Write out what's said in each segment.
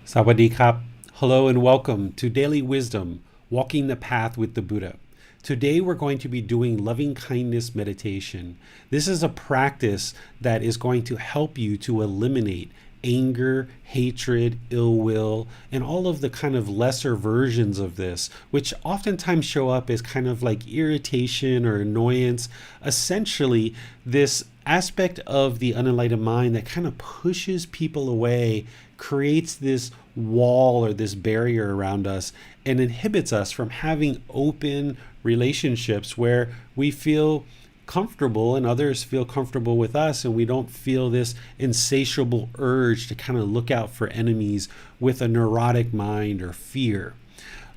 Sawadee krap. Hello and welcome to Daily Wisdom, Walking the Path with the Buddha. Today we're going to be doing loving kindness meditation. This is a practice that is going to help you to eliminate anger, hatred, ill will, and all of the kind of lesser versions of this, which oftentimes show up as kind of like irritation or annoyance. Essentially, this aspect of the unenlightened mind that kind of pushes people away, creates this wall or this barrier around us, and inhibits us from having open relationships where we feel comfortable and others feel comfortable with us, and we don't feel this insatiable urge to kind of look out for enemies with a neurotic mind or fear.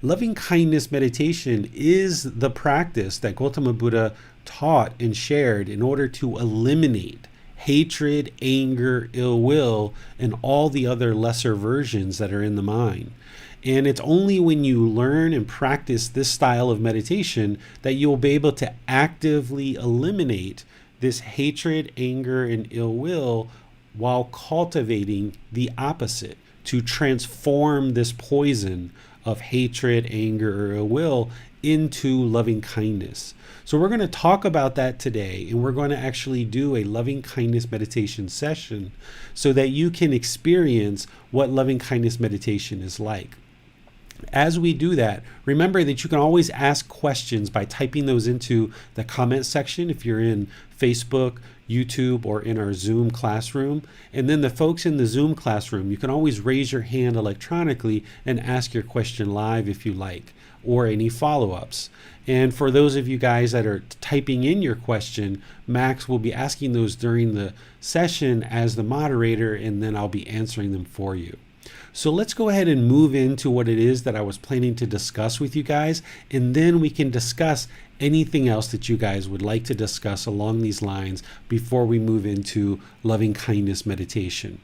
Loving kindness meditation is the practice that Gotama Buddha taught and shared in order to eliminate hatred, anger, ill will, and all the other lesser versions that are in the mind. And it's only when you learn and practice this style of meditation that you'll be able to actively eliminate this hatred, anger, and ill will while cultivating the opposite, to transform this poison of hatred, anger, or ill will into loving kindness. So we're going to talk about that today, and we're going to actually do a loving kindness meditation session so that you can experience what loving kindness meditation is like. As we do that, remember that you can always ask questions by typing those into the comment section if you're in Facebook, YouTube, or in our Zoom classroom. And then the folks in the Zoom classroom, you can always raise your hand electronically and ask your question live if you like, or any follow-ups. And for those of you guys that are typing in your question, Max will be asking those during the session as the moderator, and then I'll be answering them for you. So let's go ahead and move into what it is that I was planning to discuss with you guys, and then we can discuss anything else that you guys would like to discuss along these lines before we move into loving kindness meditation.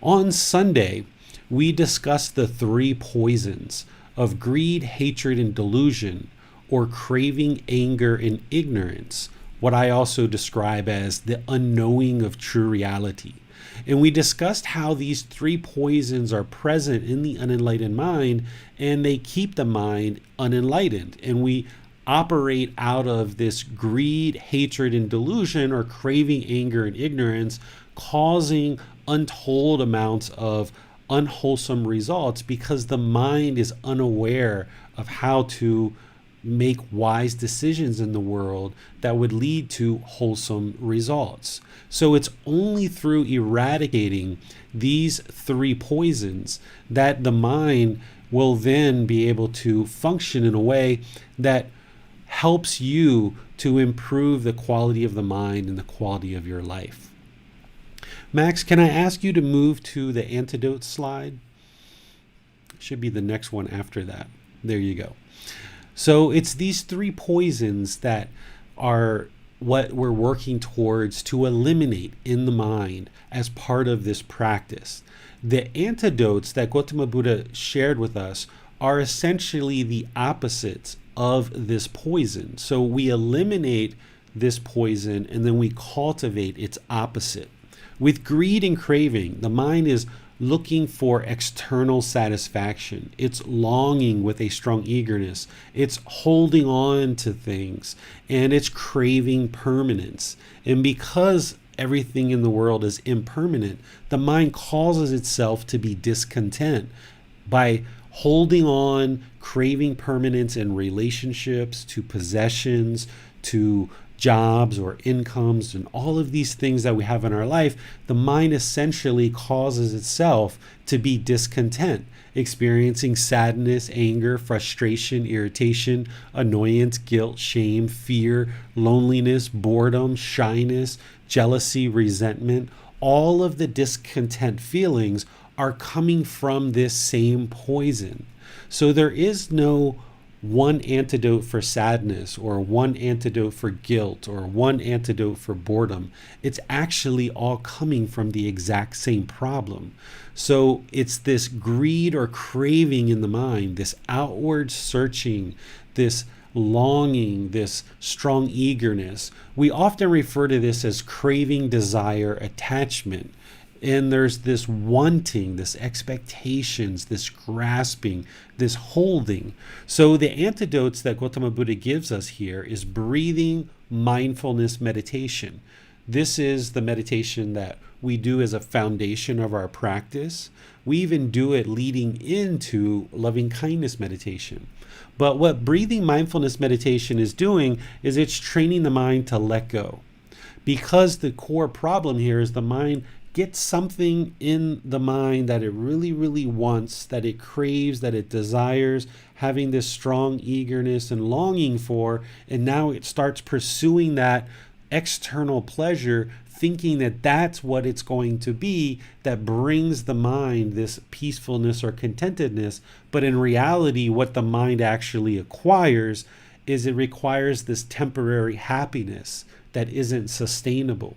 On Sunday, we discussed the three poisons of greed, hatred, and delusion, or craving, anger, and ignorance, what I also describe as the unknowing of true reality. And we discussed how these three poisons are present in the unenlightened mind, and they keep the mind unenlightened. And we operate out of this greed, hatred, and delusion, or craving, anger, and ignorance, causing untold amounts of unwholesome results because the mind is unaware of how to make wise decisions in the world that would lead to wholesome results. So it's only through eradicating these three poisons that the mind will then be able to function in a way that helps you to improve the quality of the mind and the quality of your life. Max, can I ask you to move to the antidote slide? Should be the next one after that. There you go. So it's these three poisons that are what we're working towards to eliminate in the mind as part of this practice. The antidotes that Gotama Buddha shared with us are essentially the opposites of this poison. So we eliminate this poison and then we cultivate its opposite. With greed and craving, the mind is looking for external satisfaction. It's longing with a strong eagerness. It's holding on to things, and it's craving permanence. And because everything in the world is impermanent, the mind causes itself to be discontent by holding on, craving permanence in relationships, to possessions, to jobs or incomes, and all of these things that we have in our life. The mind essentially causes itself to be discontent, experiencing sadness, anger, frustration, irritation, annoyance, guilt, shame, fear, loneliness, boredom, shyness, jealousy, resentment. All of the discontent feelings are coming from this same poison. So there is no one antidote for sadness, or one antidote for guilt, or one antidote for boredom. It's actually all coming from the exact same problem. So it's this greed or craving in the mind, this outward searching, this longing, this strong eagerness. We often refer to this as craving, desire, attachment. And there's this wanting, this expectations, this grasping, this holding. So the antidotes that Gotama Buddha gives us here is breathing mindfulness meditation. This is the meditation that we do as a foundation of our practice. We even do it leading into loving kindness meditation. But what breathing mindfulness meditation is doing is it's training the mind to let go. Because the core problem here is the mind gets something in the mind that it really, really wants, that it craves, that it desires, having this strong eagerness and longing for, and now it starts pursuing that external pleasure, thinking that that's what it's going to be that brings the mind this peacefulness or contentedness. But in reality, what the mind actually acquires is it requires this temporary happiness that isn't sustainable.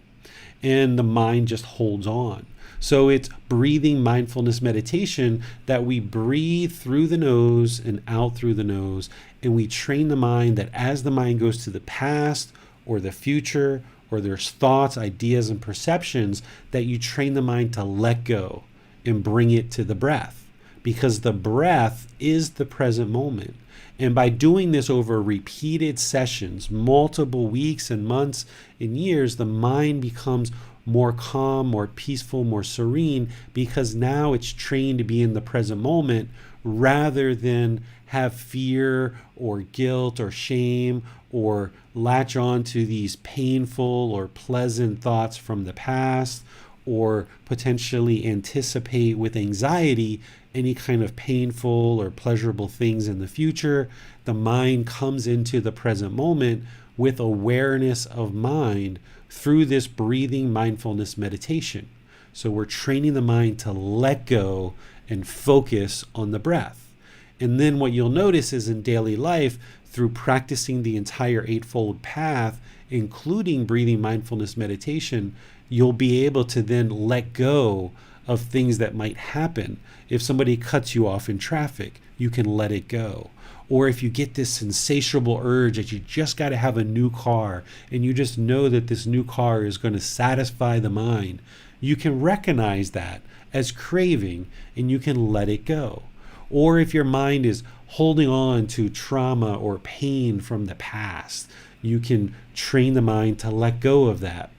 And the mind just holds on. So it's breathing mindfulness meditation that we breathe through the nose and out through the nose. And we train the mind that as the mind goes to the past or the future, or there's thoughts, ideas, and perceptions, that you train the mind to let go and bring it to the breath. Because the breath is the present moment. And by doing this over repeated sessions, multiple weeks and months and years, the mind becomes more calm, more peaceful, more serene, because now it's trained to be in the present moment rather than have fear or guilt or shame or latch on to these painful or pleasant thoughts from the past, or potentially anticipate with anxiety any kind of painful or pleasurable things in the future. The mind comes into the present moment with awareness of mind through this breathing mindfulness meditation. So we're training the mind to let go and focus on the breath. And then what you'll notice is in daily life, through practicing the entire Eightfold Path, including breathing mindfulness meditation, you'll be able to then let go of things that might happen. If somebody cuts you off in traffic, you can let it go. Or if you get this insatiable urge that you just got to have a new car, and you just know that this new car is going to satisfy the mind, you can recognize that as craving and you can let it go. Or if your mind is holding on to trauma or pain from the past, you can train the mind to let go of that.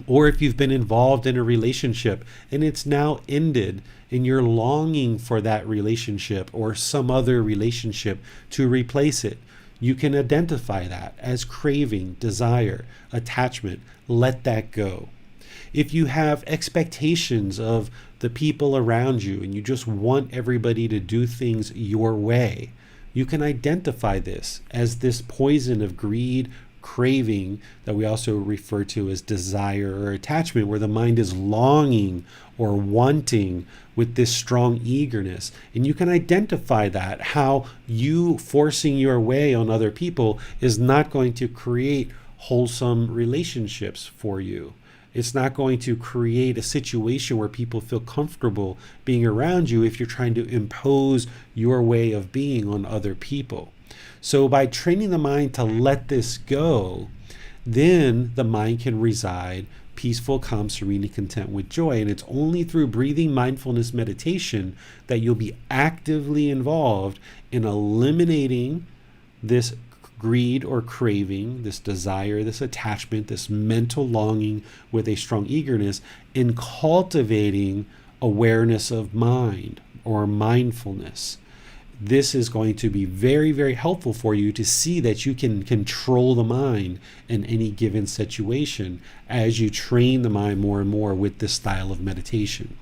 Or if you've been involved in a relationship and it's now ended and you're longing for that relationship or some other relationship to replace it, you can identify that as craving, desire, attachment. Let that go. If you have expectations of the people around you and you just want everybody to do things your way, you can identify this as this poison of greed, craving, that we also refer to as desire or attachment, where the mind is longing or wanting with this strong eagerness. And you can identify that, how you forcing your way on other people is not going to create wholesome relationships for you. It's not going to create a situation where people feel comfortable being around you if you're trying to impose your way of being on other people. So by training the mind to let this go, then the mind can reside peaceful, calm, serene, and content with joy. And it's only through breathing mindfulness meditation that you'll be actively involved in eliminating this greed or craving, this desire, this attachment, this mental longing with a strong eagerness, in cultivating awareness of mind or mindfulness. This is going to be very, very helpful for you to see that you can control the mind in any given situation as you train the mind more and more with this style of meditation.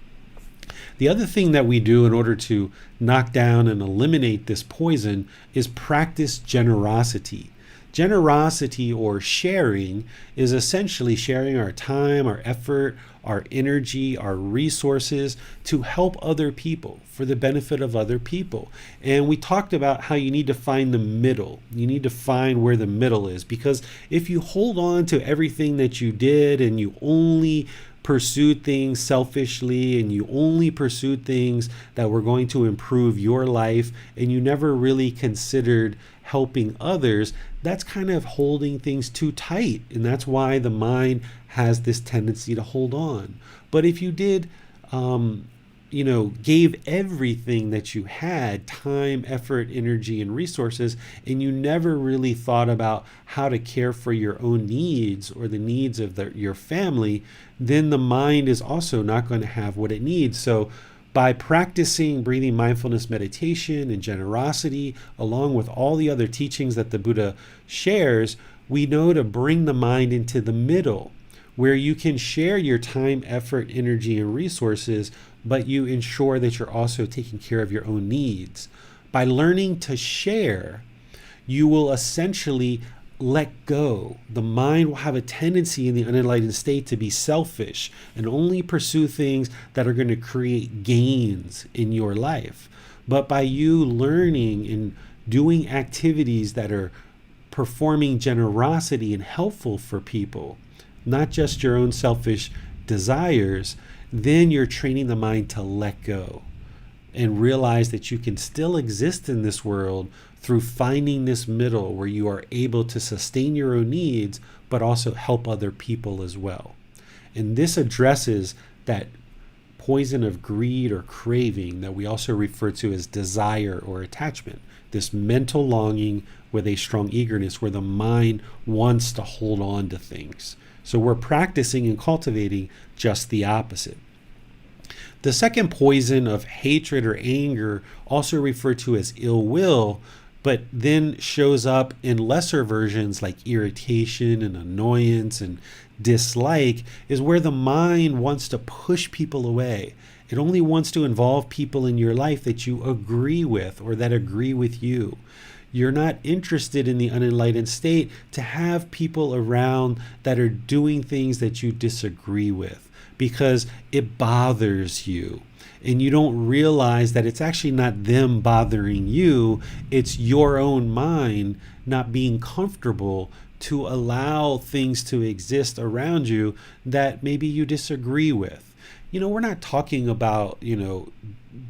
The other thing that we do in order to knock down and eliminate this poison is practice generosity. Generosity, or sharing, is essentially sharing our time, our effort, our energy, our resources to help other people, for the benefit of other people. And we talked about how you need to find the middle. You need to find where the middle is, because if you hold on to everything that you did and you only pursued things selfishly and you only pursued things that were going to improve your life and you never really considered helping others, that's kind of holding things too tight. And that's why the mind has this tendency to hold on. But if you did, gave everything that you had, time, effort, energy, and resources, and you never really thought about how to care for your own needs or the needs of your family, then the mind is also not going to have what it needs. So by practicing breathing mindfulness meditation and generosity, along with all the other teachings that the Buddha shares, we know to bring the mind into the middle, where you can share your time, effort, energy, and resources, but you ensure that you're also taking care of your own needs. By learning to share, you will essentially let go. The mind will have a tendency in the unenlightened state to be selfish and only pursue things that are going to create gains in your life. But by you learning and doing activities that are performing generosity and helpful for people, not just your own selfish desires, then you're training the mind to let go and realize that you can still exist in this world through finding this middle where you are able to sustain your own needs, but also help other people as well. And this addresses that poison of greed or craving that we also refer to as desire or attachment, this mental longing with a strong eagerness where the mind wants to hold on to things. So we're practicing and cultivating just the opposite. The second poison of hatred or anger, also referred to as ill will, but then shows up in lesser versions like irritation and annoyance and dislike, is where the mind wants to push people away. It only wants to involve people in your life that you agree with or that agree with you. You're not interested in the unenlightened state to have people around that are doing things that you disagree with because it bothers you. And you don't realize that it's actually not them bothering you. It's your own mind not being comfortable to allow things to exist around you that maybe you disagree with. We're not talking about,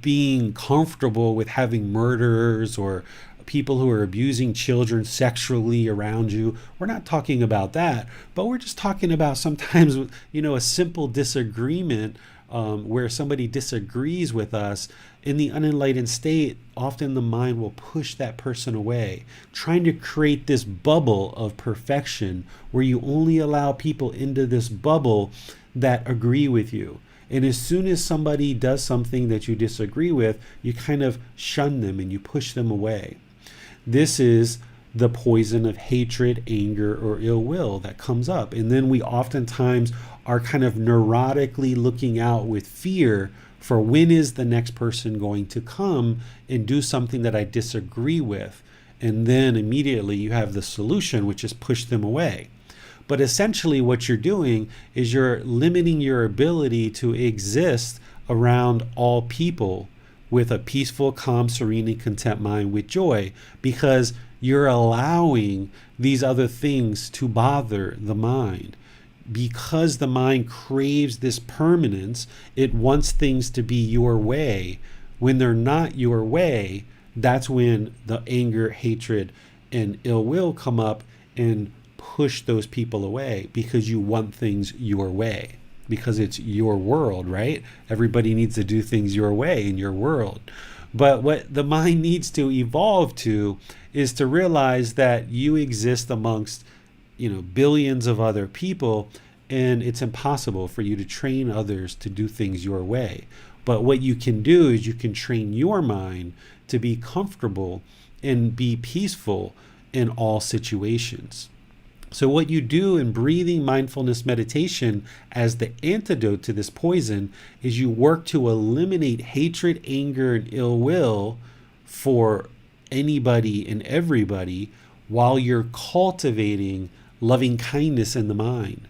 being comfortable with having murderers or people who are abusing children sexually around you. We're not talking about that, but we're just talking about sometimes, a simple disagreement where somebody disagrees with us. In the unenlightened state, often the mind will push that person away, trying to create this bubble of perfection where you only allow people into this bubble that agree with you. And as soon as somebody does something that you disagree with, you kind of shun them and you push them away. This is the poison of hatred, anger, or ill will that comes up. And then we oftentimes are kind of neurotically looking out with fear for when is the next person going to come and do something that I disagree with. And then immediately you have the solution, which is push them away. But essentially what you're doing is you're limiting your ability to exist around all people with a peaceful, calm, serene, and content mind with joy, because you're allowing these other things to bother the mind. Because the mind craves this permanence, it wants things to be your way. When they're not your way, that's when the anger, hatred, and ill will come up and push those people away, because you want things your way, because it's your world, right? Everybody needs to do things your way in your world. But what the mind needs to evolve to is to realize that you exist amongst, billions of other people, and it's impossible for you to train others to do things your way. But what you can do is you can train your mind to be comfortable and be peaceful in all situations. So what you do in breathing mindfulness meditation as the antidote to this poison is you work to eliminate hatred, anger, and ill will for anybody and everybody while you're cultivating loving kindness in the mind.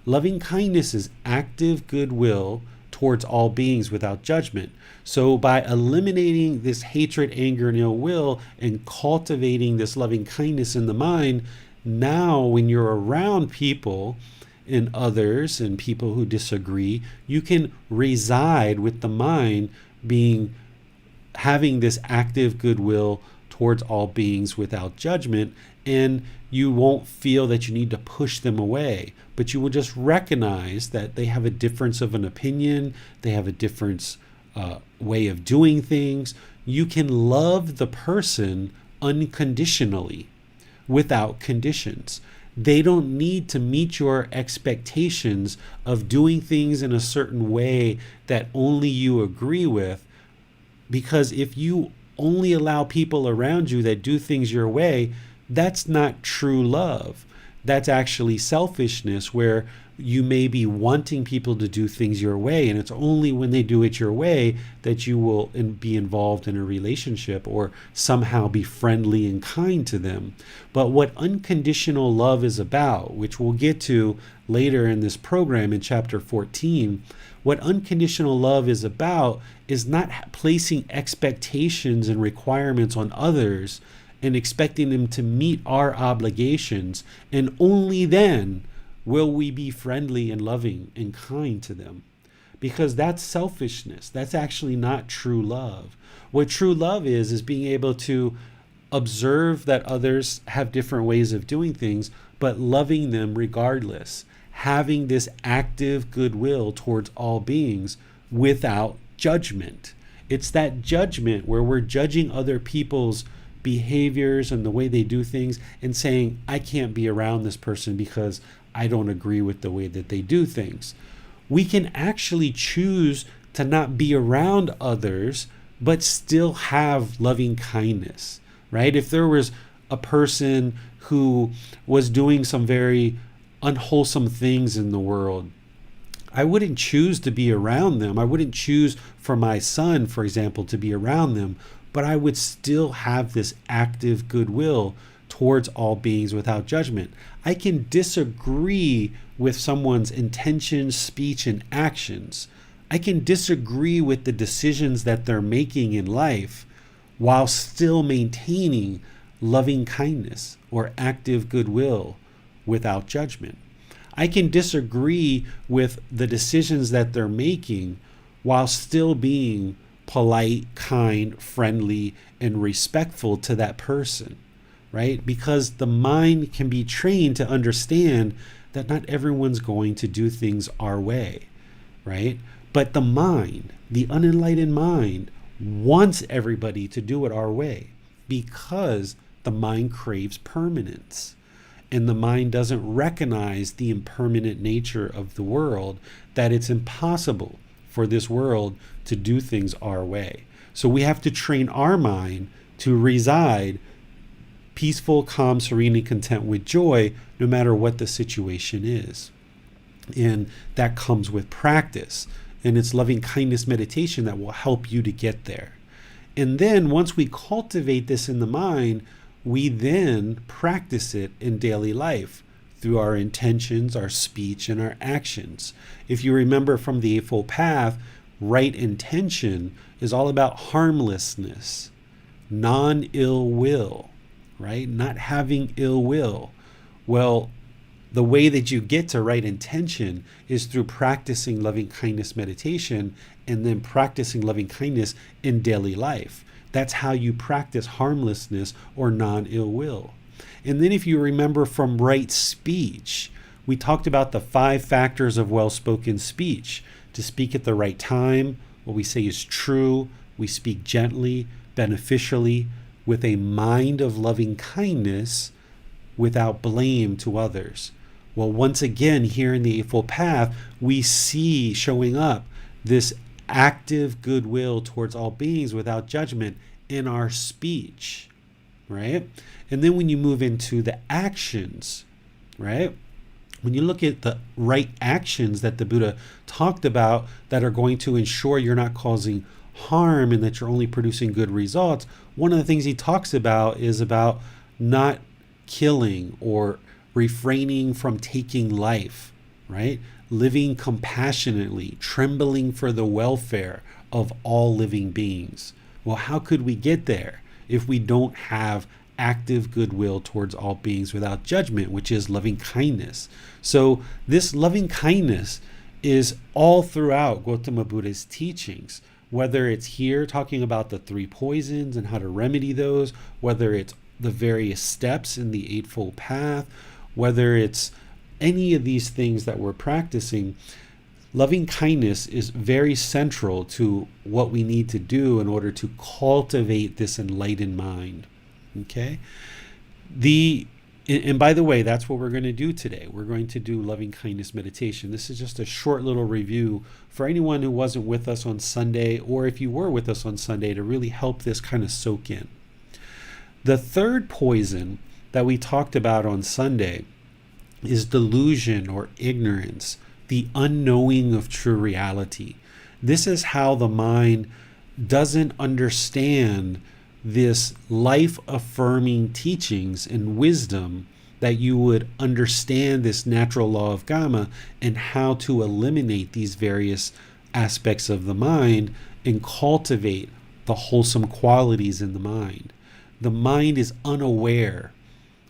Loving kindness is active goodwill towards all beings without judgment. So by eliminating this hatred, anger, and ill will and cultivating this loving kindness in the mind, now when you're around people and others and people who disagree, you can reside with the mind having this active goodwill towards all beings without judgment, and you won't feel that you need to push them away, but you will just recognize that they have a difference of an opinion, they have a different way of doing things. You can love the person unconditionally, without conditions. They don't need to meet your expectations of doing things in a certain way that only you agree with, because if you only allow people around you that do things your way, that's not true love. That's actually selfishness, where you may be wanting people to do things your way, and it's only when they do it your way that you will be involved in a relationship or somehow be friendly and kind to them. But what unconditional love is about, which we'll get to later in this program in chapter 14, what unconditional love is about is not placing expectations and requirements on others and expecting them to meet our obligations, and only then will we be friendly and loving and kind to them. Because that's selfishness. That's actually not true love. What true love is being able to observe that others have different ways of doing things, but loving them regardless. Having this active goodwill towards all beings without judgment. It's that judgment where we're judging other people's behaviors and the way they do things and saying, I can't be around this person because I don't agree with the way that they do things. We can actually choose to not be around others, but still have loving kindness, right? If there was a person who was doing some very unwholesome things in the world, I wouldn't choose to be around them. I wouldn't choose for my son, for example, to be around them, but I would still have this active goodwill towards all beings without judgment. I can disagree with someone's intentions, speech, and actions. I can disagree with the decisions that they're making in life while still maintaining loving kindness or active goodwill without judgment. I can disagree with the decisions that they're making while still being polite, kind, friendly, and respectful to that person, right? Because the mind can be trained to understand that not everyone's going to do things our way, right? But the mind, the unenlightened mind, wants everybody to do it our way because the mind craves permanence. And the mind doesn't recognize the impermanent nature of the world, that it's impossible for this world to do things our way. So we have to train our mind to reside peaceful, calm, serene, and content with joy, no matter what the situation is. And that comes with practice. And it's loving kindness meditation that will help you to get there. And then once we cultivate this in the mind, we then practice it in daily life through our intentions, our speech, and our actions. If you remember from the Eightfold Path, right intention is all about harmlessness, non-ill will, right? Not having ill will. Well, the way that you get to right intention is through practicing loving kindness meditation and then practicing loving kindness in daily life. That's how you practice harmlessness or non-ill will. And then if you remember from right speech, we talked about the 5 factors of well-spoken speech. To speak at the right time, what we say is true, we speak gently, beneficially, with a mind of loving kindness, without blame to others. Well, once again, here in the Eightfold Path, we see showing up this active goodwill towards all beings without judgment in our speech, right? And then when you move into the actions, right? When you look at the right actions that the Buddha talked about that are going to ensure you're not causing harm and that you're only producing good results, one of the things he talks about is about not killing or refraining from taking life, right? Living compassionately, trembling for the welfare of all living beings. Well, how could we get there if we don't have active goodwill towards all beings without judgment, which is loving kindness? So this loving kindness is all throughout Gotama Buddha's teachings, whether it's here talking about the 3 poisons and how to remedy those, whether it's the various steps in the Eightfold Path, whether it's any of these things that we're practicing, loving kindness is very central to what we need to do in order to cultivate this enlightened mind. Okay? And by the way, that's what we're going to do today. We're going to do loving kindness meditation. This is just a short little review for anyone who wasn't with us on Sunday, or if you were with us on Sunday, to really help this kind of soak in. The third poison that we talked about on Sunday is delusion or ignorance, the unknowing of true reality. This is how the mind doesn't understand this life-affirming teachings and wisdom that you would understand this natural law of Gama and how to eliminate these various aspects of the mind and cultivate the wholesome qualities in the mind. The mind is unaware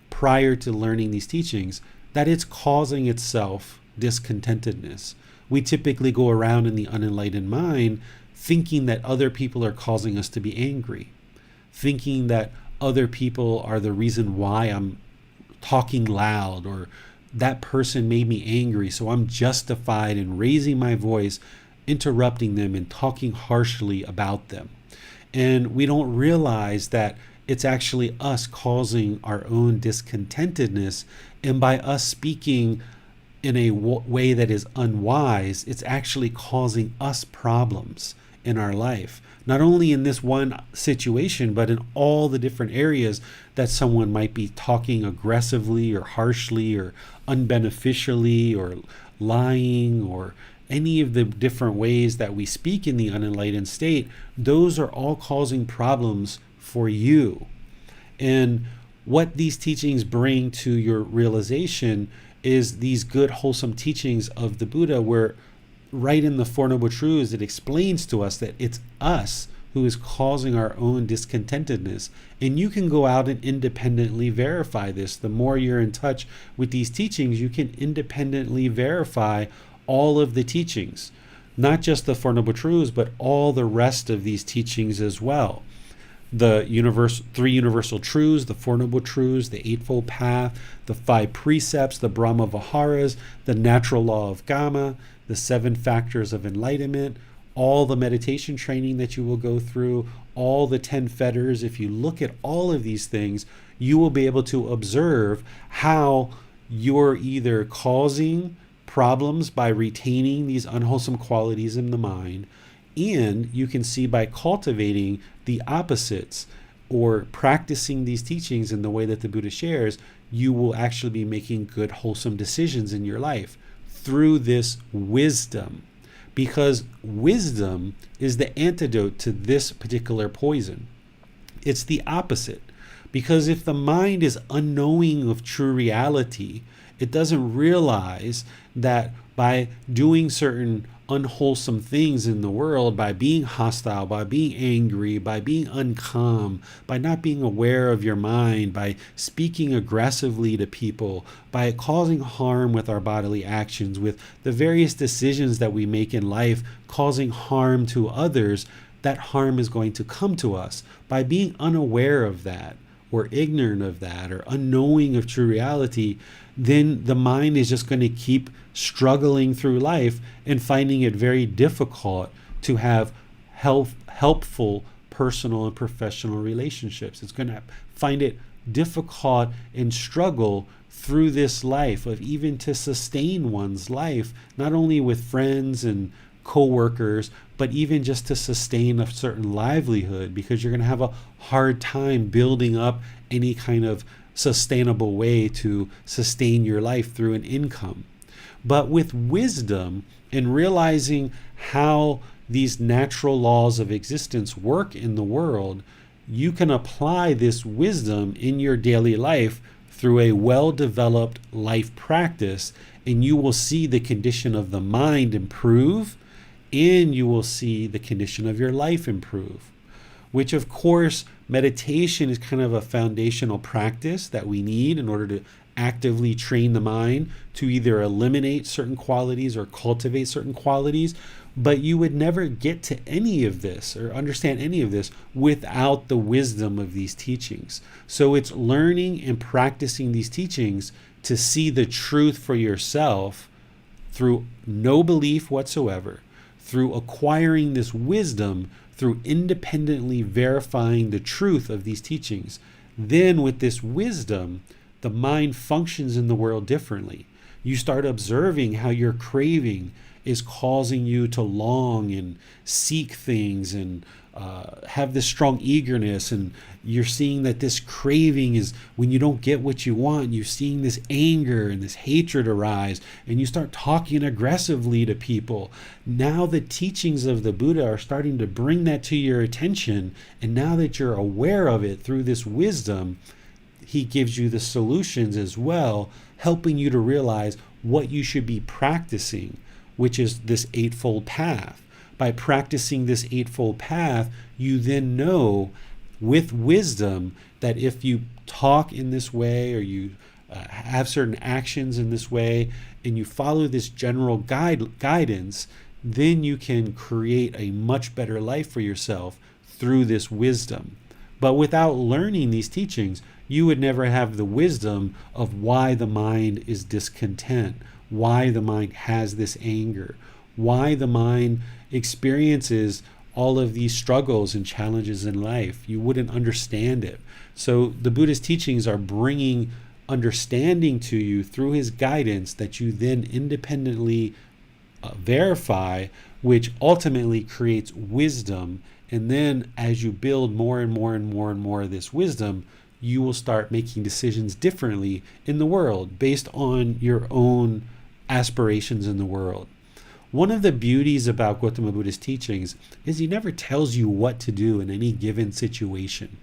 prior to learning these teachings that it's causing itself discontentedness. We typically go around in the unenlightened mind thinking that other people are causing us to be angry, thinking that other people are the reason why I'm talking loud, or that person made me angry, so I'm justified in raising my voice, interrupting them, and talking harshly about them. And we don't realize that it's actually us causing our own discontentedness, and by us speaking in a way that is unwise, it's actually causing us problems in our life. Not only in this one situation, but in all the different areas that someone might be talking aggressively or harshly or unbeneficially or lying, or any of the different ways that we speak in the unenlightened state. Those are all causing problems for you. And what these teachings bring to your realization is these good, wholesome teachings of the Buddha, where right in the Four Noble Truths, it explains to us that it's us who is causing our own discontentedness. And you can go out and independently verify this. The more you're in touch with these teachings, you can independently verify all of the teachings, not just the Four Noble Truths, but all the rest of these teachings as well. The three universal truths, the Four Noble Truths, the Eightfold Path, the 5 precepts, the Brahma Viharas, the natural law of Gama, the 7 factors of enlightenment, all the meditation training that you will go through, all the 10 fetters. If you look at all of these things, you will be able to observe how you're either causing problems by retaining these unwholesome qualities in the mind, and you can see by cultivating the opposites or practicing these teachings in the way that the Buddha shares, you will actually be making good, wholesome decisions in your life through this wisdom. Because wisdom is the antidote to this particular poison. It's the opposite. Because if the mind is unknowing of true reality, it doesn't realize that by doing certain unwholesome things in the world, by being hostile, by being angry, by being uncalm, by not being aware of your mind, by speaking aggressively to people, by causing harm with our bodily actions, with the various decisions that we make in life, causing harm to others, that harm is going to come to us. By being unaware of that, or ignorant of that, or unknowing of true reality, then the mind is just going to keep struggling through life and finding it very difficult to have helpful personal and professional relationships. It's going to find it difficult and struggle through this life of even to sustain one's life, not only with friends and co-workers, but even just to sustain a certain livelihood, because you're going to have a hard time building up any kind of sustainable way to sustain your life through an income. But with wisdom and realizing how these natural laws of existence work in the world, you can apply this wisdom in your daily life through a well-developed life practice, and you will see the condition of the mind improve, and you will see the condition of your life improve. Which, of course, meditation is kind of a foundational practice that we need in order to actively train the mind to either eliminate certain qualities or cultivate certain qualities. But you would never get to any of this or understand any of this without the wisdom of these teachings. So it's learning and practicing these teachings to see the truth for yourself through no belief whatsoever, through acquiring this wisdom, through independently verifying the truth of these teachings. Then with this wisdom, the mind functions in the world differently. You start observing how your craving is causing you to long and seek things and have this strong eagerness, and you're seeing that this craving is when you don't get what you want, you're seeing this anger and this hatred arise, and you start talking aggressively to people. Now the teachings of the Buddha are starting to bring that to your attention, and now that you're aware of it through this wisdom, he gives you the solutions as well, helping you to realize what you should be practicing, which is this Eightfold Path. By practicing this Eightfold Path, you then know with wisdom that if you talk in this way or you have certain actions in this way and you follow this general guidance, then you can create a much better life for yourself through this wisdom. But without learning these teachings, you would never have the wisdom of why the mind is discontent, why the mind has this anger, why the mind experiences all of these struggles and challenges in life. You wouldn't understand it. So the Buddha's teachings are bringing understanding to you through his guidance that you then independently verify, which ultimately creates wisdom. And then as you build more and more and more and more of this wisdom, you will start making decisions differently in the world based on your own aspirations in the world. One of the beauties about Gotama Buddha's teachings is he never tells you what to do in any given situation.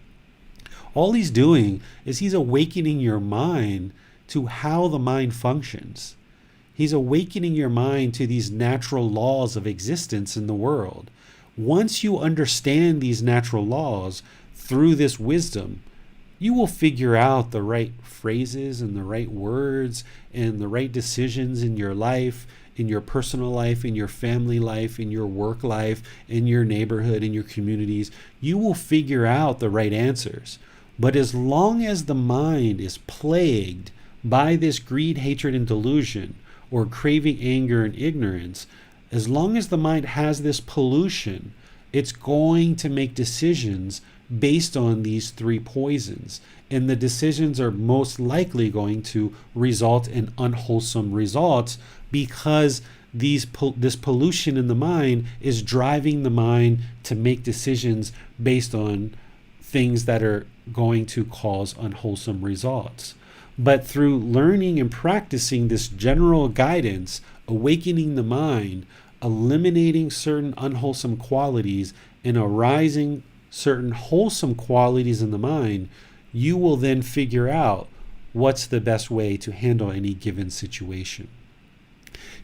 All he's doing is he's awakening your mind to how the mind functions. He's awakening your mind to these natural laws of existence in the world. Once you understand these natural laws through this wisdom, you will figure out the right phrases and the right words and the right decisions in your life, in your personal life, in your family life, in your work life, in your neighborhood, in your communities. You will figure out the right answers. But as long as the mind is plagued by this greed, hatred, and delusion, or craving, anger, and ignorance, as long as the mind has this pollution, it's going to make decisions based on these three poisons. And the decisions are most likely going to result in unwholesome results because this pollution in the mind is driving the mind to make decisions based on things that are going to cause unwholesome results. But through learning and practicing this general guidance, awakening the mind, eliminating certain unwholesome qualities, and arising certain wholesome qualities in the mind, you will then figure out what's the best way to handle any given situation.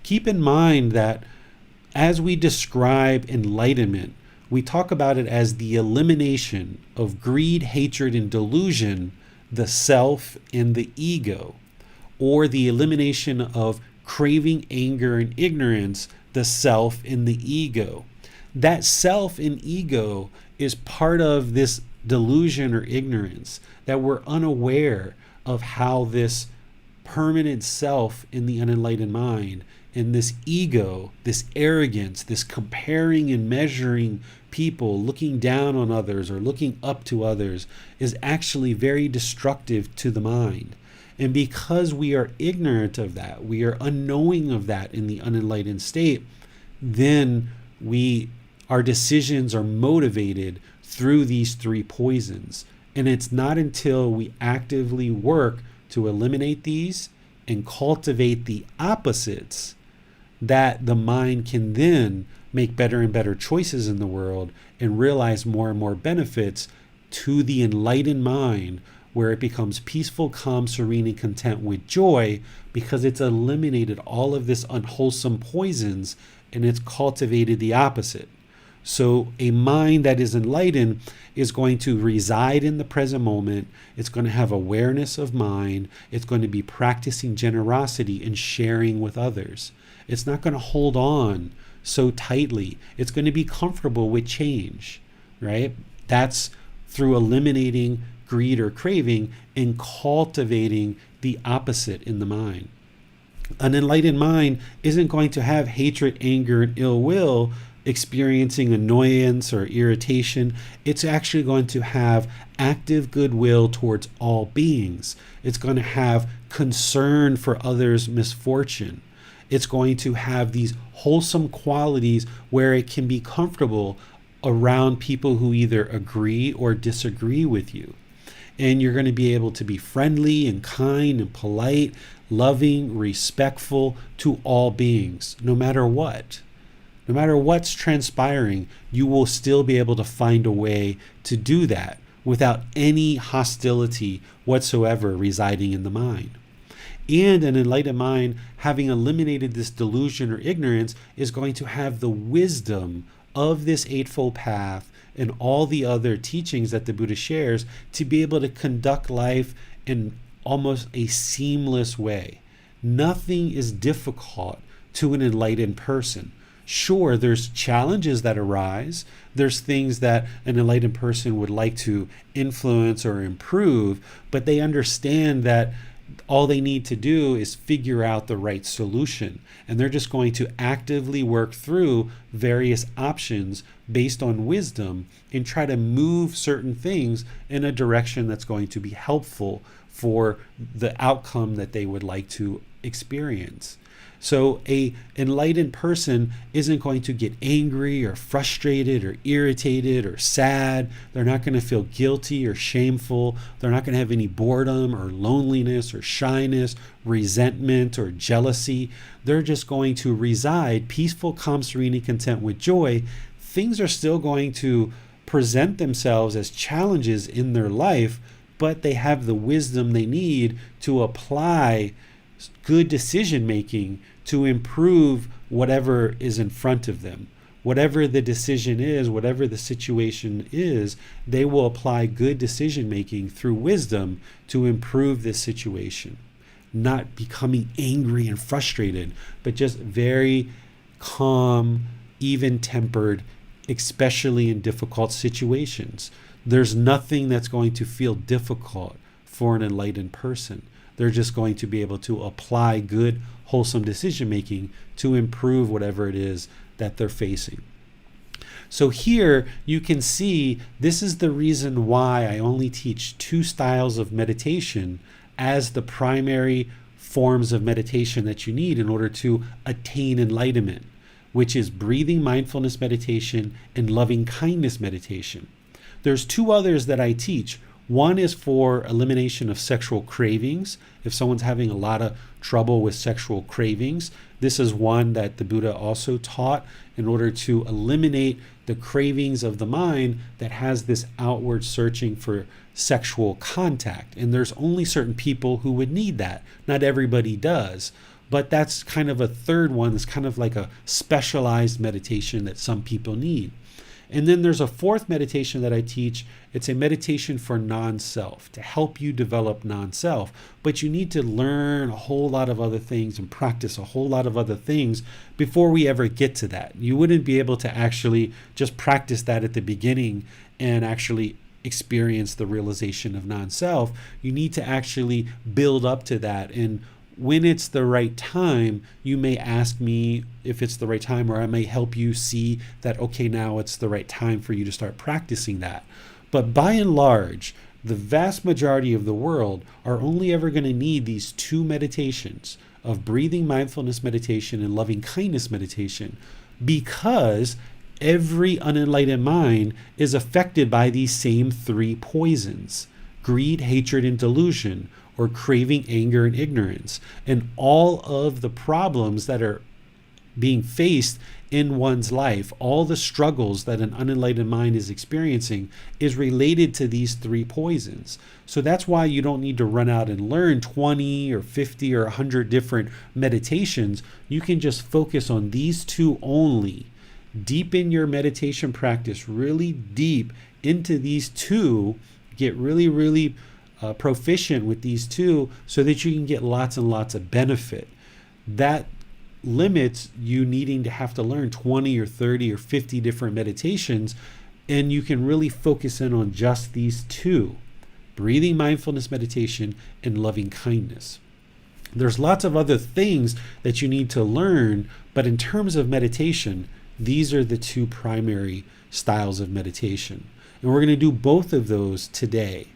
Keep in mind that as we describe enlightenment, we talk about it as the elimination of greed, hatred, and delusion, the self and the ego, or the elimination of craving, anger, and ignorance, the self and the ego. That self and ego is part of this delusion or ignorance, that we're unaware of how this permanent self in the unenlightened mind and this ego, this arrogance, this comparing and measuring people, looking down on others or looking up to others, is actually very destructive to the mind. And because we are ignorant of that, we are unknowing of that in the unenlightened state, then our decisions are motivated through these three poisons. And it's not until we actively work to eliminate these and cultivate the opposites that the mind can then make better and better choices in the world and realize more and more benefits to the enlightened mind, where it becomes peaceful, calm, serene, and content with joy because it's eliminated all of this unwholesome poisons and it's cultivated the opposite. So a mind that is enlightened is going to reside in the present moment. It's going to have awareness of mind. It's going to be practicing generosity and sharing with others. It's not going to hold on so tightly. It's going to be comfortable with change, right? That's through eliminating greed or craving and cultivating the opposite in the mind. An enlightened mind isn't going to have hatred, anger, and ill will, experiencing annoyance or irritation. It's actually going to have active goodwill towards all beings. It's going to have concern for others' misfortune. It's going to have these wholesome qualities where it can be comfortable around people who either agree or disagree with you. And you're going to be able to be friendly and kind and polite, loving, respectful to all beings, no matter what. No matter what's transpiring, you will still be able to find a way to do that without any hostility whatsoever residing in the mind. And an enlightened mind, having eliminated this delusion or ignorance, is going to have the wisdom of this Eightfold Path and all the other teachings that the Buddha shares to be able to conduct life in almost a seamless way. Nothing is difficult to an enlightened person. Sure, there's challenges that arise. There's things that an enlightened person would like to influence or improve, but they understand that all they need to do is figure out the right solution. And they're just going to actively work through various options based on wisdom and try to move certain things in a direction that's going to be helpful for the outcome that they would like to experience. So a enlightened person isn't going to get angry or frustrated or irritated or sad. They're not going to feel guilty or shameful. They're not going to have any boredom or loneliness or shyness, resentment or jealousy. They're just going to reside peaceful, calm, serene, and content with joy. Things are still going to present themselves as challenges in their life, but they have the wisdom they need to apply good decision making to improve whatever is in front of them. Whatever the decision is, whatever the situation is, they will apply good decision making through wisdom to improve this situation. Not becoming angry and frustrated, but just very calm, even-tempered, especially in difficult situations. There's nothing that's going to feel difficult for an enlightened person. They're just going to be able to apply good, wholesome decision making to improve whatever it is that they're facing. So here you can see this is the reason why I only teach two styles of meditation as the primary forms of meditation that you need in order to attain enlightenment, which is breathing mindfulness meditation and loving kindness meditation. There's two others that I teach. One is for elimination of sexual cravings. If someone's having a lot of trouble with sexual cravings, this is one that the Buddha also taught in order to eliminate the cravings of the mind that has this outward searching for sexual contact. And there's only certain people who would need that. Not everybody does. But that's kind of a third one. It's kind of like a specialized meditation that some people need. And then there's a fourth meditation that I teach. It's a meditation for non-self, to help you develop non-self. But you need to learn a whole lot of other things and practice a whole lot of other things before we ever get to that. You wouldn't be able to actually just practice that at the beginning and actually experience the realization of non-self. You need to actually build up to that. And when it's the right time, you may ask me if it's the right time, or I may help you see that, okay, now it's the right time for you to start practicing that. But by and large, the vast majority of the world are only ever going to need these two meditations of breathing mindfulness meditation and loving kindness meditation, because every unenlightened mind is affected by these same three poisons: greed, hatred, and delusion, or craving, anger, and ignorance. And all of the problems that are being faced in one's life, all the struggles that an unenlightened mind is experiencing, is related to these three poisons. So that's why you don't need to run out and learn 20 or 50 or 100 different meditations. You can just focus on these two only Deepen your meditation practice really deep into these two. Get really, really proficient with these two so that you can get lots and lots of benefit. That limits you needing to have to learn 20 or 30 or 50 different meditations, and you can really focus in on just these two: breathing mindfulness meditation and loving kindness. There's lots of other things that you need to learn, but in terms of meditation, these are the two primary styles of meditation. And we're going to do both of those today.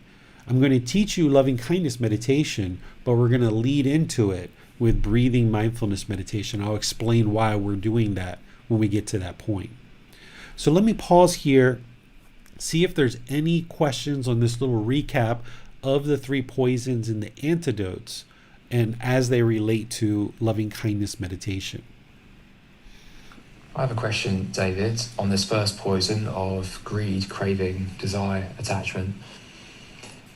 I'm going to teach you loving kindness meditation, but we're going to lead into it with breathing mindfulness meditation. I'll explain why we're doing that when we get to that point. So let me pause here, see if there's any questions on this little recap of the 3 poisons and the antidotes, and as they relate to loving kindness meditation. I have a question, David, on this first poison of greed, craving, desire, attachment.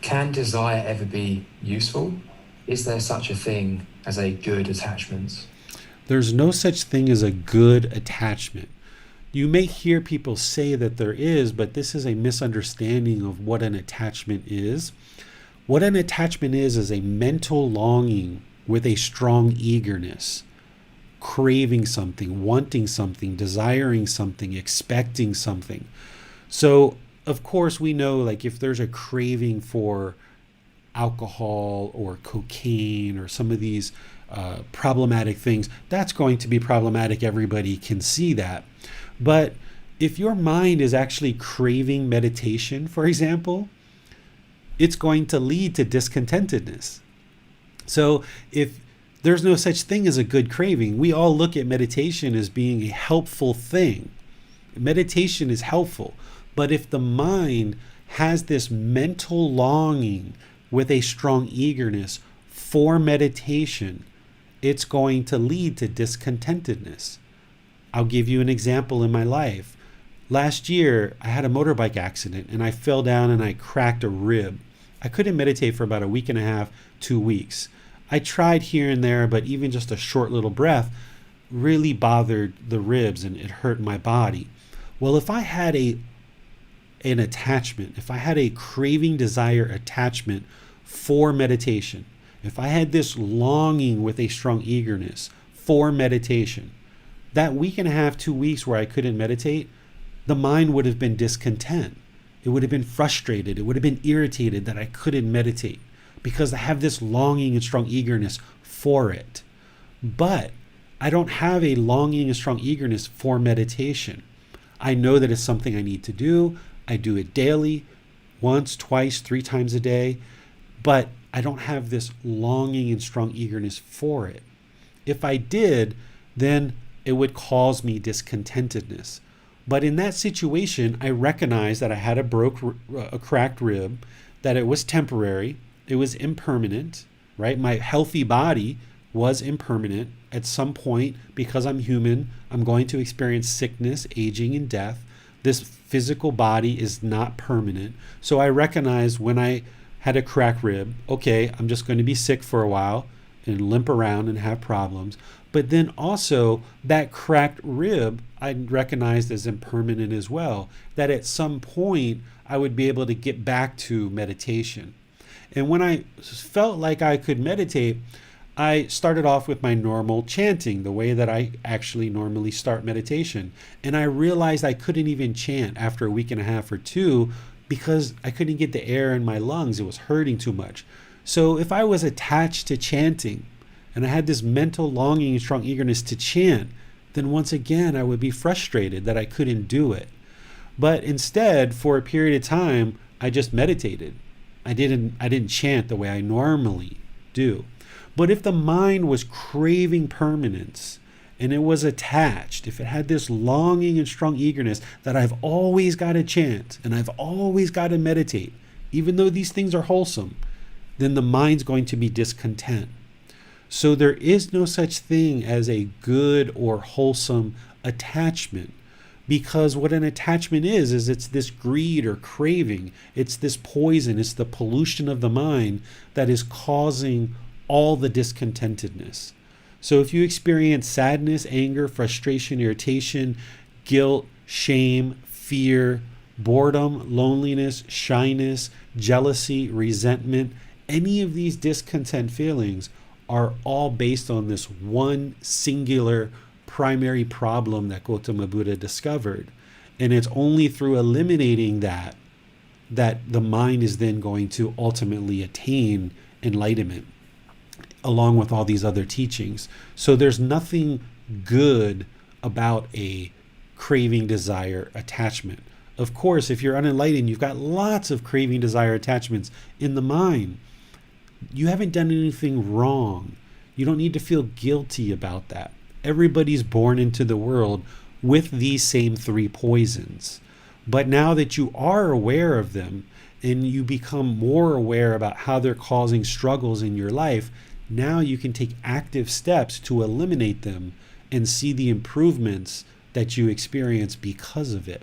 Can desire ever be useful? Is there such a thing as a good attachment? There's no such thing as a good attachment. You may hear people say that there is, but this is a misunderstanding of what an attachment is. What an attachment is a mental longing with a strong eagerness, craving something, wanting something, desiring something, expecting something. So, of course, we know, like, if there's a craving for alcohol or cocaine or some of these problematic things, that's going to be problematic. Everybody can see that. But if your mind is actually craving meditation, for example, it's going to lead to discontentedness. So if there's no such thing as a good craving, we all look at meditation as being a helpful thing. Meditation is helpful. But if the mind has this mental longing with a strong eagerness for meditation, it's going to lead to discontentedness. I'll give you an example in my life. Last year, I had a motorbike accident and I fell down and I cracked a rib. I couldn't meditate for about a week and a half, 2 weeks. I tried here and there, but even just a short little breath really bothered the ribs and it hurt my body. Well, if I had an attachment, if I had a craving, desire, attachment for meditation, if I had this longing with a strong eagerness for meditation, that week and a half, 2 weeks where I couldn't meditate, the mind would have been discontent. It would have been frustrated. It would have been irritated that I couldn't meditate because I have this longing and strong eagerness for it. But I don't have a longing and strong eagerness for meditation. I know that it's something I need to do. I do it daily, once, twice, 3 times a day, but I don't have this longing and strong eagerness for it. If I did, then it would cause me discontentedness. But in that situation, I recognized that I had a cracked rib, that it was temporary, it was impermanent, right? My healthy body was impermanent. At some point, because I'm human, I'm going to experience sickness, aging, and death. This physical body is not permanent. So I recognized when I had a cracked rib, okay, I'm just going to be sick for a while and limp around and have problems. But then also that cracked rib, I recognized as impermanent as well, that at some point I would be able to get back to meditation. And when I felt like I could meditate, I started off with my normal chanting, the way that I actually normally start meditation. And I realized I couldn't even chant after a week and a half or 2 because I couldn't get the air in my lungs. It was hurting too much. So if I was attached to chanting and I had this mental longing and strong eagerness to chant, then once again I would be frustrated that I couldn't do it. But instead, for a period of time, I just meditated. I didn't chant the way I normally do. But if the mind was craving permanence and it was attached, if it had this longing and strong eagerness that I've always got to chant and I've always got to meditate, even though these things are wholesome, then the mind's going to be discontent. So there is no such thing as a good or wholesome attachment, because what an attachment is it's this greed or craving. It's this poison. It's the pollution of the mind that is causing all the discontentedness. So if you experience sadness, anger, frustration, irritation, guilt, shame, fear, boredom, loneliness, shyness, jealousy, resentment, any of these discontent feelings are all based on this one singular primary problem that Gotama Buddha discovered. And it's only through eliminating that the mind is then going to ultimately attain enlightenment, along with all these other teachings. So there's nothing good about a craving, desire, attachment. Of course, if you're unenlightened, you've got lots of craving, desire, attachments in the mind. You haven't done anything wrong. You don't need to feel guilty about that. Everybody's born into the world with these same three poisons. But now that you are aware of them and you become more aware about how they're causing struggles in your life, now you can take active steps to eliminate them and see the improvements that you experience because of it.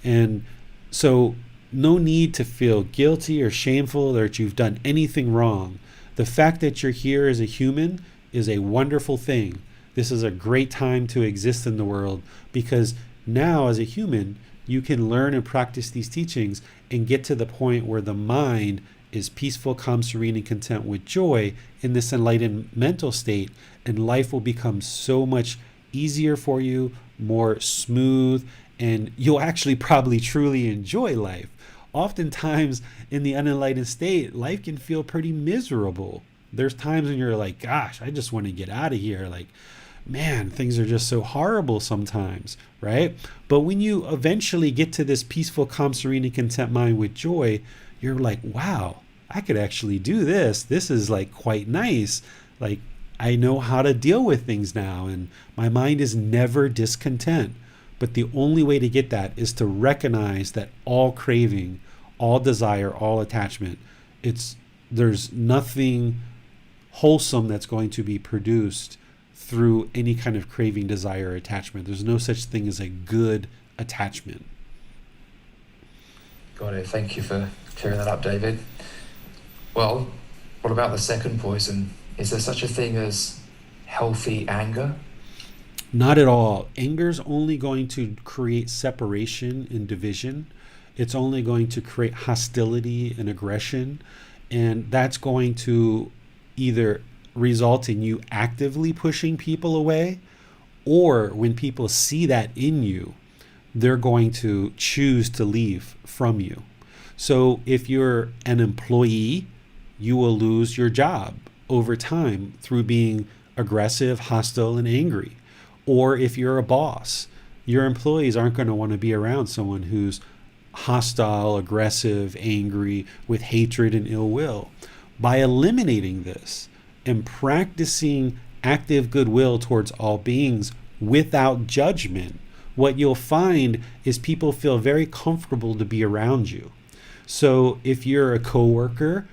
And so no need to feel guilty or shameful or that you've done anything wrong. The fact that you're here as a human is a wonderful thing. This is a great time to exist in the world, because now as a human, you can learn and practice these teachings and get to the point where the mind is peaceful, calm, serene, and content with joy in this enlightened mental state, and life will become so much easier for you, more smooth, and you'll actually probably truly enjoy life. Oftentimes in the unenlightened state, life can feel pretty miserable. There's times when you're like, gosh, I just want to get out of here. Like, man, things are just so horrible sometimes, right? But when you eventually get to this peaceful, calm, serene, and content mind with joy, you're like, wow, I could actually do this. This is like quite nice. Like, I know how to deal with things now, and my mind is never discontent. But the only way to get that is to recognize that all craving, all desire, all attachment, there's nothing wholesome that's going to be produced through any kind of craving, desire, or attachment. There's no such thing as a good attachment. Got it. Thank you for clearing that up, David. Well, what about the second poison? Is there such a thing as healthy anger? Not at all. Anger is only going to create separation and division. It's only going to create hostility and aggression. And that's going to either result in you actively pushing people away, or when people see that in you, they're going to choose to leave from you. So if you're an employee, you will lose your job over time through being aggressive, hostile, and angry. Or if you're a boss, your employees aren't going to want to be around someone who's hostile, aggressive, angry, with hatred and ill will. By eliminating this and practicing active goodwill towards all beings without judgment, what you'll find is people feel very comfortable to be around you. So if you're a coworker,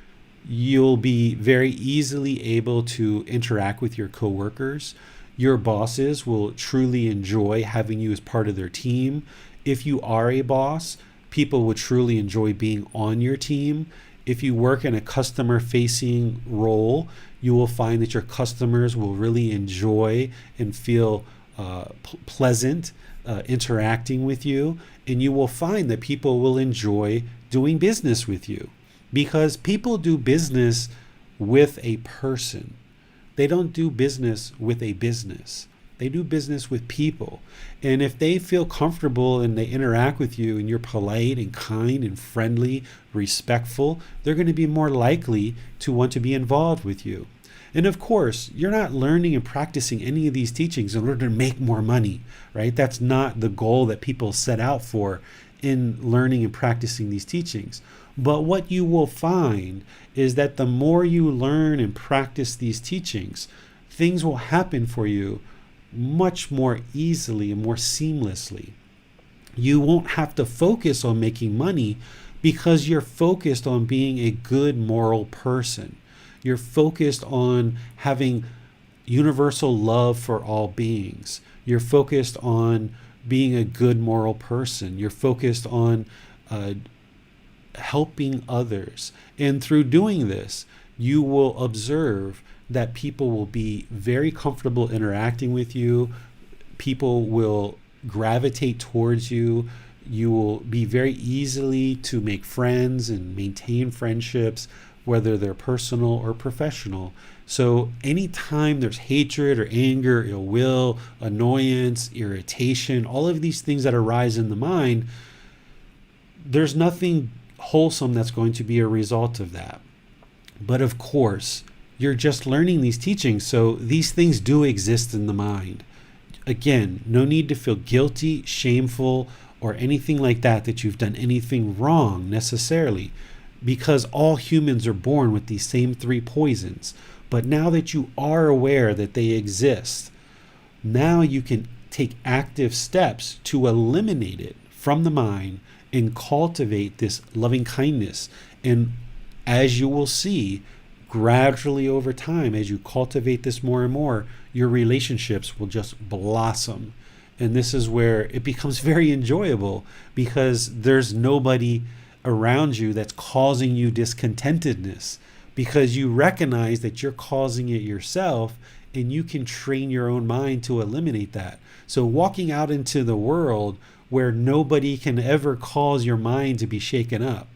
you'll be very easily able to interact with your coworkers. Your bosses will truly enjoy having you as part of their team. If you are a boss, people will truly enjoy being on your team. If you work in a customer-facing role, you will find that your customers will really enjoy and feel pleasant interacting with you. And you will find that people will enjoy doing business with you, because people do business with a person. They don't do business with a business. They do business with people. And if they feel comfortable and they interact with you and you're polite and kind and friendly, respectful, they're going to be more likely to want to be involved with you. And of course, you're not learning and practicing any of these teachings in order to make more money, right? That's not the goal that people set out for in learning and practicing these teachings. But what you will find is that the more you learn and practice these teachings, things will happen for you much more easily and more seamlessly. You won't have to focus on making money because you're focused on being a good moral person. You're focused on having universal love for all beings. You're focused on being a good moral person. You're focused on helping others. And through doing this, you will observe that people will be very comfortable interacting with you. People will gravitate towards you. You will be very easily to make friends and maintain friendships, whether they're personal or professional. So anytime there's hatred or anger, ill will, annoyance, irritation, all of these things that arise in the mind, there's nothing wholesome that's going to be a result of that. But of course, you're just learning these teachings, so these things do exist in the mind. Again, no need to feel guilty, shameful, or anything like that you've done anything wrong necessarily, because all humans are born with these same three poisons. But now that you are aware that they exist, now you can take active steps to eliminate it from the mind and cultivate this loving kindness. And as you will see, gradually over time, as you cultivate this more and more, your relationships will just blossom. And this is where it becomes very enjoyable, because there's nobody around you that's causing you discontentedness, because you recognize that you're causing it yourself, and you can train your own mind to eliminate that. So walking out into the world where nobody can ever cause your mind to be shaken up,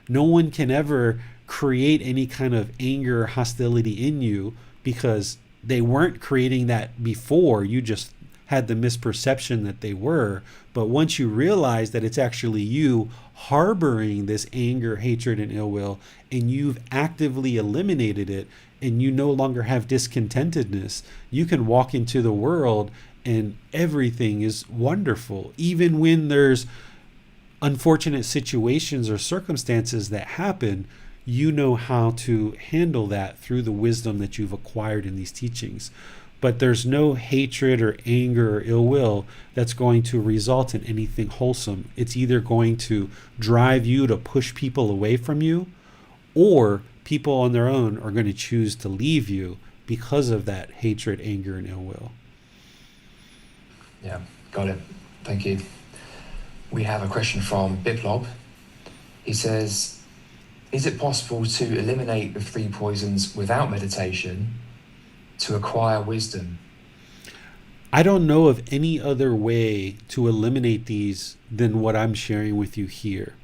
no one can ever create any kind of anger or hostility in you, because they weren't creating that before. You just had the misperception that they were. But once you realize that it's actually you harboring this anger, hatred, and ill will, and you've actively eliminated it, and you no longer have discontentedness, you can walk into the world and everything is wonderful. Even when there's unfortunate situations or circumstances that happen, you know how to handle that through the wisdom that you've acquired in these teachings. But there's no hatred or anger or ill will that's going to result in anything wholesome. It's either going to drive you to push people away from you, or people on their own are going to choose to leave you because of that hatred, anger, and ill will. Yeah, got it. Thank you. We have a question from Biplob. He says, is it possible to eliminate the three poisons without meditation to acquire wisdom? I don't know of any other way to eliminate these than what I'm sharing with you here.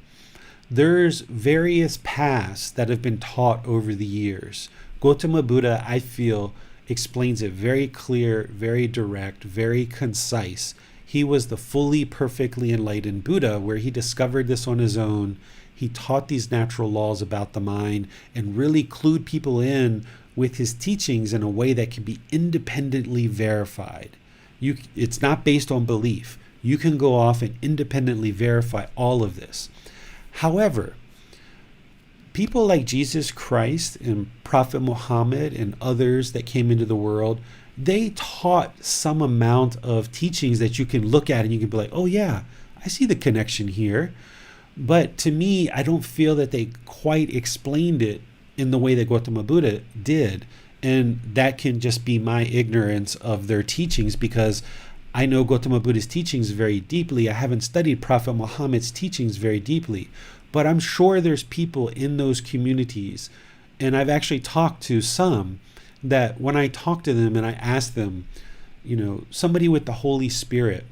There's various paths that have been taught over the years. Gotama Buddha, I feel, explains it very clear, very direct, very concise. He was the fully, perfectly enlightened Buddha, where he discovered this on his own. He taught these natural laws about the mind and really clued people in with his teachings in a way that can be independently verified. It's not based on belief. You can go off and independently verify all of this. However, people like Jesus Christ and Prophet Muhammad and others that came into the world, they taught some amount of teachings that you can look at and you can be like, oh yeah, I see the connection here. But to me, I don't feel that they quite explained it in the way that Gotama Buddha did. And that can just be my ignorance of their teachings, because I know Gotama Buddha's teachings very deeply. I haven't studied Prophet Muhammad's teachings very deeply, but I'm sure there's people in those communities, and I've actually talked to some, that when I talk to them and I ask them, somebody with the Holy Spirit,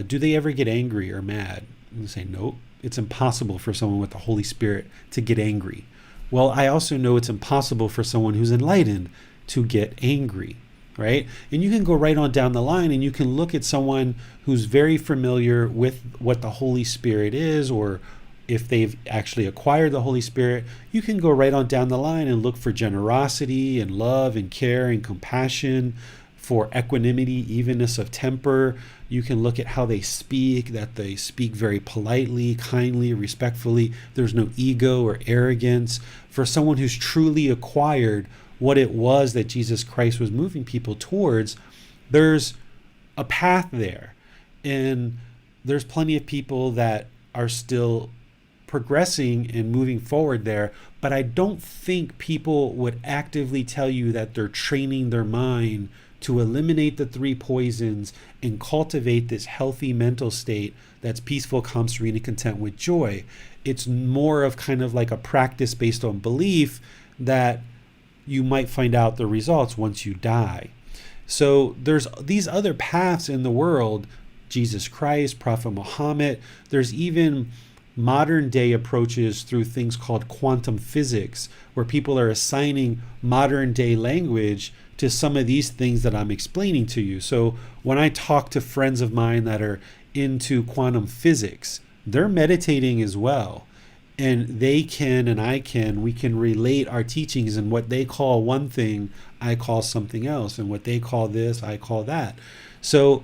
do they ever get angry or mad? And they say, nope, it's impossible for someone with the Holy Spirit to get angry. Well, I also know it's impossible for someone who's enlightened to get angry, right? And you can go right on down the line and you can look at someone who's very familiar with what the Holy Spirit is, or if they've actually acquired the Holy Spirit, you can go right on down the line and look for generosity and love and care and compassion, for equanimity, evenness of temper. You can look at how they speak, that they speak very politely, kindly, respectfully. There's no ego or arrogance. For someone who's truly acquired what it was that Jesus Christ was moving people towards, there's a path there. And there's plenty of people that are still progressing and moving forward there, but I don't think people would actively tell you that they're training their mind to eliminate the three poisons and cultivate this healthy mental state that's peaceful, calm, serene, and content with joy. It's more of kind of like a practice based on belief that you might find out the results once you die. So there's these other paths in the world Jesus Christ, Prophet Muhammad. There's even modern day approaches through things called quantum physics, where people are assigning modern day language to some of these things that I'm explaining to you. So when I talk to friends of mine that are into quantum physics, they're meditating as well. And they can, and I can, we can relate our teachings, and what they call one thing, I call something else. And what they call this, I call that. So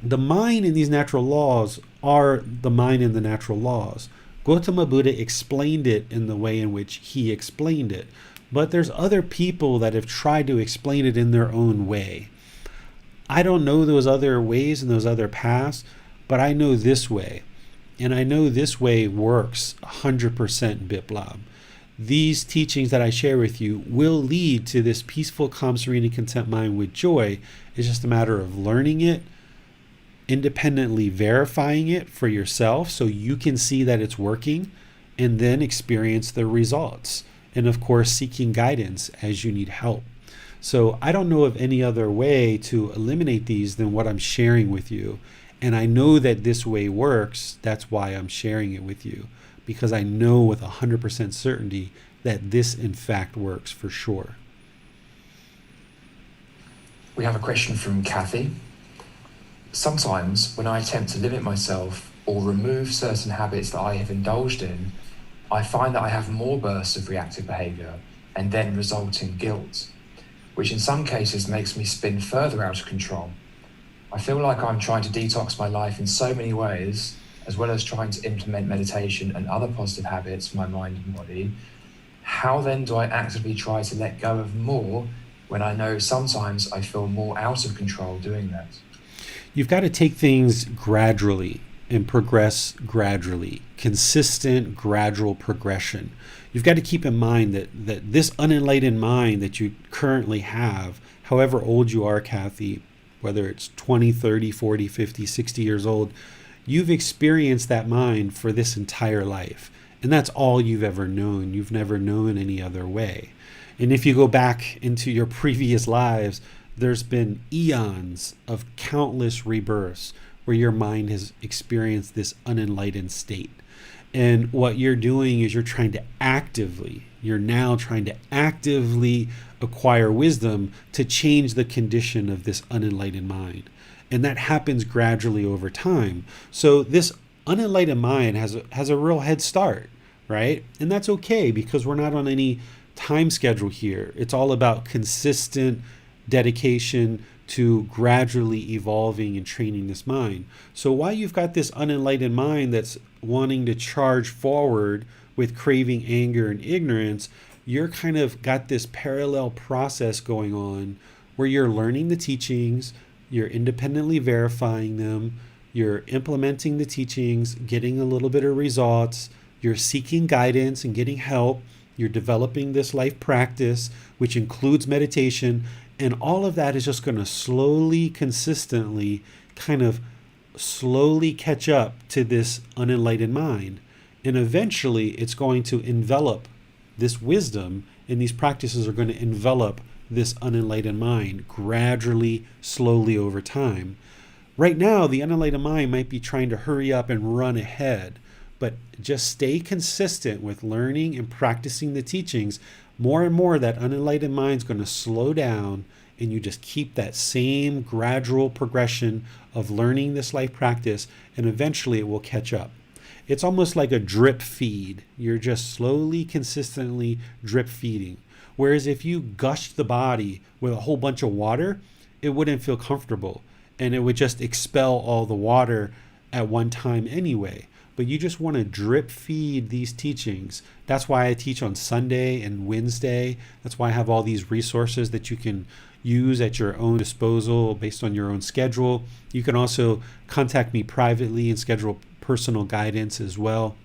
the mind and these natural laws are the mind and the natural laws. Gotama Buddha explained it in the way in which he explained it. But there's other people that have tried to explain it in their own way. I don't know those other ways and those other paths, but I know this way. And I know this way works 100% Biplab. These teachings that I share with you will lead to this peaceful, calm, serene, and content mind with joy. It's just a matter of learning it, independently verifying it for yourself so you can see that it's working, and then experience the results. And of course, seeking guidance as you need help. So I don't know of any other way to eliminate these than what I'm sharing with you. And I know that this way works. That's why I'm sharing it with you, because I know with 100% certainty that this in fact works for sure. We have a question from Kathy. Sometimes when I attempt to limit myself or remove certain habits that I have indulged in, I find that I have more bursts of reactive behaviour and then result in guilt, which in some cases makes me spin further out of control. I feel like I'm trying to detox my life in so many ways, as well as trying to implement meditation and other positive habits for my mind and body. How then do I actively try to let go of more when I know sometimes I feel more out of control doing that? You've got to take things gradually and progress gradually. Consistent, gradual progression. You've got to keep in mind that this unenlightened mind that you currently have, however old you are, Kathy, whether it's 20, 30, 40, 50, 60 years old, you've experienced that mind for this entire life. And that's all you've ever known. You've never known any other way. And if you go back into your previous lives, there's been eons of countless rebirths where your mind has experienced this unenlightened state. And what you're doing is you're now trying to actively acquire wisdom to change the condition of this unenlightened mind. And that happens gradually over time. So this unenlightened mind has a real head start, right? And that's okay, because we're not on any time schedule here. It's all about consistent dedication to gradually evolving and training this mind. So while you've got this unenlightened mind that's wanting to charge forward with craving, anger, and ignorance, you're kind of got this parallel process going on where you're learning the teachings, you're independently verifying them, you're implementing the teachings, getting a little bit of results, you're seeking guidance and getting help, you're developing this life practice, which includes meditation, and all of that is just going to slowly, consistently, kind of slowly catch up to this unenlightened mind. And eventually it's going to envelop this wisdom, and these practices are going to envelop this unenlightened mind gradually, slowly over time. Right now, the unenlightened mind might be trying to hurry up and run ahead, but just stay consistent with learning and practicing the teachings. More and more, that unenlightened mind is going to slow down, and you just keep that same gradual progression of learning this life practice, and eventually it will catch up. It's almost like a drip feed. You're just slowly, consistently drip feeding. Whereas if you gushed the body with a whole bunch of water, it wouldn't feel comfortable, and it would just expel all the water at one time anyway. But you just want to drip feed these teachings. That's why I teach on Sunday and Wednesday. That's why I have all these resources that you can use at your own disposal based on your own schedule. You can also contact me privately and schedule personal guidance as well.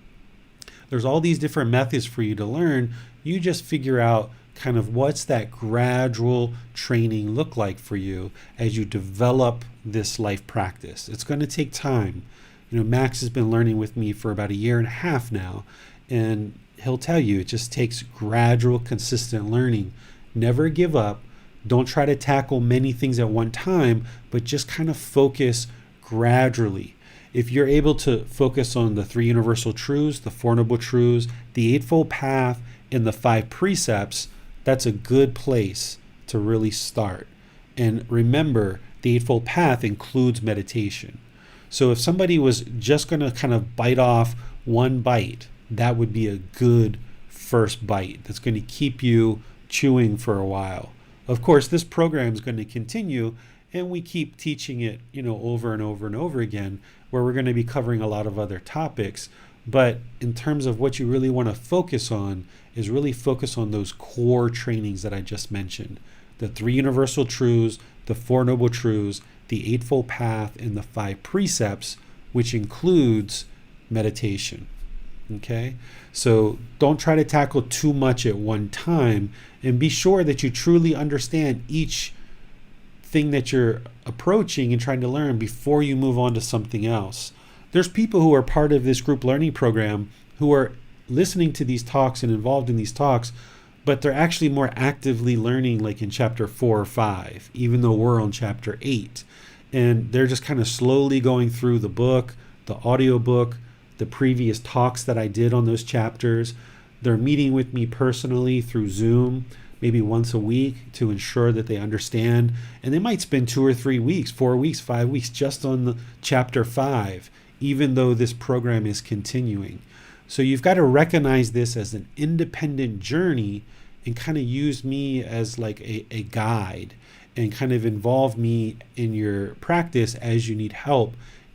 There's all these different methods for you to learn. You just figure out kind of what's that gradual training look like for you as you develop this life practice. It's going to take time. Max has been learning with me for about 1.5 years now, and he'll tell you it just takes gradual, consistent learning. Never give up. Don't try to tackle many things at one time, but just kind of focus gradually. If you're able to focus on the 3 universal truths, the 4 noble truths, the Eightfold Path, and the 5 precepts, that's a good place to really start. And remember, the Eightfold Path includes meditation. So if somebody was just going to kind of bite off one bite, that would be a good first bite that's going to keep you chewing for a while. Of course, this program is going to continue, and we keep teaching it, over and over and over again, where we're going to be covering a lot of other topics. But in terms of what you really want to focus on is really focus on those core trainings that I just mentioned. The 3 universal truths, the 4 noble truths, the Eightfold Path, and the 5 precepts, which includes meditation. Okay? So don't try to tackle too much at one time, and be sure that you truly understand each thing that you're approaching and trying to learn before you move on to something else. There's people who are part of this group learning program who are listening to these talks and involved in these talks, but they're actually more actively learning, like in chapter 4 or 5, even though we're on chapter 8. And they're just kind of slowly going through the book, the audiobook, the previous talks that I did on those chapters. They're meeting with me personally through Zoom, maybe once a week, to ensure that they understand. And they might spend 2 or 3 weeks, 4 weeks, 5 weeks just on the chapter 5, even though this program is continuing. So you've got to recognize this as an independent journey and kind of use me as like a guide, and kind of involve me in your practice as you need help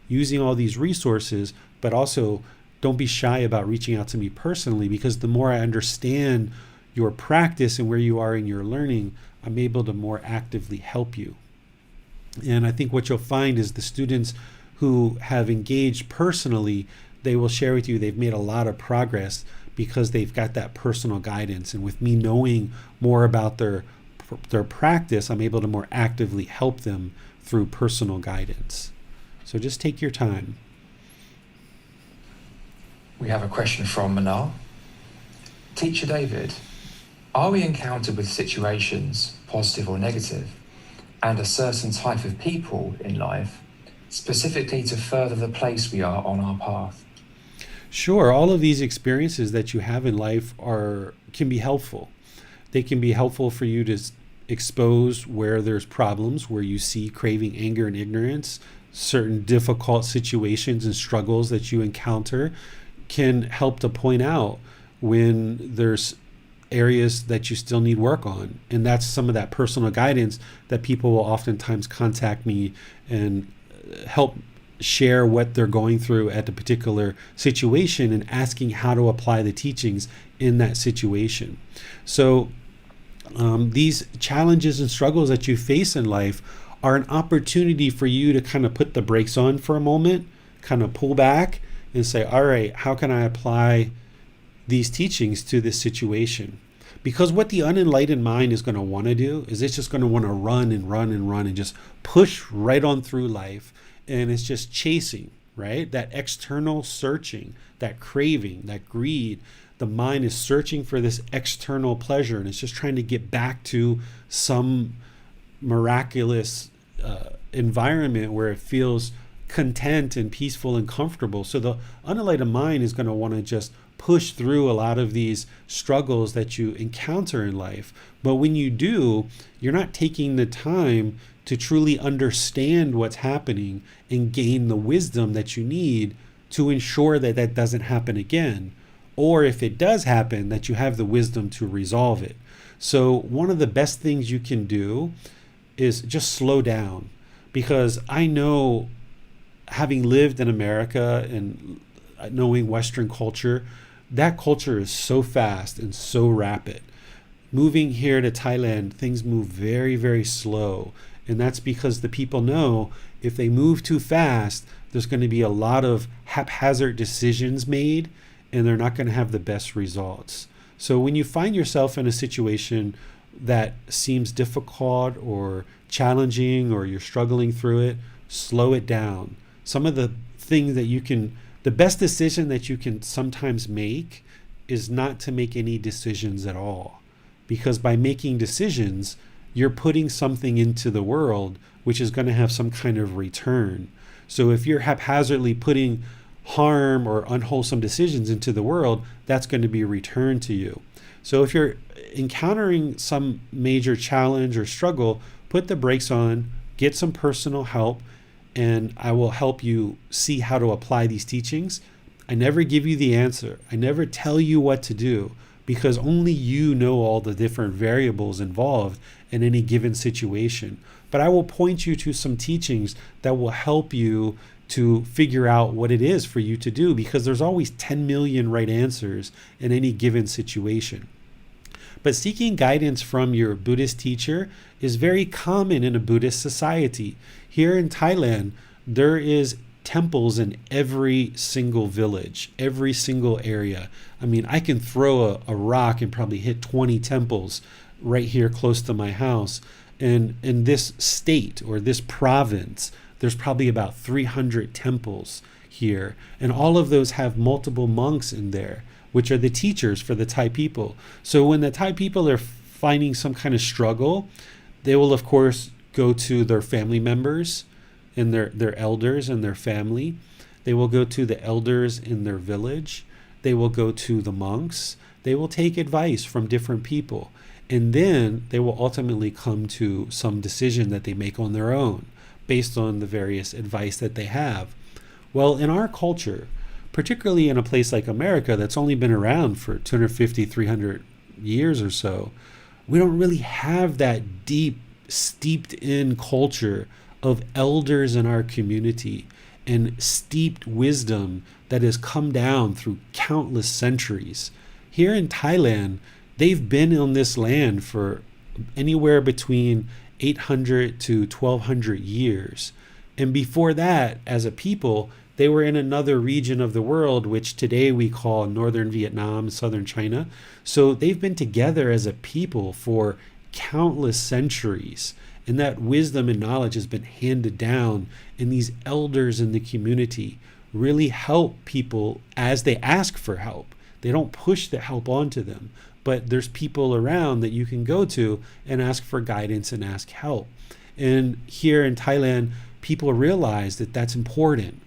using all these resources. But also don't be shy about reaching out to me personally, because the more I understand your practice and where you are in your learning, I'm able to more actively help you. And I think what you'll find is the students who have engaged personally, they will share with you they've made a lot of progress because they've got that personal guidance. And with me knowing more about their practice, I'm able to more actively help them through personal guidance. So just take your time. We have a question from Manal. Teacher David, are we encountered with situations, positive or negative, and a certain type of people in life, specifically to further the place we are on our path? Sure, all of these experiences that you have in life can be helpful. They can be helpful for you to expose where there's problems, where you see craving, anger, and ignorance. Certain difficult situations and struggles that you encounter can help to point out when there's areas that you still need work on. And that's some of that personal guidance that people will oftentimes contact me and help share what they're going through at the particular situation and asking how to apply the teachings in that situation. So these challenges and struggles that you face in life are an opportunity for you to kind of put the brakes on for a moment, kind of pull back and say, all right, how can I apply these teachings to this situation? Because what the unenlightened mind is going to want to do is it's just going to want to run and run and run and just push right on through life. And it's just chasing, right? That external searching, that craving, that greed. The mind is searching for this external pleasure, and it's just trying to get back to some miraculous environment where it feels content and peaceful and comfortable. So the unenlightened mind is going to want to just push through a lot of these struggles that you encounter in life. But when you do, you're not taking the time to truly understand what's happening and gain the wisdom that you need to ensure that that doesn't happen again. Or if it does happen, that you have the wisdom to resolve it. So one of the best things you can do is just slow down. Because I know, having lived in America and knowing Western culture, that culture is so fast and so rapid. Moving here to Thailand, things move very, very slow. And that's because the people know if they move too fast, there's going to be a lot of haphazard decisions made, and they're not going to have the best results. So when you find yourself in a situation that seems difficult or challenging, or you're struggling through it, slow it down. Some of the things that the best decision that you can sometimes make is not to make any decisions at all. Because by making decisions, you're putting something into the world which is going to have some kind of return. So if you're haphazardly putting harm or unwholesome decisions into the world, that's going to be returned to you. So if you're encountering some major challenge or struggle, put the brakes on, get some personal help, and I will help you see how to apply these teachings. I never give you the answer. I never tell you what to do, because only you know all the different variables involved in any given situation. But I will point you to some teachings that will help you to figure out what it is for you to do, because there's always 10 million right answers in any given situation. But seeking guidance from your Buddhist teacher is very common in a Buddhist society. Here in Thailand, there is temples in every single village, every single area. I mean, I can throw a rock and probably hit 20 temples right here close to my house. And in this state or this province, there's probably about 300 temples here. And all of those have multiple monks in there, which are the teachers for the Thai people. So when the Thai people are finding some kind of struggle, they will, of course, go to their family members and their elders and their family. They will go to the elders in their village. They will go to the monks. They will take advice from different people. And then they will ultimately come to some decision that they make on their own based on the various advice that they have. Well, in our culture, particularly in a place like America that's only been around for 250, 300 years or so, we don't really have that deep, steeped in culture of elders in our community and steeped wisdom that has come down through countless centuries. Here in Thailand, they've been on this land for anywhere between 800 to 1200 years. And before that, as a people, they were in another region of the world, which today we call northern Vietnam, southern China. So they've been together as a people for countless centuries. And that wisdom and knowledge has been handed down. And these elders in the community really help people as they ask for help. They don't push the help onto them, but there's people around that you can go to and ask for guidance and ask help. And here in Thailand, people realize that that's important.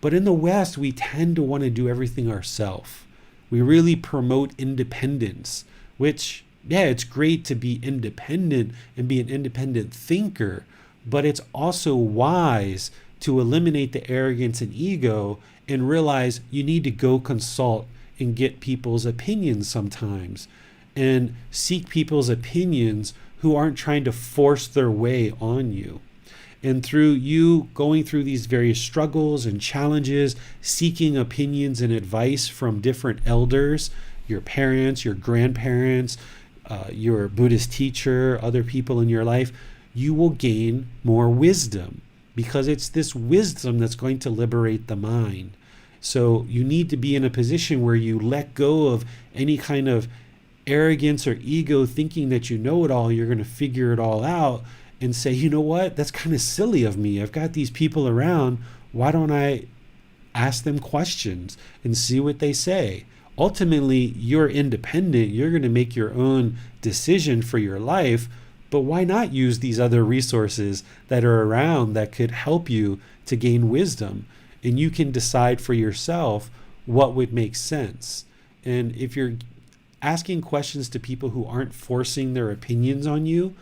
But in the West, we tend to want to do everything ourselves. We really promote independence, which, yeah, it's great to be independent and be an independent thinker, but it's also wise to eliminate the arrogance and ego and realize you need to go consult and get people's opinions sometimes, and seek people's opinions who aren't trying to force their way on you. And through you going through these various struggles and challenges, seeking opinions and advice from different elders, your parents, your grandparents, your Buddhist teacher, other people in your life, you will gain more wisdom, because it's this wisdom that's going to liberate the mind. So you need to be in a position where you let go of any kind of arrogance or ego, thinking that you know it all, you're going to figure it all out, and say, you know what, that's kind of silly of me. I've got these people around. Why don't I ask them questions and see what they say? Ultimately, you're independent. You're going to make your own decision for your life, but why not use these other resources that are around that could help you to gain wisdom? And you can decide for yourself what would make sense. And if you're asking questions to people who aren't forcing their opinions on you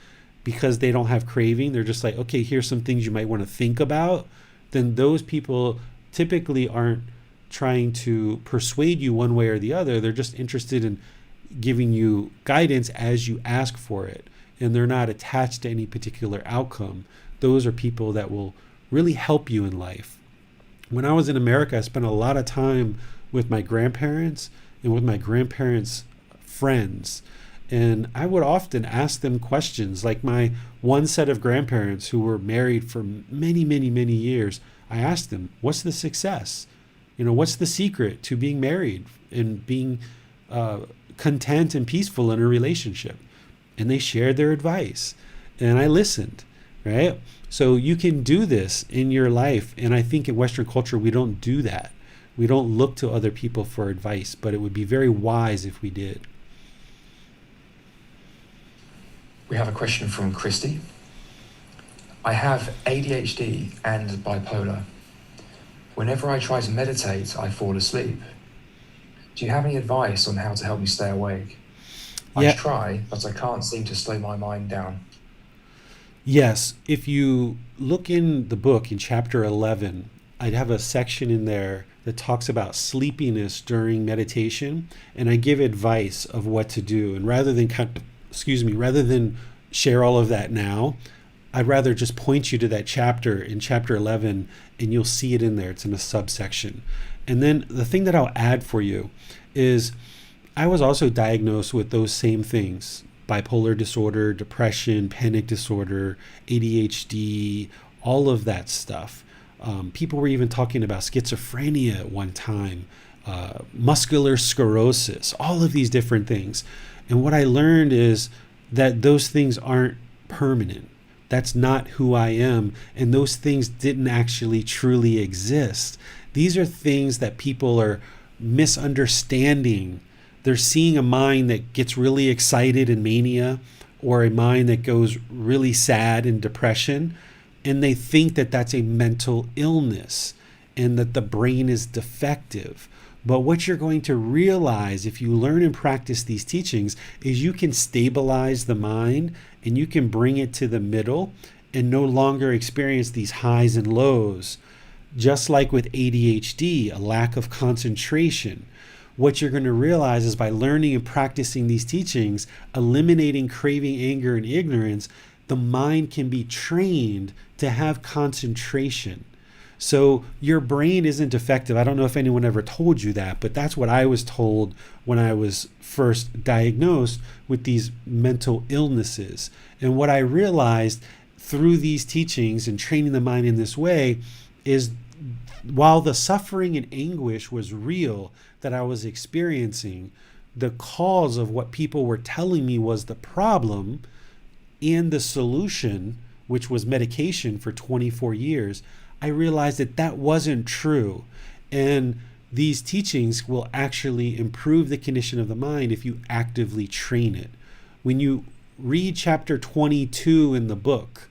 because they don't have craving, they're just like, okay, here's some things you might want to think about, then those people typically aren't trying to persuade you one way or the other. They're just interested in giving you guidance as you ask for it. And they're not attached to any particular outcome. Those are people that will really help you in life. When I was in America, I spent a lot of time with my grandparents and with my grandparents' friends. And I would often ask them questions. Like my one set of grandparents who were married for many, many, many years, I asked them, what's the success? What's the secret to being married and being content and peaceful in a relationship? And they shared their advice. And I listened, right? So you can do this in your life. And I think in Western culture, we don't do that. We don't look to other people for advice, but it would be very wise if we did. We have a question from Christy. I have ADHD and bipolar. Whenever I try to meditate, I fall asleep. Do you have any advice on how to help me stay awake? I Yeah. try, but I can't seem to slow my mind down. Yes, if you look in the book in chapter 11, I'd have a section in there that talks about sleepiness during meditation, and I give advice of what to do. And rather than share all of that now, I'd rather just point you to that chapter in chapter 11, and you'll see it in there. It's in a subsection. And then the thing that I'll add for you is I was also diagnosed with those same things: bipolar disorder, depression, panic disorder, ADHD, all of that stuff. People were even talking about schizophrenia at one time, muscular sclerosis, all of these different things. And what I learned is that those things aren't permanent. That's not who I am. And those things didn't actually truly exist. These are things that people are misunderstanding. They're seeing a mind that gets really excited in mania, or a mind that goes really sad in depression, and they think that that's a mental illness and that the brain is defective. But what you're going to realize if you learn and practice these teachings is you can stabilize the mind and you can bring it to the middle and no longer experience these highs and lows. Just like with ADHD, a lack of concentration. What you're going to realize is by learning and practicing these teachings, eliminating craving, anger, and ignorance, the mind can be trained to have concentration. So your brain isn't defective. I don't know if anyone ever told you that, but that's what I was told when I was first diagnosed with these mental illnesses. And what I realized through these teachings and training the mind in this way is, while the suffering and anguish was real that I was experiencing, the cause of what people were telling me was the problem, and the solution, which was medication for 24 years, I realized that that wasn't true. And these teachings will actually improve the condition of the mind if you actively train it. When you read chapter 22 in the book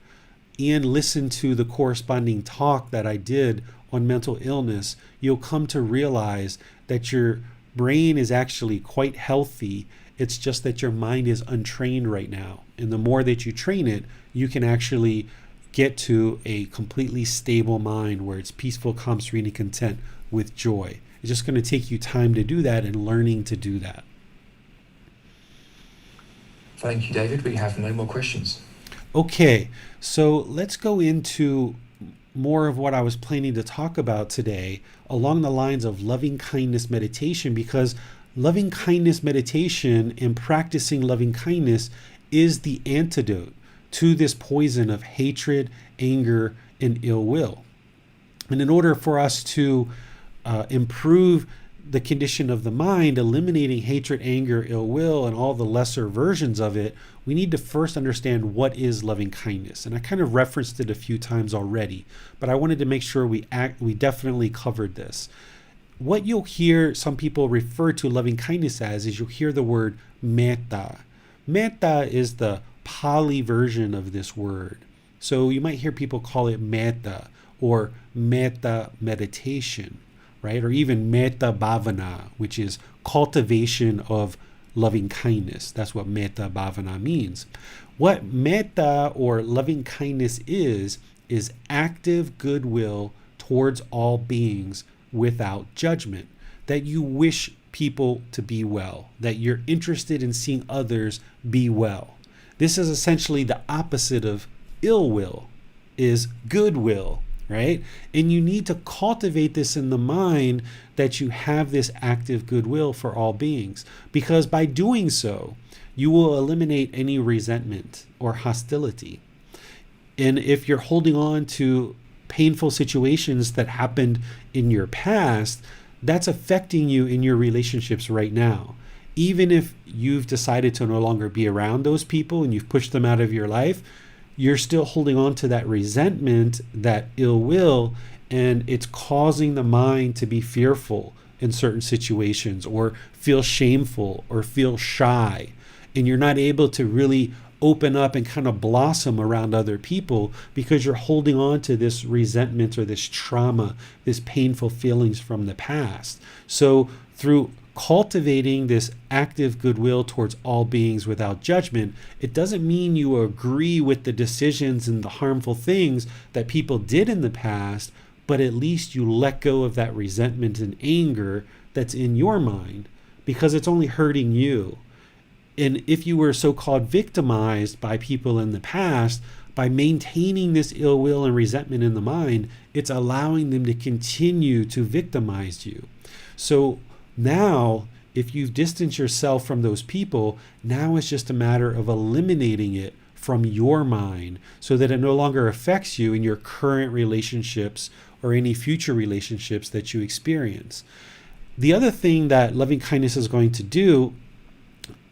and listen to the corresponding talk that I did on mental illness, you'll come to realize that your brain is actually quite healthy. It's just that your mind is untrained right now. And the more that you train it, you can actually get to a completely stable mind where it's peaceful, calm, serene, and content with joy. It's just going to take you time to do that and learning to do that. Thank you, David. We have no more questions. Okay, so let's go into more of what I was planning to talk about today along the lines of loving kindness meditation, because loving kindness meditation and practicing loving kindness is the antidote to this poison of hatred, anger, and ill will. And in order for us to improve the condition of the mind, eliminating hatred, anger, ill will, and all the lesser versions of it, we need to first understand what is loving kindness. And I kind of referenced it a few times already, but I wanted to make sure we definitely covered this. What you'll hear some people refer to loving kindness as is you'll hear the word metta. Metta is the Pali version of this word. So you might hear people call it metta or metta meditation, right? Or even metta bhavana, which is cultivation of loving kindness. That's what metta bhavana means. What metta or loving kindness is active goodwill towards all beings without judgment, that you wish people to be well, that you're interested in seeing others be well. This is essentially the opposite of ill will, is goodwill, right? And you need to cultivate this in the mind, that you have this active goodwill for all beings, because by doing so, you will eliminate any resentment or hostility. And if you're holding on to painful situations that happened in your past, that's affecting you in your relationships right now. Even if you've decided to no longer be around those people and you've pushed them out of your life, you're still holding on to that resentment, that ill will, and it's causing the mind to be fearful in certain situations, or feel shameful, or feel shy. And you're not able to really open up and kind of blossom around other people because you're holding on to this resentment or this trauma, this painful feelings from the past. So through cultivating this active goodwill towards all beings without judgment, it doesn't mean you agree with the decisions and the harmful things that people did in the past, but at least you let go of that resentment and anger that's in your mind because it's only hurting you. And if you were so-called victimized by people in the past, by maintaining this ill will and resentment in the mind, it's allowing them to continue to victimize you. So now, if you've distanced yourself from those people, now it's just a matter of eliminating it from your mind so that it no longer affects you in your current relationships or any future relationships that you experience. The other thing that loving kindness is going to do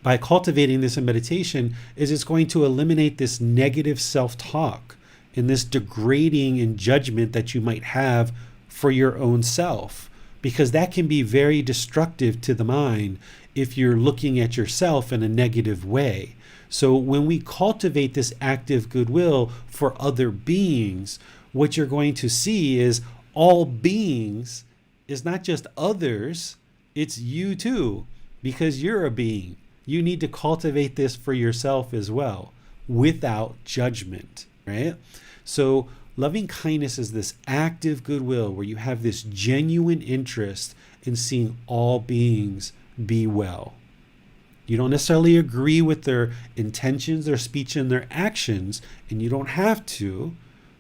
by cultivating this in meditation is it's going to eliminate this negative self-talk and this degrading and judgment that you might have for your own self, because that can be very destructive to the mind if you're looking at yourself in a negative way. So when we cultivate this active goodwill for other beings, what you're going to see is all beings is not just others, it's you too, because you're a being. You need to cultivate this for yourself as well, without judgment, right? So loving kindness is this active goodwill where you have this genuine interest in seeing all beings be well. You don't necessarily agree with their intentions, their speech, and their actions, and you don't have to,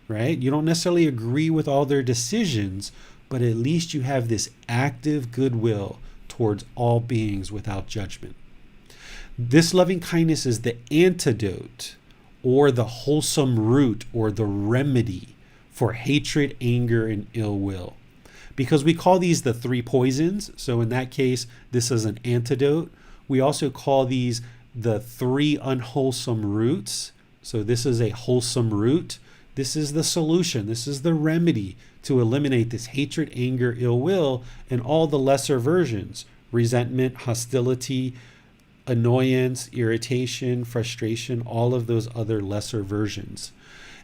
right? You don't necessarily agree with all their decisions, but at least you have this active goodwill towards all beings without judgment. This loving kindness is the antidote or the wholesome root or the remedy for hatred, anger, and ill will. Because we call these the three poisons. So in that case, this is an antidote. We also call these the three unwholesome roots. So this is a wholesome root. This is the solution. This is the remedy to eliminate this hatred, anger, ill will, and all the lesser versions: resentment, hostility, annoyance, irritation, frustration, all of those other lesser versions.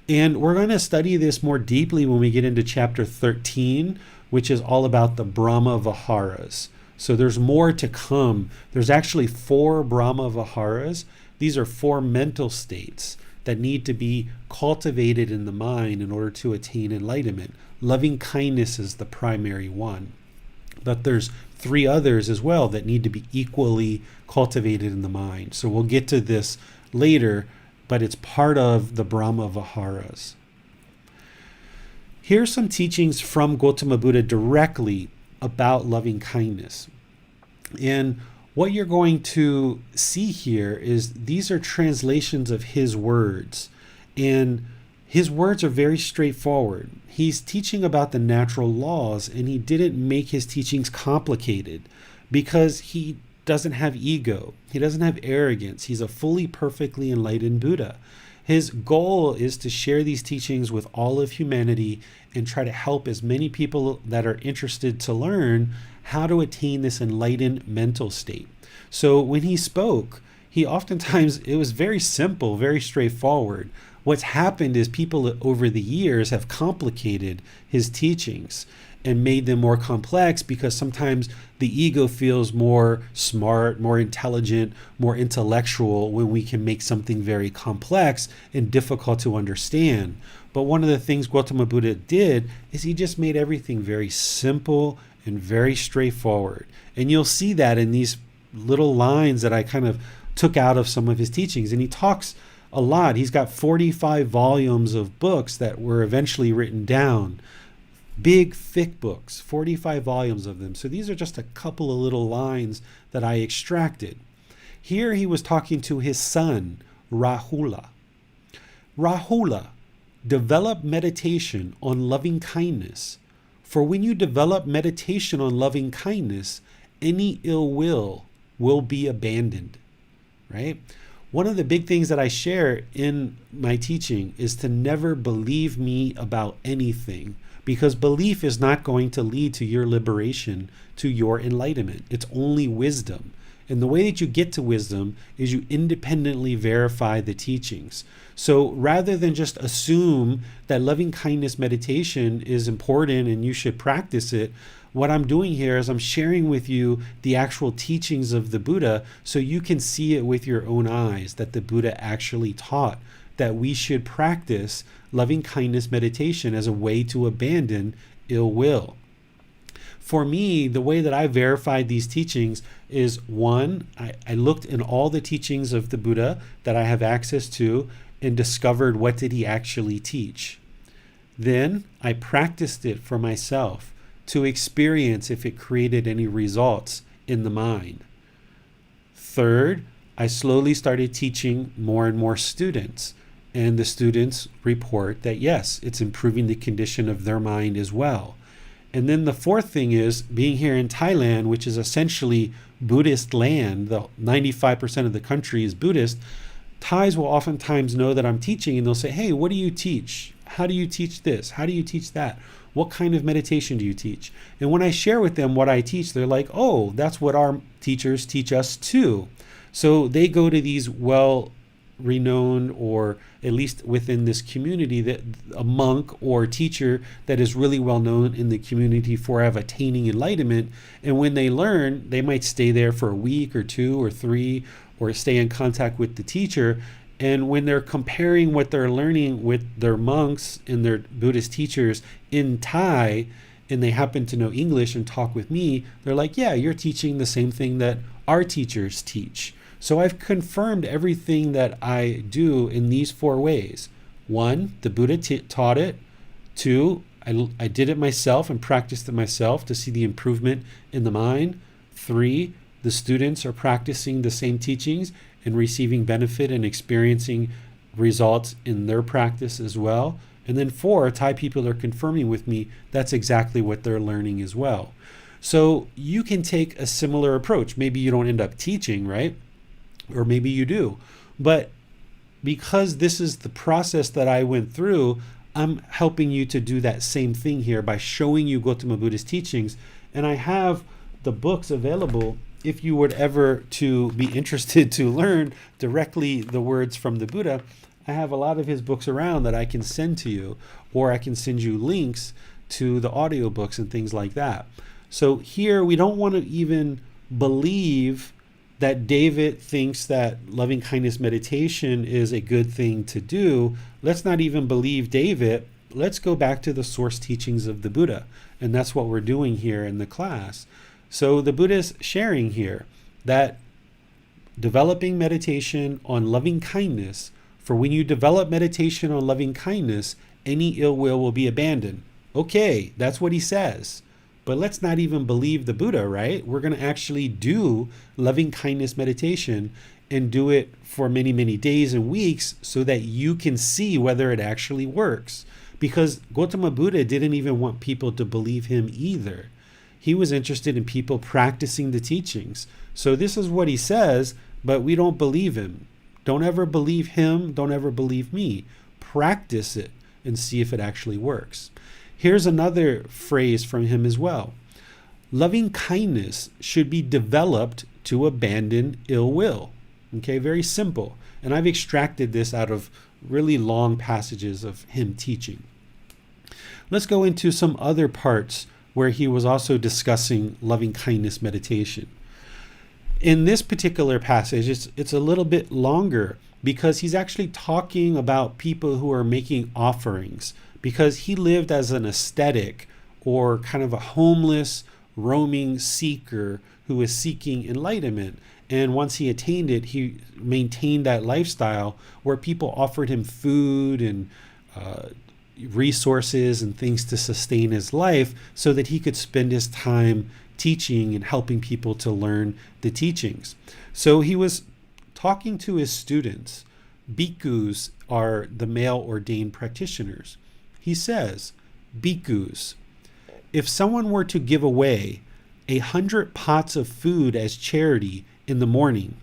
And we're going to study this more deeply when we get into chapter 13, which is all about the Brahma Viharas. So there's more to come. There's actually 4 Brahma Viharas. These are 4 mental states that need to be cultivated in the mind in order to attain enlightenment. Loving kindness is the primary one. But there's 3 others as well that need to be equally cultivated in the mind. So we'll get to this later, but it's part of the Brahma Viharas. Here's some teachings from Gotama Buddha directly about loving kindness. And what you're going to see here is these are translations of his words. And his words are very straightforward. He's teaching about the natural laws, and he didn't make his teachings complicated because he doesn't have ego. He doesn't have arrogance. He's a fully, perfectly enlightened Buddha. His goal is to share these teachings with all of humanity and try to help as many people that are interested to learn how to attain this enlightened mental state. So when he spoke, he oftentimes, it was very simple, very straightforward. What's happened is people over the years have complicated his teachings and made them more complex because sometimes the ego feels more smart, more intelligent, more intellectual when we can make something very complex and difficult to understand. But one of the things Gotama Buddha did is he just made everything very simple and very straightforward. And you'll see that in these little lines that I kind of took out of some of his teachings. And he talks a lot. He's got 45 volumes of books that were eventually written down. Big, thick books, 45 volumes of them. So these are just a couple of little lines that I extracted. Here he was talking to his son, Rahula. Rahula, develop meditation on loving kindness. For when you develop meditation on loving kindness, any ill will be abandoned, right? One of the big things that I share in my teaching is to never believe me about anything, because belief is not going to lead to your liberation, to your enlightenment. It's only wisdom. And the way that you get to wisdom is you independently verify the teachings. So rather than just assume that loving kindness meditation is important and you should practice it, what I'm doing here is I'm sharing with you the actual teachings of the Buddha so you can see it with your own eyes, that the Buddha actually taught that we should practice loving kindness meditation as a way to abandon ill will. For me, the way that I verified these teachings is, one, I looked in all the teachings of the Buddha that I have access to and discovered what did he actually teach. Then I practiced it for myself to experience if it created any results in the mind. Third, I slowly started teaching more and more students, and the students report that yes, it's improving the condition of their mind as well. And then the fourth thing is, being here in Thailand, which is essentially Buddhist land, the 95% of the country is Buddhist, Thais will oftentimes know that I'm teaching and they'll say, hey, what do you teach? How do you teach this? How do you teach that? What kind of meditation do you teach? And when I share with them what I teach, they're like, oh, that's what our teachers teach us too. So they go to these well-renowned, or at least within this community, that a monk or teacher that is really well known in the community for attaining enlightenment. And when they learn, they might stay there for a week or 2 or 3, or stay in contact with the teacher. And when they're comparing what they're learning with their monks and their Buddhist teachers in Thai, and they happen to know English and talk with me, they're like, yeah, you're teaching the same thing that our teachers teach. So I've confirmed everything that I do in these 4 ways. 1, the Buddha taught it. 2, I did it myself and practiced it myself to see the improvement in the mind. 3, the students are practicing the same teachings and receiving benefit and experiencing results in their practice as well. And then 4, Thai people are confirming with me that's exactly what they're learning as well. So you can take a similar approach. Maybe you don't end up teaching, right? Or maybe you do. But because this is the process that I went through, I'm helping you to do that same thing here by showing you Gotama Buddha's teachings. And I have the books available if you would ever to be interested to learn directly the words from the Buddha. I have a lot of his books around that I can send to you, or I can send you links to the audiobooks and things like that. So here we don't want to even believe that David thinks that loving kindness meditation is a good thing to do. Let's not even believe David. Let's go back to the source teachings of the Buddha. And that's what we're doing here in the class. So the Buddha is sharing here that developing meditation on loving kindness, for when you develop meditation on loving kindness, any ill will be abandoned. Okay, that's what he says. But let's not even believe the Buddha, right? We're going to actually do loving kindness meditation and do it for many, many days and weeks so that you can see whether it actually works. Because Gotama Buddha didn't even want people to believe him either. He was interested in people practicing the teachings. So this is what he says, but we don't believe him. Don't ever believe him. Don't ever believe me. Practice it and see if it actually works. Here's another phrase from him as well. Loving kindness should be developed to abandon ill will. Okay, very simple. And I've extracted this out of really long passages of him teaching. Let's go into some other parts where he was also discussing loving kindness meditation. In this particular passage, it's a little bit longer because he's actually talking about people who are making offerings, because he lived as an ascetic, or kind of a homeless, roaming seeker who was seeking enlightenment. And once he attained it, he maintained that lifestyle where people offered him food and resources and things to sustain his life so that he could spend his time teaching and helping people to learn the teachings. So he was talking to his students. Bhikkhus are the male ordained practitioners. He says, Bhikkhus, if someone were to give away 100 pots of food as charity in the morning,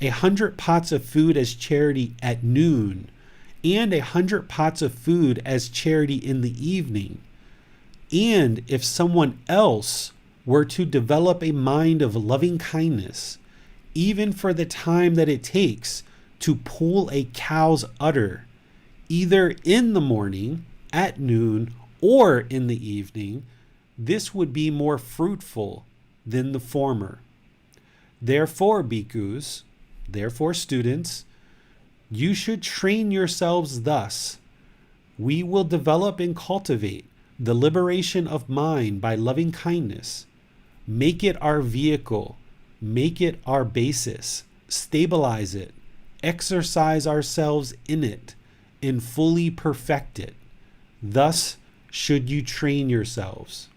100 pots of food as charity at noon, and 100 pots of food as charity in the evening, and if someone else were to develop a mind of loving kindness even for the time that it takes to pull a cow's udder, either in the morning, at noon, or in the evening, this would be more fruitful than the former. Therefore, bhikkhus, therefore students, you should train yourselves thus. We will develop and cultivate the liberation of mind by loving kindness. Make it our vehicle, make it our basis, stabilize it, exercise ourselves in it, and fully perfect it. Thus should you train yourselves.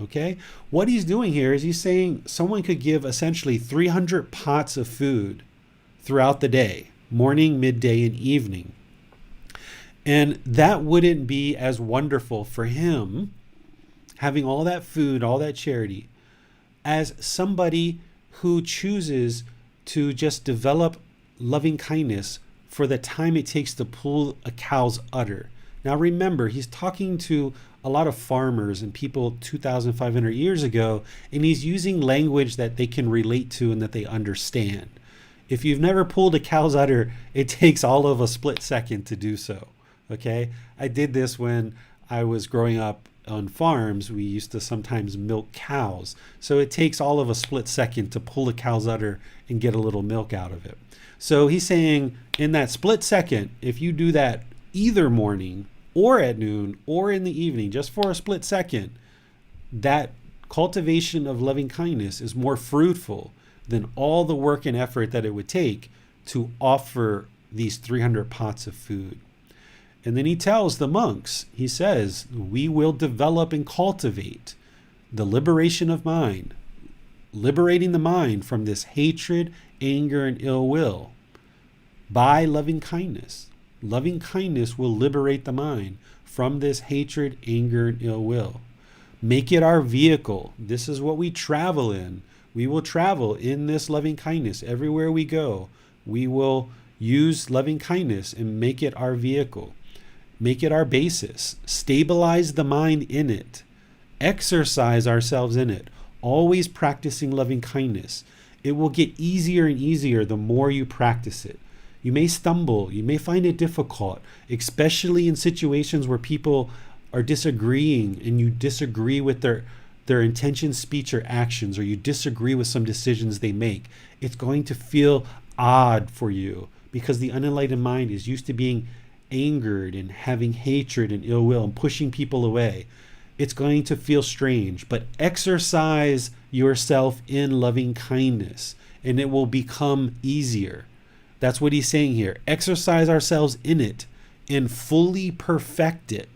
Okay? What he's doing here is he's saying someone could give essentially 300 pots of food throughout the day, morning, midday, and evening. And that wouldn't be as wonderful for him, having all that food, all that charity, as somebody who chooses to just develop loving kindness for the time it takes to pull a cow's udder. Now remember, he's talking to a lot of farmers and people 2,500 years ago, and he's using language that they can relate to and that they understand. If you've never pulled a cow's udder, it takes all of a split second to do so. Okay? I did this when I was growing up on farms. We used to sometimes milk cows. So it takes all of a split second to pull a cow's udder and get a little milk out of it. So he's saying in that split second, if you do that either morning or at noon or in the evening, just for a split second, that cultivation of loving kindness is more fruitful than all the work and effort that it would take to offer these 300 pots of food. And then he tells the monks, he says, we will develop and cultivate the liberation of mind, liberating the mind from this hatred, anger, and ill will by loving kindness. Loving kindness will liberate the mind from this hatred, anger, and ill will. Make it our vehicle. This is what we travel in. We will travel in this loving kindness everywhere we go. We will use loving kindness and make it our vehicle. Make it our basis. Stabilize the mind in it. Exercise ourselves in it. Always practicing loving kindness. It will get easier and easier the more you practice it. You may stumble. You may find it difficult, especially in situations where people are disagreeing and you disagree with their intention, speech, or actions, or you disagree with some decisions they make. It's going to feel odd for you because the unenlightened mind is used to being angered and having hatred and ill will and pushing people away. It's going to feel strange, but exercise yourself in loving kindness and it will become easier. That's what he's saying here. Exercise ourselves in it and fully perfect it,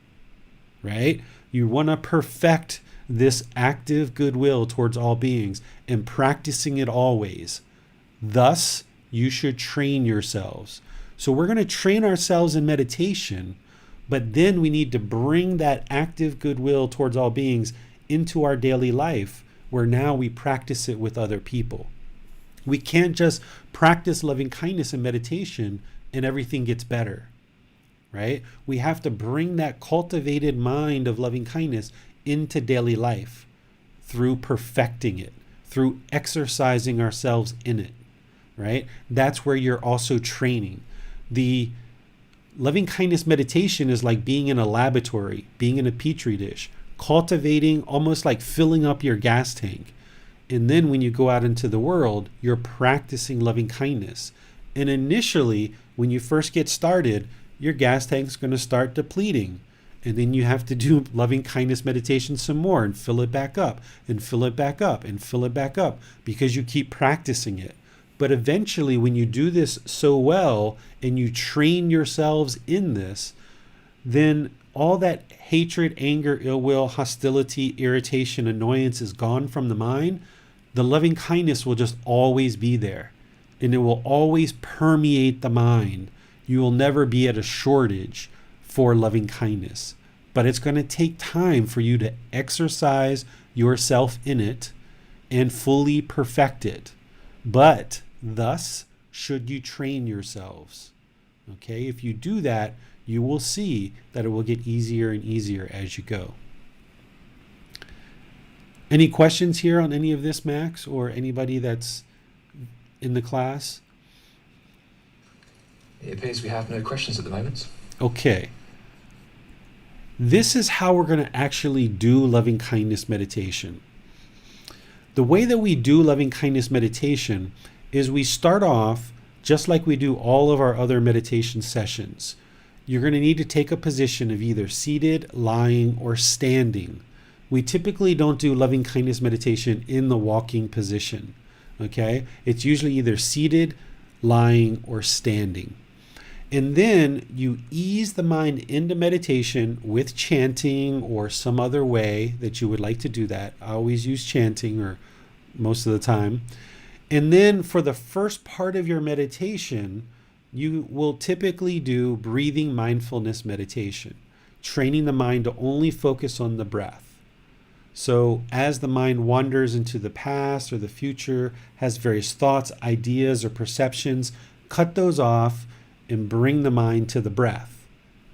right? You want to perfect this active goodwill towards all beings and practicing it always. Thus, you should train yourselves. So we're going to train ourselves in meditation, but then we need to bring that active goodwill towards all beings into our daily life, where now we practice it with other people. We can't just practice loving kindness and meditation and everything gets better, right? We have to bring that cultivated mind of loving kindness into daily life through perfecting it, through exercising ourselves in it, right? That's where you're also training. The loving kindness meditation is like being in a laboratory, being in a petri dish, cultivating, almost like filling up your gas tank. And then when you go out into the world, you're practicing loving kindness. And initially, when you first get started, your gas tank's going to start depleting. And then you have to do loving kindness meditation some more and fill it back up and fill it back up and fill it back up because you keep practicing it. But eventually, when you do this so well and you train yourselves in this, then all that hatred, anger, ill will, hostility, irritation, annoyance is gone from the mind. The loving kindness will just always be there and it will always permeate the mind. You will never be at a shortage for loving kindness, but it's going to take time for you to exercise yourself in it and fully perfect it. But thus should you train yourselves. Okay, if you do that, you will see that it will get easier and easier as you go. Any questions here on any of this, Max, or anybody that's in the class? It appears we have no questions at the moment. Okay. This is how we're going to actually do loving kindness meditation. The way that we do loving kindness meditation is we start off just like we do all of our other meditation sessions. You're going to need to take a position of either seated, lying, or standing. We typically don't do loving kindness meditation in the walking position. Okay? It's usually either seated, lying, or standing. And then you ease the mind into meditation with chanting or some other way that you would like to do that. I always use chanting or most of the time. And then for the first part of your meditation, you will typically do breathing mindfulness meditation, training the mind to only focus on the breath. So as the mind wanders into the past or the future, has various thoughts, ideas, or perceptions, cut those off and bring the mind to the breath.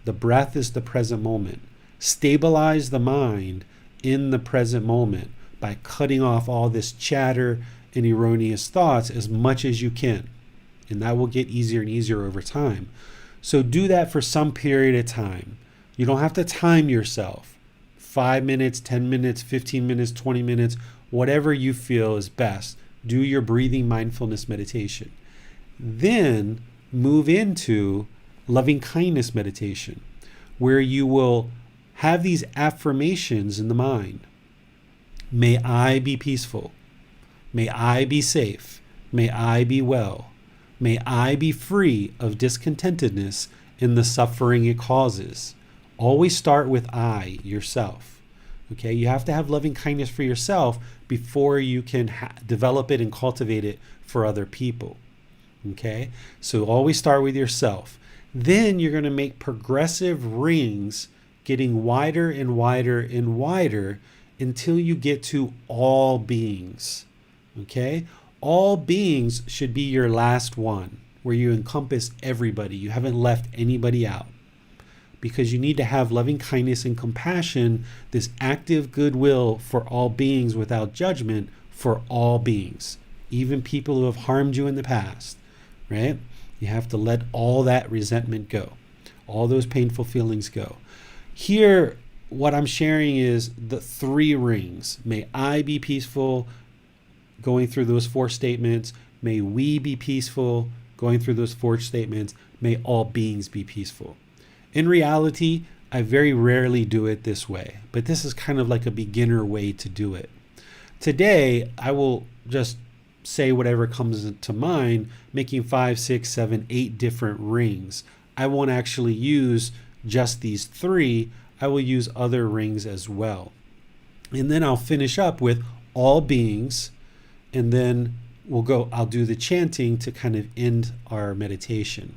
The breath is the present moment. Stabilize the mind in the present moment by cutting off all this chatter and erroneous thoughts as much as you can. And that will get easier and easier over time. So do that for some period of time. You don't have to time yourself. 5 minutes, 10 minutes, 15 minutes, 20 minutes, whatever you feel is best. Do your breathing mindfulness meditation. Then move into loving kindness meditation, where you will have these affirmations in the mind. May I be peaceful. May I be safe. May I be well. May I be free of discontentedness in the suffering it causes. Always start with I, yourself. Okay, you have to have loving kindness for yourself before you can develop it and cultivate it for other people. Okay, so always start with yourself. Then you're going to make progressive rings, getting wider and wider and wider until you get to all beings. Okay, all beings should be your last one, where you encompass everybody. You haven't left anybody out, because you need to have loving kindness and compassion, this active goodwill for all beings without judgment for all beings, even people who have harmed you in the past. Right? You have to let all that resentment go, all those painful feelings go. Here, what I'm sharing is the 3 rings. May I be peaceful, going through those 4 statements. May we be peaceful, going through those 4 statements. May all beings be peaceful. In reality, I very rarely do it this way, but this is kind of like a beginner way to do it. Today, I will just say whatever comes to mind, making 5, 6, 7, 8 different rings. I won't actually use just these 3. I will use other rings as well. And then I'll finish up with all beings, and then I'll do the chanting to kind of end our meditation.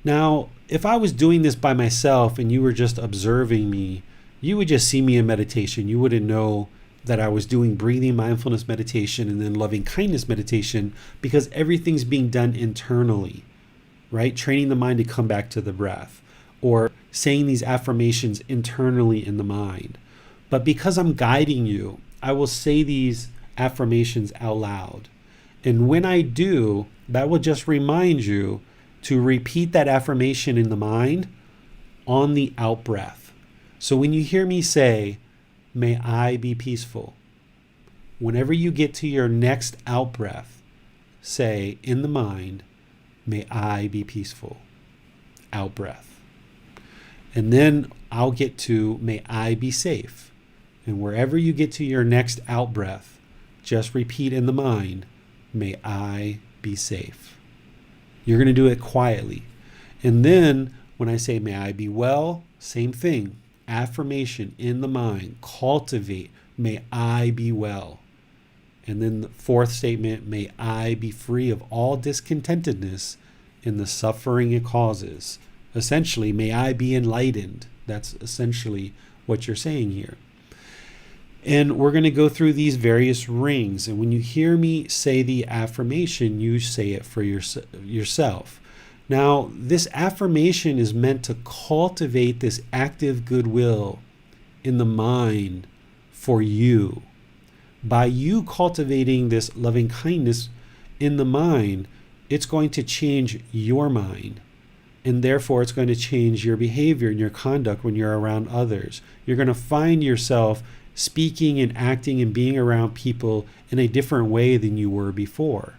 Now, if I was doing this by myself and you were just observing me, you would just see me in meditation. You wouldn't know that I was doing breathing mindfulness meditation and then loving kindness meditation, because everything's being done internally, right? Training the mind to come back to the breath, or saying these affirmations internally in the mind. But because I'm guiding you, I will say these affirmations out loud. And when I do, that will just remind you to repeat that affirmation in the mind on the out breath. So when you hear me say, may I be peaceful, whenever you get to your next out breath, say in the mind, may I be peaceful, out breath. And then I'll get to, may I be safe. And wherever you get to your next out breath, just repeat in the mind, may I be safe. You're going to do it quietly. And then when I say, may I be well, same thing. Affirmation in the mind, cultivate, may I be well. And then the 4th statement, may I be free of all discontentedness in the suffering it causes. Essentially, may I be enlightened. That's essentially what you're saying here. And we're going to go through these various rings. And when you hear me say the affirmation, you say it for yourself. Now, this affirmation is meant to cultivate this active goodwill in the mind for you. By you cultivating this loving kindness in the mind, it's going to change your mind. And therefore, it's going to change your behavior and your conduct when you're around others. You're going to find yourself speaking and acting and being around people in a different way than you were before.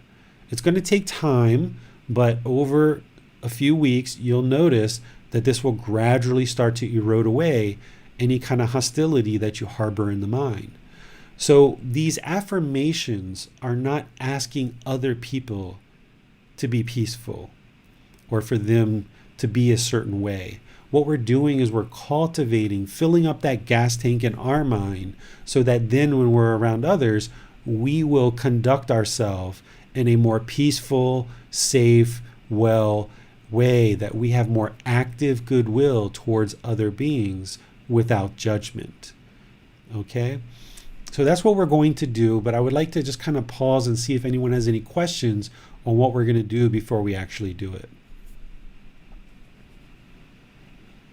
It's going to take time, but over a few weeks, you'll notice that this will gradually start to erode away any kind of hostility that you harbor in the mind. So these affirmations are not asking other people to be peaceful or for them to be a certain way. What we're doing is we're cultivating, filling up that gas tank in our mind so that then when we're around others, we will conduct ourselves in a more peaceful, safe, well way, that we have more active goodwill towards other beings without judgment. Okay? So that's what we're going to do, but I would like to just kind of pause and see if anyone has any questions on what we're going to do before we actually do it.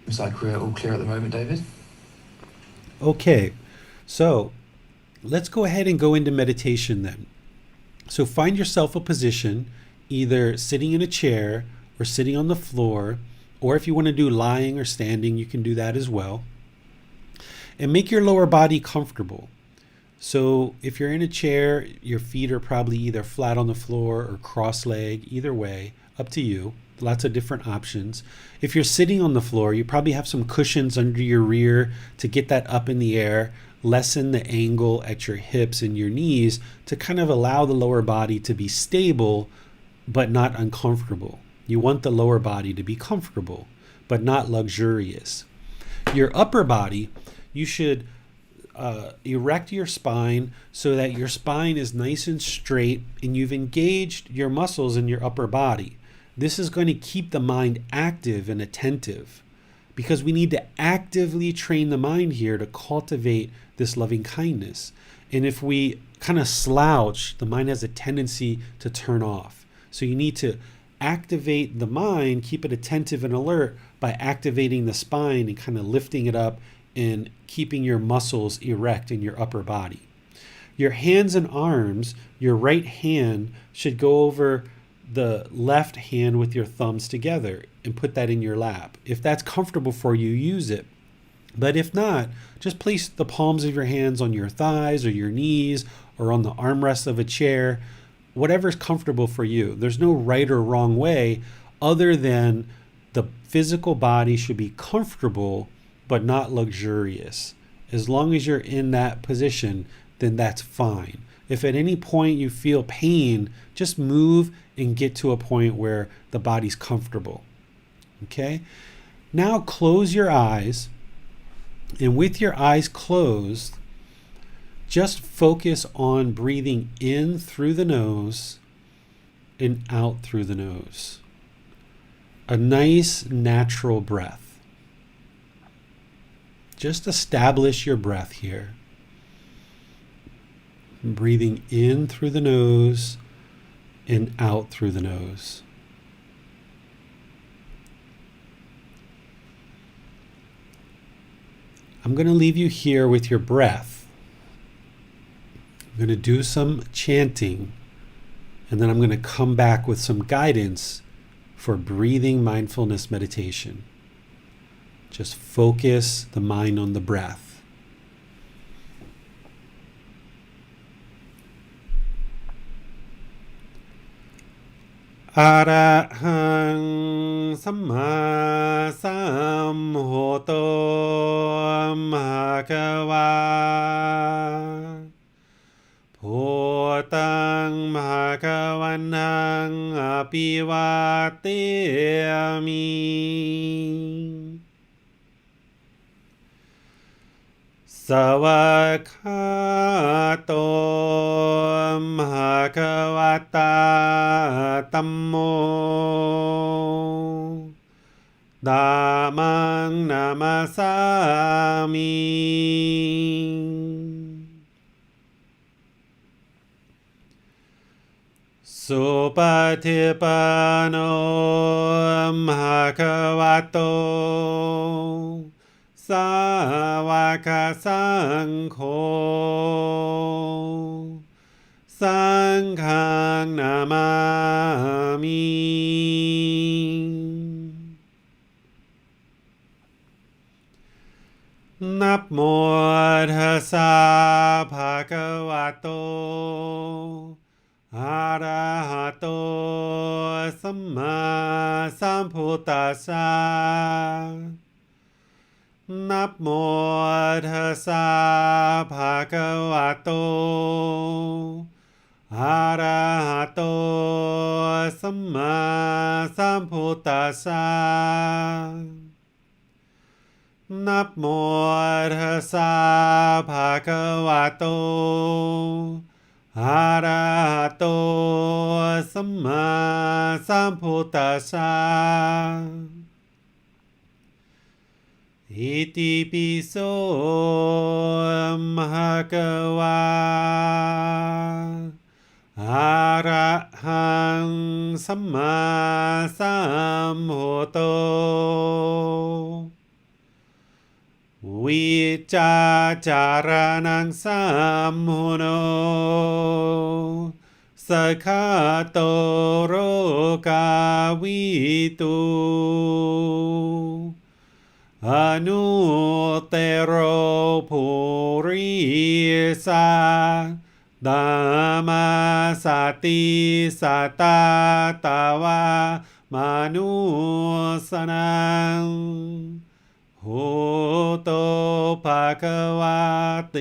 Looks like we're all clear at the moment, David. Okay, so let's go ahead and go into meditation then. So find yourself a position, either sitting in a chair or sitting on the floor, or if you want to do lying or standing, you can do that as well. And make your lower body comfortable. So if you're in a chair, your feet are probably either flat on the floor or cross-legged, either way, up to you. Lots of different options. If you're sitting on the floor, you probably have some cushions under your rear to get that up in the air, lessen the angle at your hips and your knees to kind of allow the lower body to be stable but not uncomfortable. You want the lower body to be comfortable but not luxurious. Your upper body, you should erect your spine so that your spine is nice and straight and you've engaged your muscles in your upper body. This is going to keep the mind active and attentive because we need to actively train the mind here to cultivate this loving kindness. And if we kind of slouch, the mind has a tendency to turn off. So you need to activate the mind, keep it attentive and alert by activating the spine and kind of lifting it up and keeping your muscles erect in your upper body. Your hands and arms, your right hand should go over the left hand with your thumbs together and put that in your lap. If that's comfortable for you, use it. But if not, just place the palms of your hands on your thighs or your knees or on the armrest of a chair, whatever's comfortable for you. There's no right or wrong way other than the physical body should be comfortable but not luxurious. As long as you're in that position, then that's fine. If at any point you feel pain, just move and get to a point where the body's comfortable. Okay? Now close your eyes, and with your eyes closed, just focus on breathing in through the nose and out through the nose. A nice natural breath. Just establish your breath here. Breathing in through the nose and out through the nose. I'm going to leave you here with your breath. I'm going to do some chanting, and then I'm going to come back with some guidance for breathing mindfulness meditation. Just focus the mind on the breath. Arahang Samma Samhoto Bhagava Bhutang Bhagavanang Apivateyami Savakato Bhagavata Tammo Dhammang Namasami Supatipano Bhagavato Savaka Sankho Sanghang namami. Namo tassa bhagavato arahato samma sambuddhassa. Namo tassa bhagavato arahato samma sambuddhassa. Namo tassa bhagavato arahato samma sambuddhassa. Iti piso bhagava arahang samma sambuddho. Vicacaranang sammuno sakhato rokavitu anuttero purisa dhammasati satatawa manusanang Hoto Bhagavati.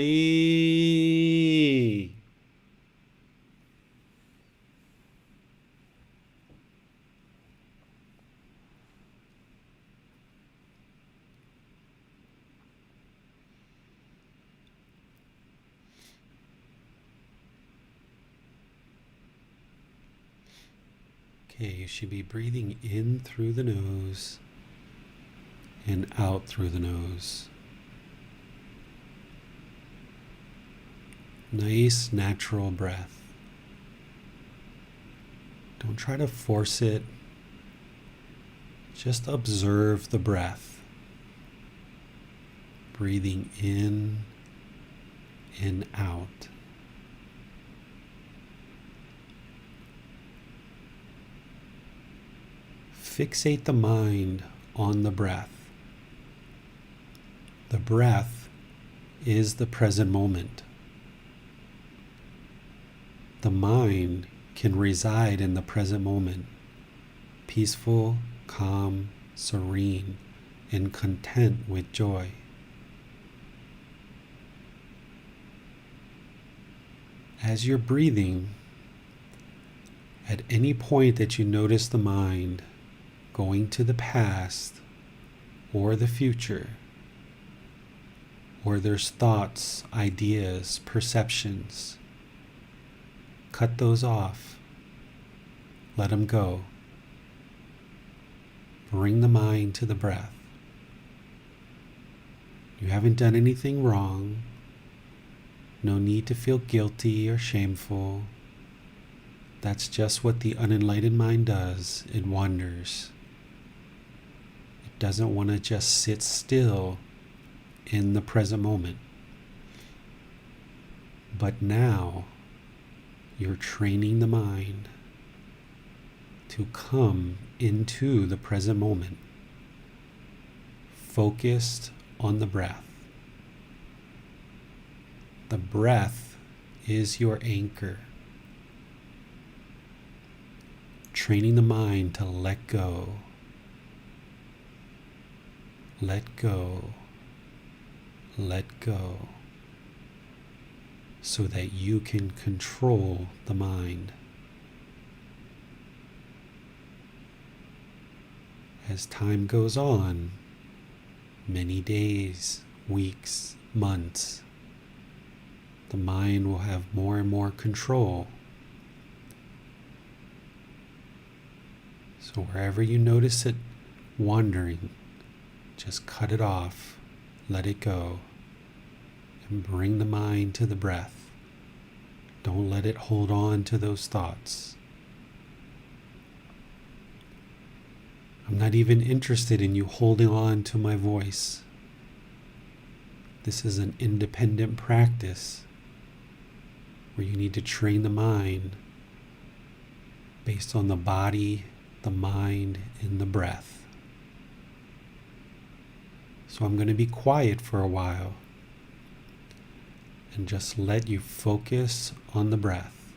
Okay, you should be breathing in through the nose and out through the nose. Nice natural breath. Don't try to force it. Just observe the breath. Breathing in and out. Fixate the mind on the breath. The breath is the present moment. The mind can reside in the present moment, peaceful, calm, serene, and content with joy. As you're breathing, at any point that you notice the mind going to the past or the future, or there's thoughts, ideas, perceptions, cut those off. Let them go. Bring the mind to the breath. You haven't done anything wrong. No need to feel guilty or shameful. That's just what the unenlightened mind does. It wanders. It doesn't want to just sit still in the present moment. But now you're training the mind to come into the present moment, focused on the breath. The breath is your anchor, training the mind to let go, let go, let go, so that you can control the mind. As time goes on, many days, weeks, months, the mind will have more and more control. So wherever you notice it wandering, just cut it off, let it go, and bring the mind to the breath. Don't let it hold on to those thoughts. I'm not even interested in you holding on to my voice. This is an independent practice where you need to train the mind based on the body, the mind, and the breath. So I'm going to be quiet for a while and just let you focus on the breath.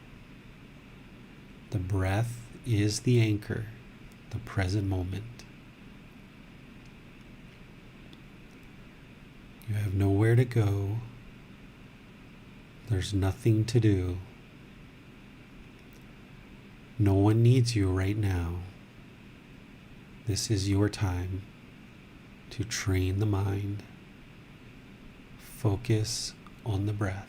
The breath is the anchor, the present moment. You have nowhere to go. There's nothing to do. No one needs you right now. This is your time to train the mind. Focus on the breath.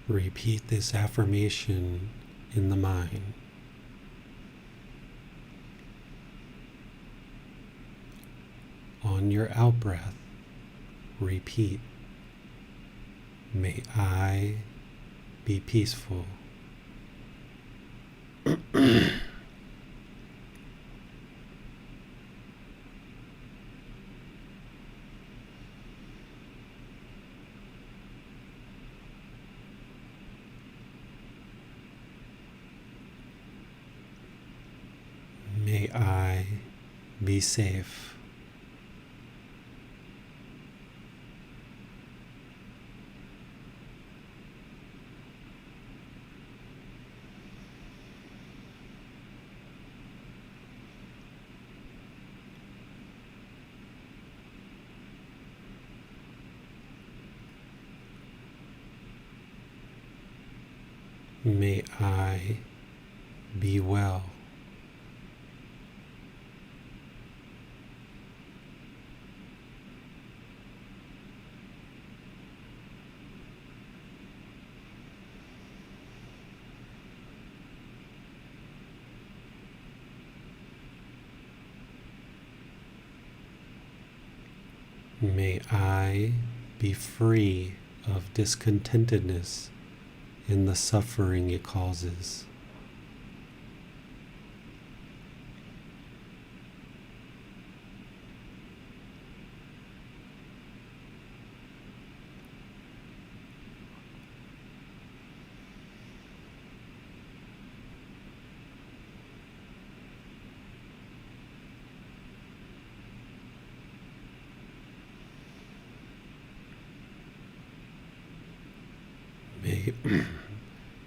Repeat this affirmation in the mind. On your out-breath, repeat, may I be peaceful. May I be safe. May I be well. May I be free of discontentedness and the suffering it causes.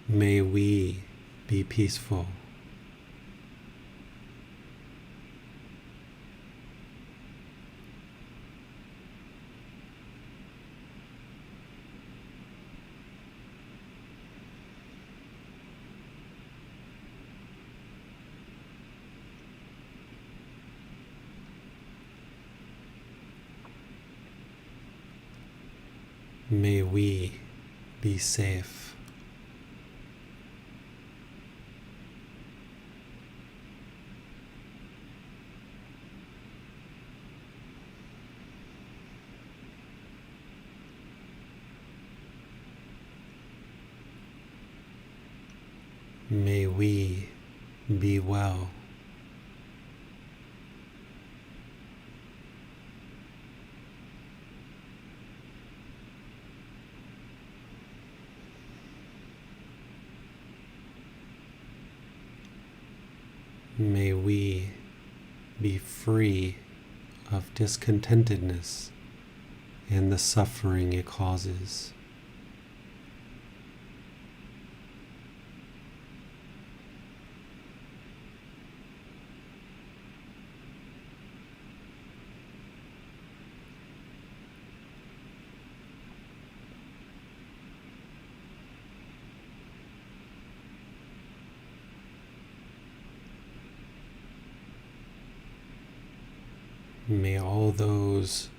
May we be peaceful. May we be safe. May we be well. May we be free of discontentedness and the suffering it causes. May all those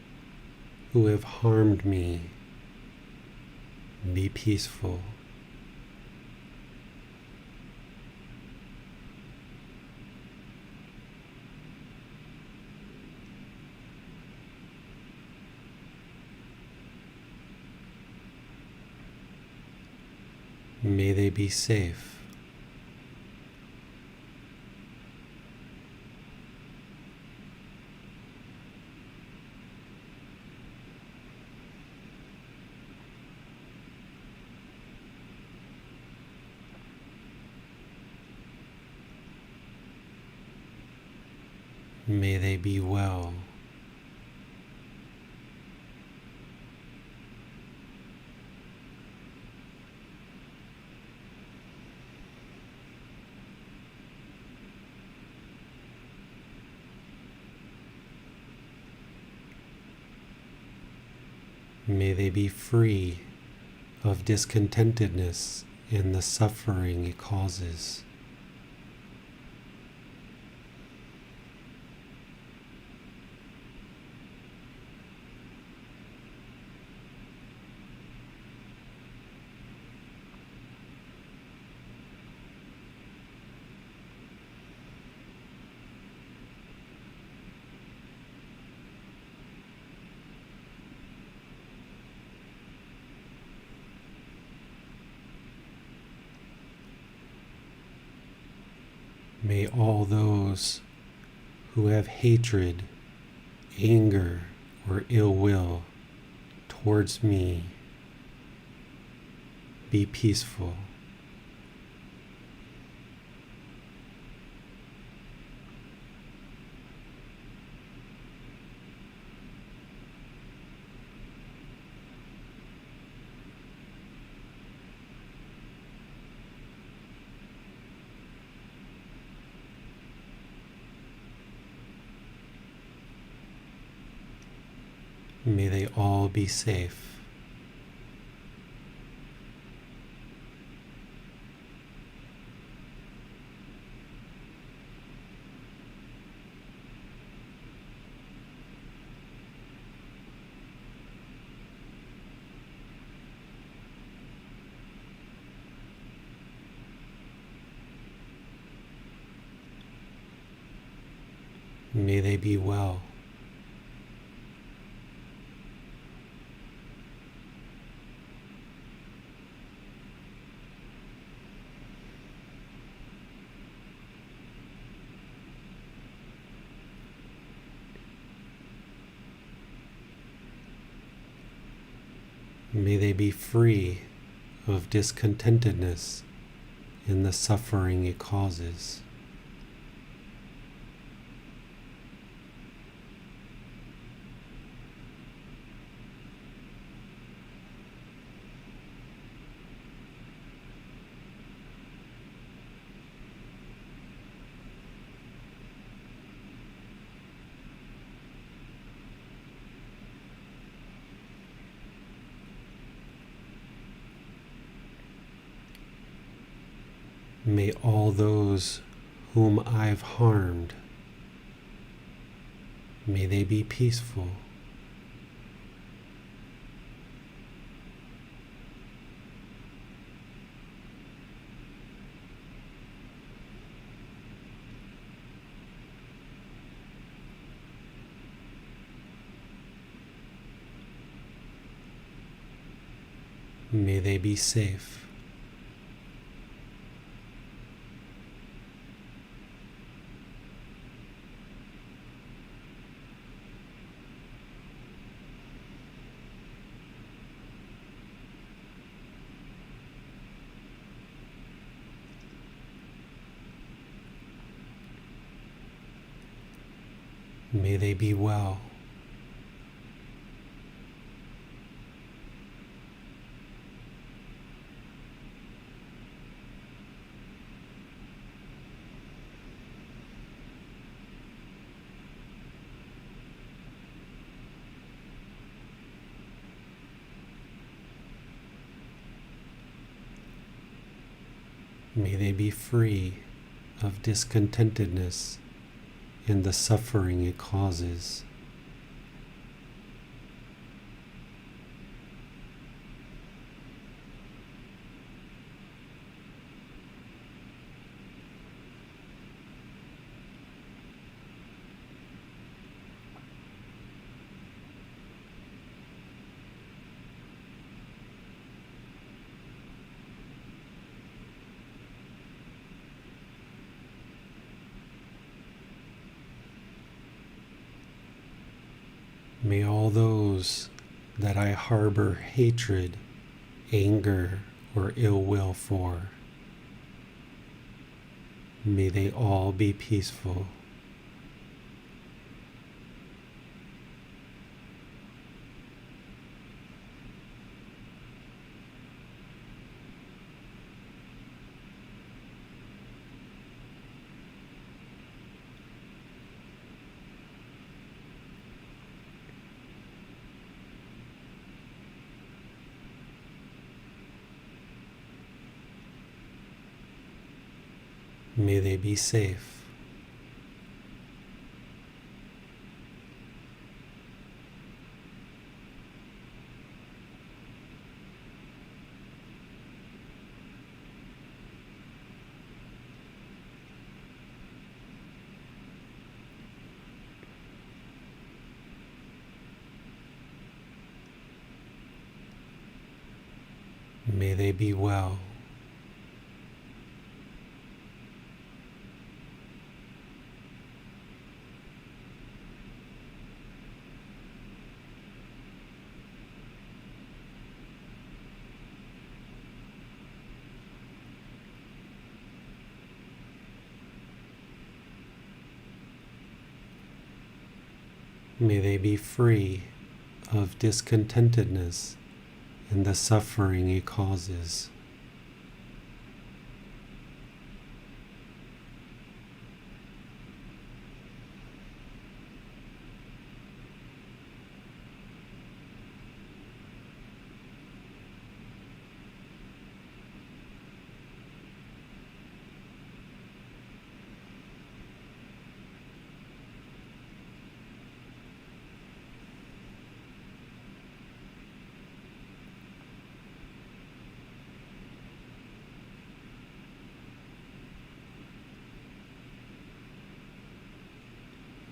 who have harmed me be peaceful. May they be safe. May they be well. May they be free of discontentedness and the suffering it causes. May all those who have hatred, anger, or ill will towards me be peaceful. May they all be safe. May they be well. May they be free of discontentedness and the suffering it causes. May all those whom I've harmed, may they be peaceful. May they be safe. May they be well. May they be free of discontentedness and the suffering it causes. May all those that I harbor hatred, anger, or ill will for, may they all be peaceful. May they be safe. May they be well. May they be free of discontentedness and the suffering it causes.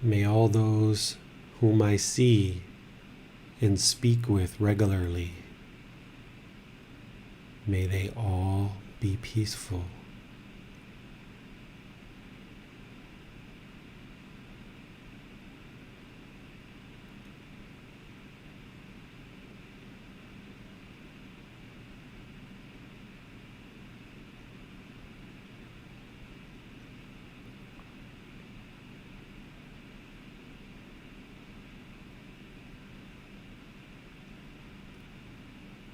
May all those whom I see and speak with regularly, may they all be peaceful.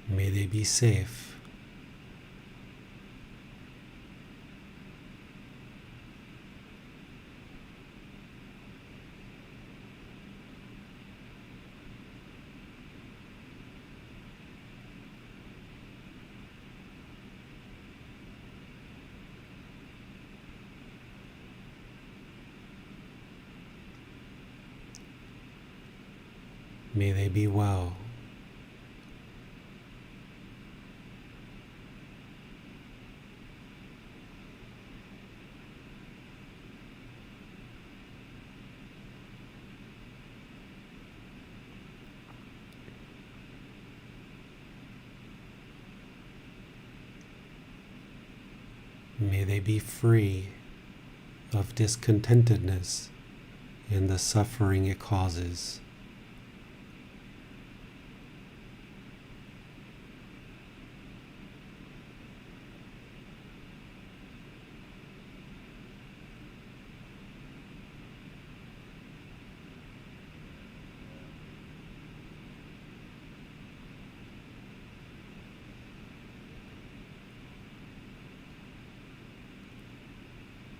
May they be safe. May they be well. May they be free of discontentedness and the suffering it causes.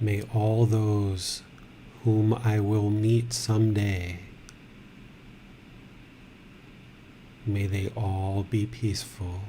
May all those whom I will meet someday, may they all be peaceful.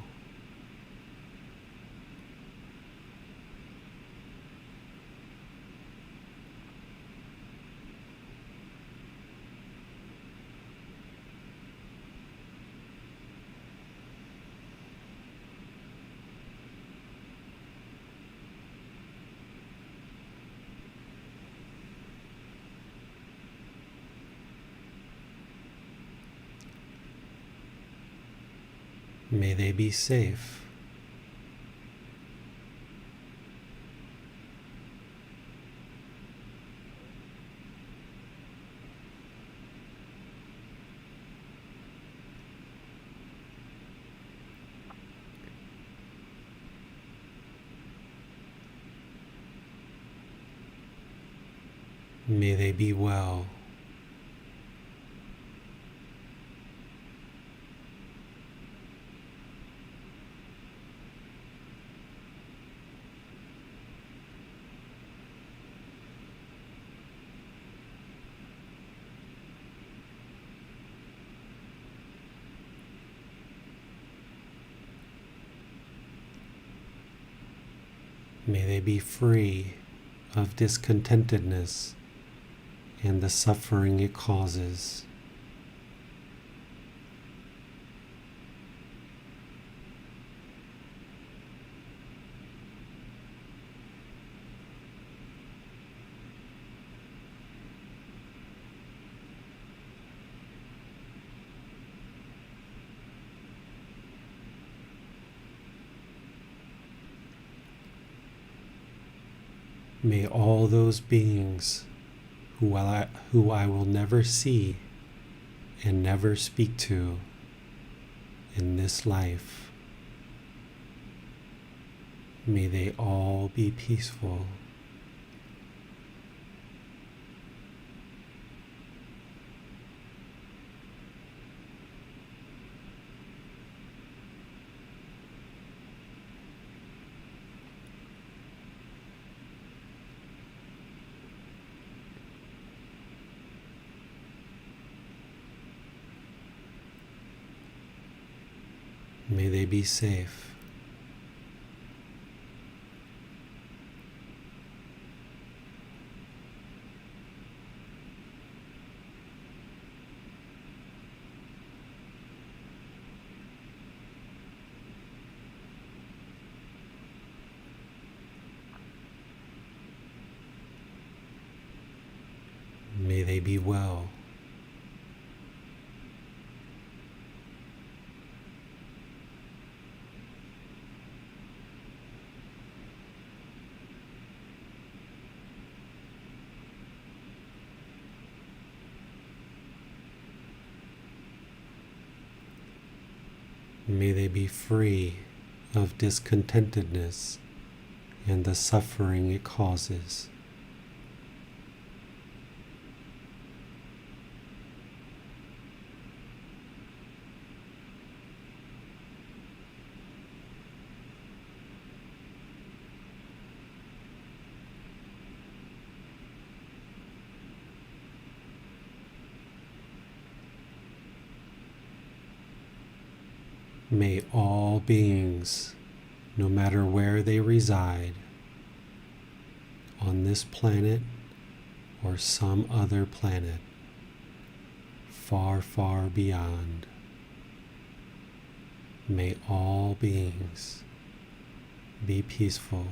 May they be safe. May they be well. May they be free of discontentedness and the suffering it causes. May all those beings who I will never see and never speak to in this life, may they all be peaceful. May they be safe. May they be well. May they be free of discontentedness and the suffering it causes. May all beings, no matter where they reside, on this planet or some other planet, far, far beyond, may all beings be peaceful.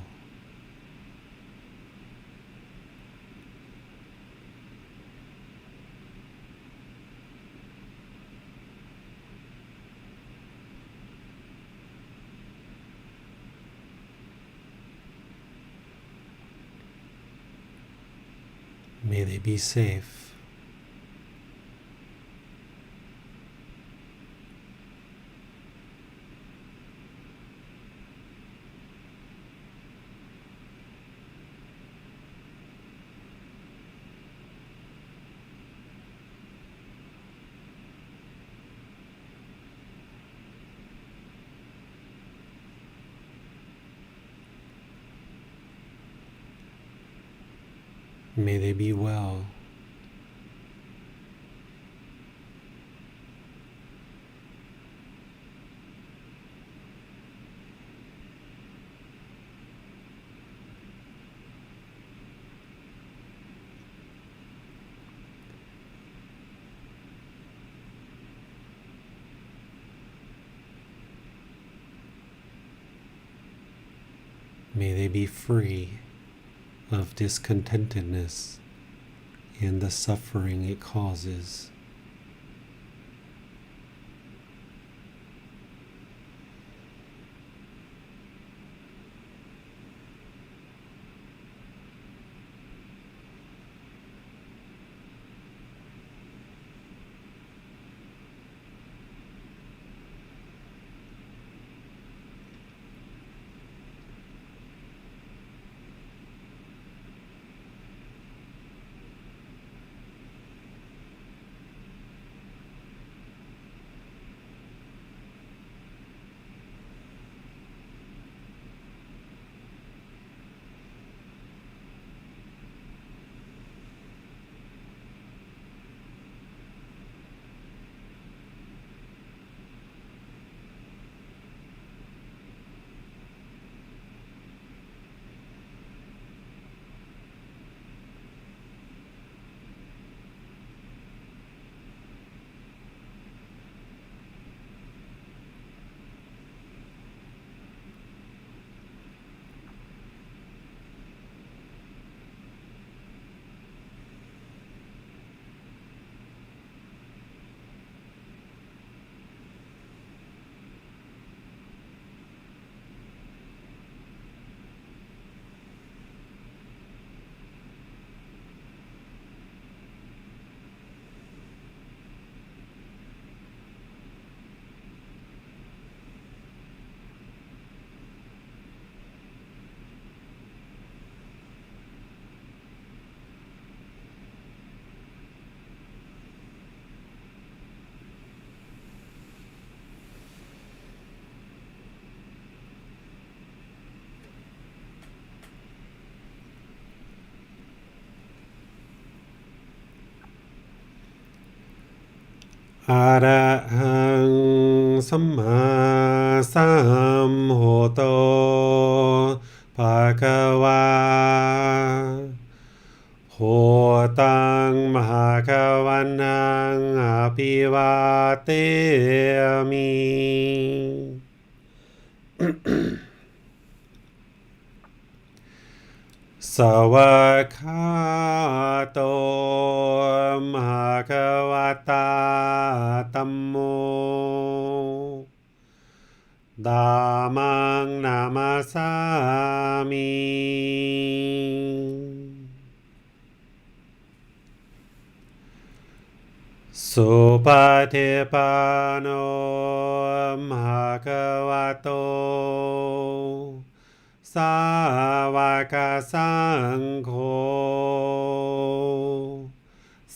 May they be safe. May they be well. May they be free of discontentedness and the suffering it causes. Arahang Samma สัมโหโตภะคะวาโหตังมหาคะวันนังอภิวาเตมิ สวากขาโตมหาควตาธัมโมธัมมังนามาสามิสุปฏิปันโนมหาควโตสาวกสังโฆ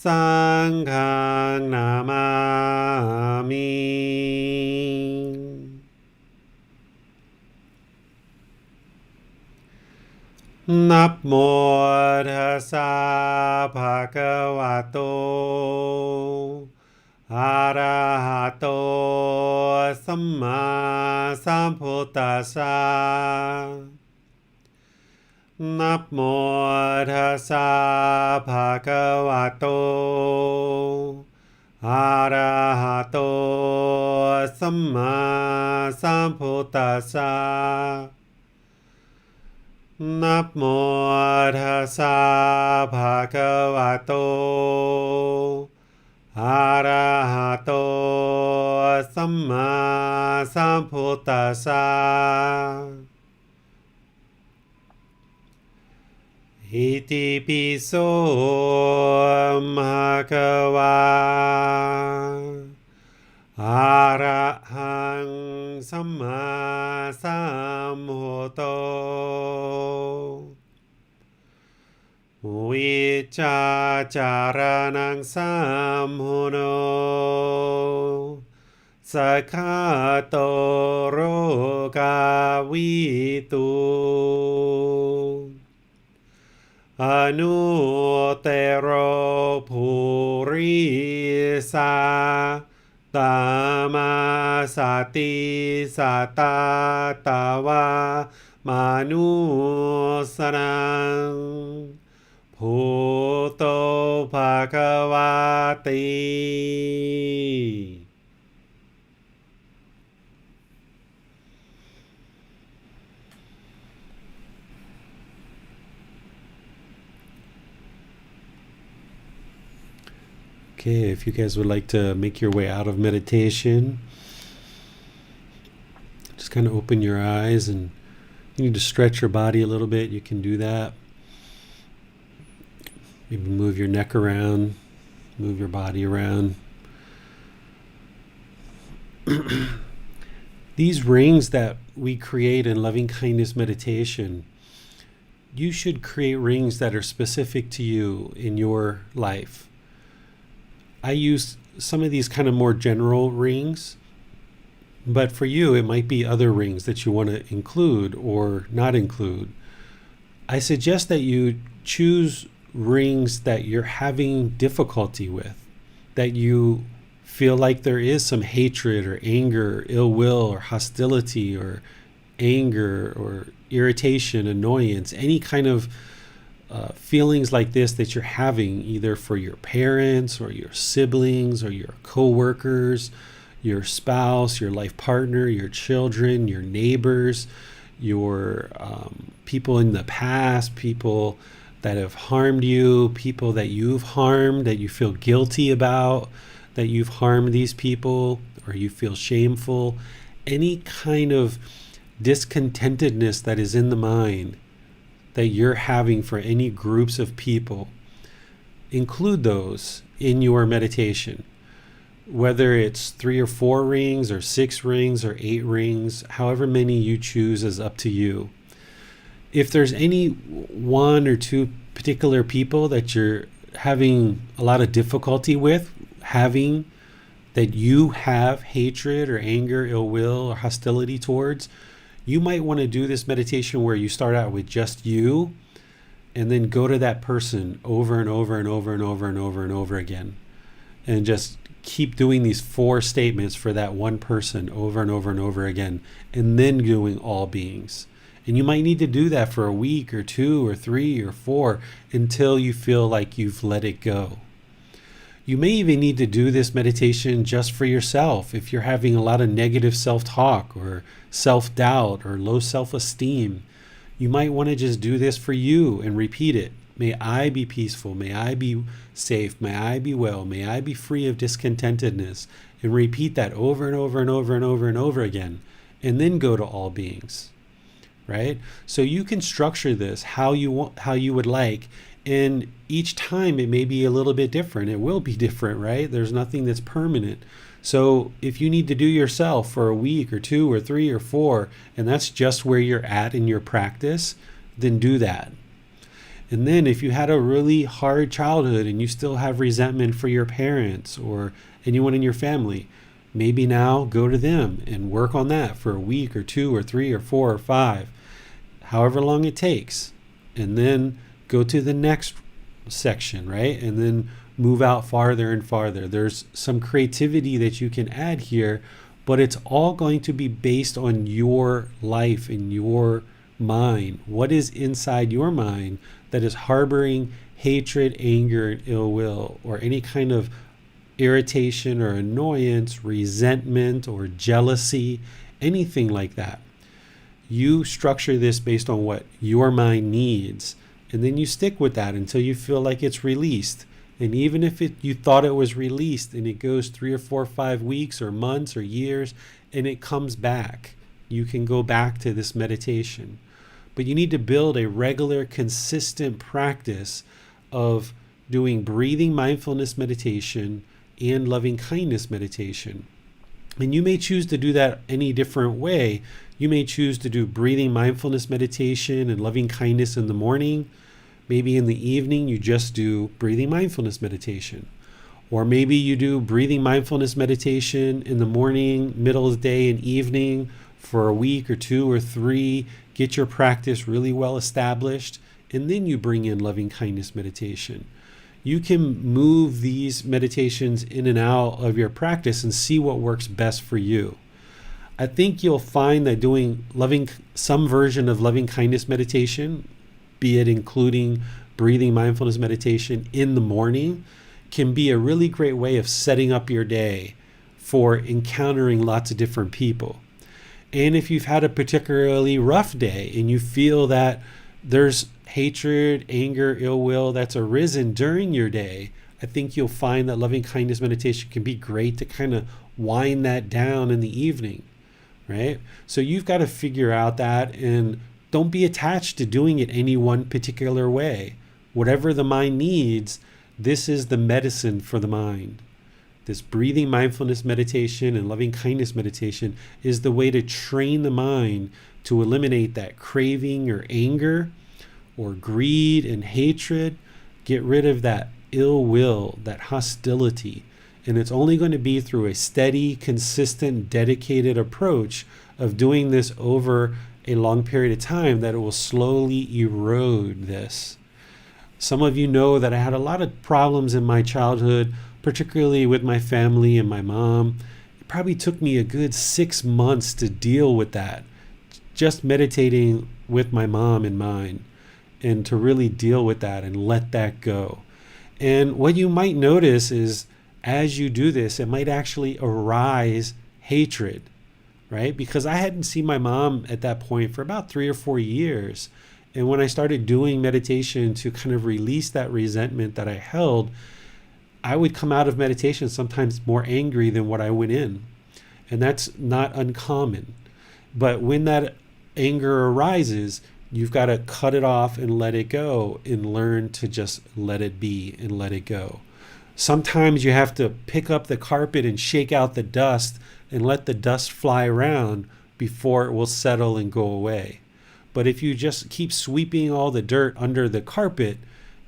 สังฆังนามามินับโมตัสสะภะคะวะโตอะระหะโตสัมมาสัมพุทธัสสะนับโมตัสสะภะคะวะโตอะระหะโตสัมมาสัมพุทธัสสะนับโมตัสสะภะคะวะโตอะระหะโตสัมมาสัมพุทธัสสะอิติปิโสภะคะวะอะระหังสัมมาสัมพุทโธวิชาจารณังสัมพุโนสัคขะโตโรกาวิตุอนุเตโรภูริสาตามาสติสตาตาวามานุสนังพุทโธภควาติ Okay, if you guys would like to make your way out of meditation, just kind of open your eyes, and you need to stretch your body a little bit. You can do that. Maybe move your neck around, move your body around. These rings that we create in loving kindness meditation, you should create rings that are specific to you in your life. I use some of these kind of more general rings, but for you, it might be other rings that you want to include or not include. I suggest that you choose rings that you're having difficulty with, that you feel like there is some hatred or anger, or ill will or hostility or anger or irritation, annoyance, any kind of feelings like this that you're having either for your parents or your siblings or your co-workers, your spouse, your life partner, your children, your neighbors, your people in the past, people that have harmed you, people that you've harmed, that you feel guilty about, that you've harmed these people, or you feel shameful, any kind of discontentedness that is in the mind that you're having for any groups of people, include those in your meditation. Whether it's 3 or 4 rings or 6 rings or 8 rings, however many you choose is up to you. If there's any 1 or 2 particular people that you're having a lot of difficulty with having, that you have hatred or anger, ill will or hostility towards, you might want to do this meditation where you start out with just you and then go to that person over and over and over and over and over and over again. and just keep doing these 4 statements for that one person over and over and over again, and then doing all beings. And you might need to do that for a week or 2 or 3 or 4 until you feel like you've let it go. You may even need to do this meditation just for yourself if you're having a lot of negative self-talk or self-doubt or low self-esteem. You might want to just do this for you and repeat it. May I be peaceful. May I be safe. May I be well. May I be free of discontentedness. And repeat that over and over and over and over and over again. And then go to all beings. Right? So you can structure this how you would like. And each time it may be a little bit different. It will be different, right? There's nothing that's permanent. So if you need to do yourself for a week or 2 or 3 or 4, and that's just where you're at in your practice, then do that. And then if you had a really hard childhood and you still have resentment for your parents or anyone in your family, maybe now go to them and work on that for a week or 2 or 3 or 4 or 5, however long it takes. And then go to the next section, right? And then move out farther and farther. There's some creativity that you can add here, but it's all going to be based on your life and your mind. What is inside your mind that is harboring hatred, anger, and ill will, or any kind of irritation or annoyance, resentment or jealousy, anything like that. You structure this based on what your mind needs, and then you stick with that until you feel like it's released. And even if you thought it was released and it goes 3 or 4 or 5 weeks or months or years and it comes back, you can go back to this meditation. But you need to build a regular, consistent practice of doing breathing mindfulness meditation and loving kindness meditation. And you may choose to do that any different way. You may choose to do breathing mindfulness meditation and loving kindness in the morning. Maybe in the evening you just do breathing mindfulness meditation. Or maybe you do breathing mindfulness meditation in the morning, middle of the day, and evening for a week or 2 or 3. Get your practice really well established, and then you bring in loving kindness meditation. You can move these meditations in and out of your practice and see what works best for you. I think you'll find that doing some version of loving kindness meditation, be it including breathing mindfulness meditation in the morning, can be a really great way of setting up your day for encountering lots of different people. And if you've had a particularly rough day and you feel that there's hatred, anger, ill will that's arisen during your day, I think you'll find that loving kindness meditation can be great to kind of wind that down in the evening, right? So you've got to figure out that, and don't be attached to doing it any one particular way. Whatever the mind needs, this is the medicine for the mind. This breathing mindfulness meditation and loving kindness meditation is the way to train the mind to eliminate that craving or anger or greed and hatred. Get rid of that ill will, that hostility. And it's only going to be through a steady, consistent, dedicated approach of doing this over a long period of time that it will slowly erode this. Some of you know that I had a lot of problems in my childhood, particularly with my family and my mom. It probably took me a good 6 months to deal with that, just meditating with my mom in mind, and to really deal with that and let that go. And what you might notice is as you do this, it might actually arise hatred, right? Because I hadn't seen my mom at that point for about 3 or 4 years. And when I started doing meditation to kind of release that resentment that I held, I would come out of meditation sometimes more angry than what I went in. And that's not uncommon. But when that anger arises, you've got to cut it off and let it go and learn to just let it be and let it go. Sometimes you have to pick up the carpet and shake out the dust and let the dust fly around before it will settle and go away. But if you just keep sweeping all the dirt under the carpet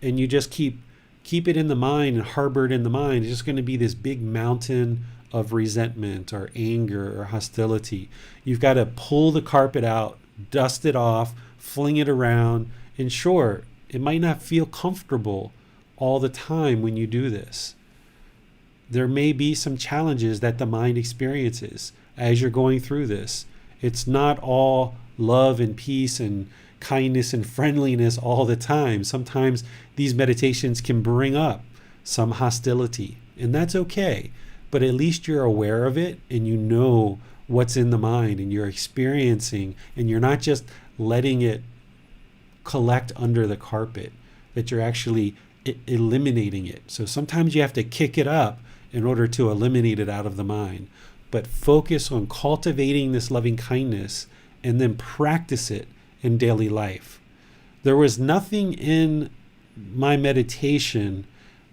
and you just keep it in the mind and harbor it in the mind, it's just going to be this big mountain of resentment or anger or hostility. You've got to pull the carpet out, dust it off, fling it around, and sure, it might not feel comfortable all the time when you do this. there may be some challenges that the mind experiences as you're going through this. It's not all love and peace and kindness and friendliness all the time. Sometimes these meditations can bring up some hostility, and that's okay. But at least you're aware of it and you know what's in the mind and you're experiencing, and you're not just letting it collect under the carpet, that you're actually eliminating it. So sometimes you have to kick it up in order to eliminate it out of the mind. But focus on cultivating this loving kindness and then practice it in daily life. There was nothing in my meditation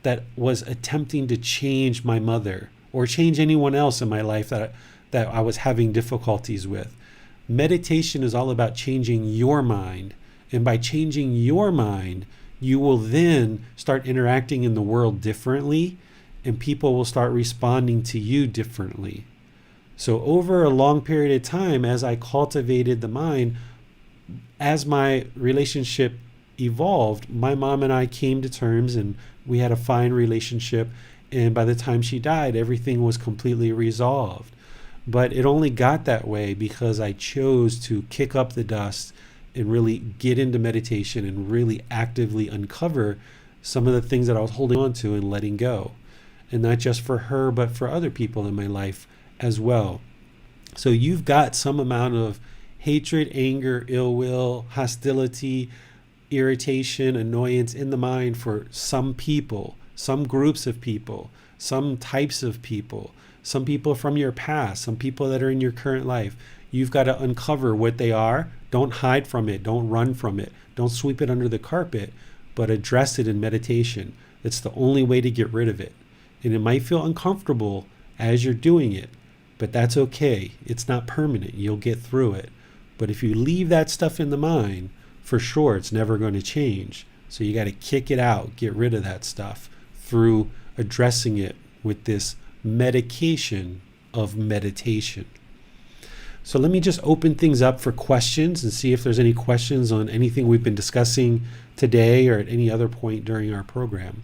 that was attempting to change my mother or change anyone else in my life that I was having difficulties with. Meditation is all about changing your mind. And by changing your mind, you will then start interacting in the world differently, and people will start responding to you differently. So over a long period of time, as I cultivated the mind, as my relationship evolved, my mom and I came to terms and we had a fine relationship. And by the time she died, everything was completely resolved. But it only got that way because I chose to kick up the dust and really get into meditation and really actively uncover some of the things that I was holding on to and letting go. And not just for her, but for other people in my life as well. So you've got some amount of hatred, anger, ill will, hostility, irritation, annoyance in the mind for some people, some groups of people, some types of people, some people from your past, some people that are in your current life. You've got to uncover what they are. Don't hide from it. Don't run from it. Don't sweep it under the carpet, but address it in meditation. It's the only way to get rid of it. And it might feel uncomfortable as you're doing it, but that's okay. It's not permanent. You'll get through it. But if you leave that stuff in the mind, for sure, it's never going to change. So you got to kick it out, get rid of that stuff through addressing it with this medication of meditation. So let me just open things up for questions and see if there's any questions on anything we've been discussing today or at any other point during our program.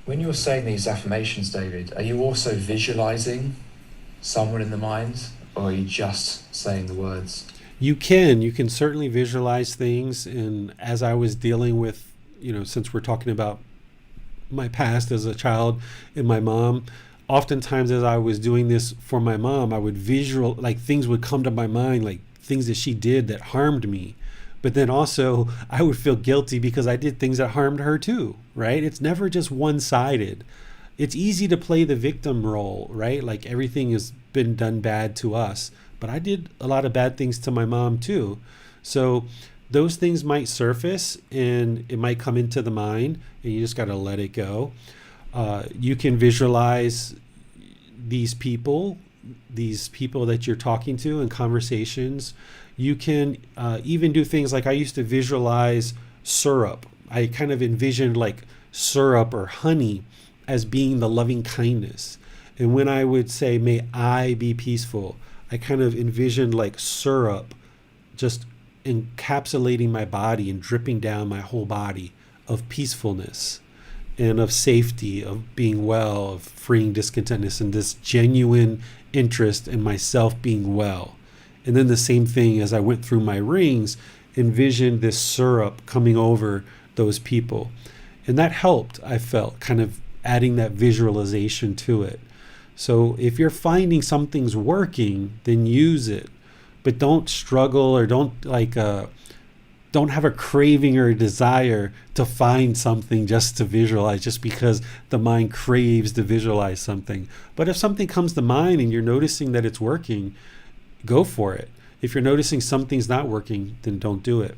When you're saying these affirmations, David, are you also visualizing someone in the mind, or are you just saying the words? You can certainly visualize things. And as I was dealing with, since we're talking about my past as a child and my mom, oftentimes as I was doing this for my mom, I would things would come to my mind, like things that she did that harmed me. But then also I would feel guilty because I did things that harmed her too, right? It's never just one-sided. It's easy to play the victim role, right? Like everything has been done bad to us, but I did a lot of bad things to my mom too. So those things might surface and it might come into the mind, and you just got to let it go. You can visualize these people that you're talking to in conversations. You can even do things like I used to visualize syrup. I kind of envisioned like syrup or honey as being the loving kindness. And when I would say, may I be peaceful, I kind of envisioned like syrup just encapsulating my body and dripping down my whole body of peacefulness and of safety, of being well, of freeing discontentness, and this genuine interest in myself being well. And then the same thing as I went through my rings, envisioned this syrup coming over those people. And that helped, I felt, kind of adding that visualization to it. So if you're finding something's working, then use it. But don't struggle or don't have a craving or a desire to find something just to visualize, just because the mind craves to visualize something. But if something comes to mind and you're noticing that it's working, go for it. If you're noticing something's not working, then don't do it.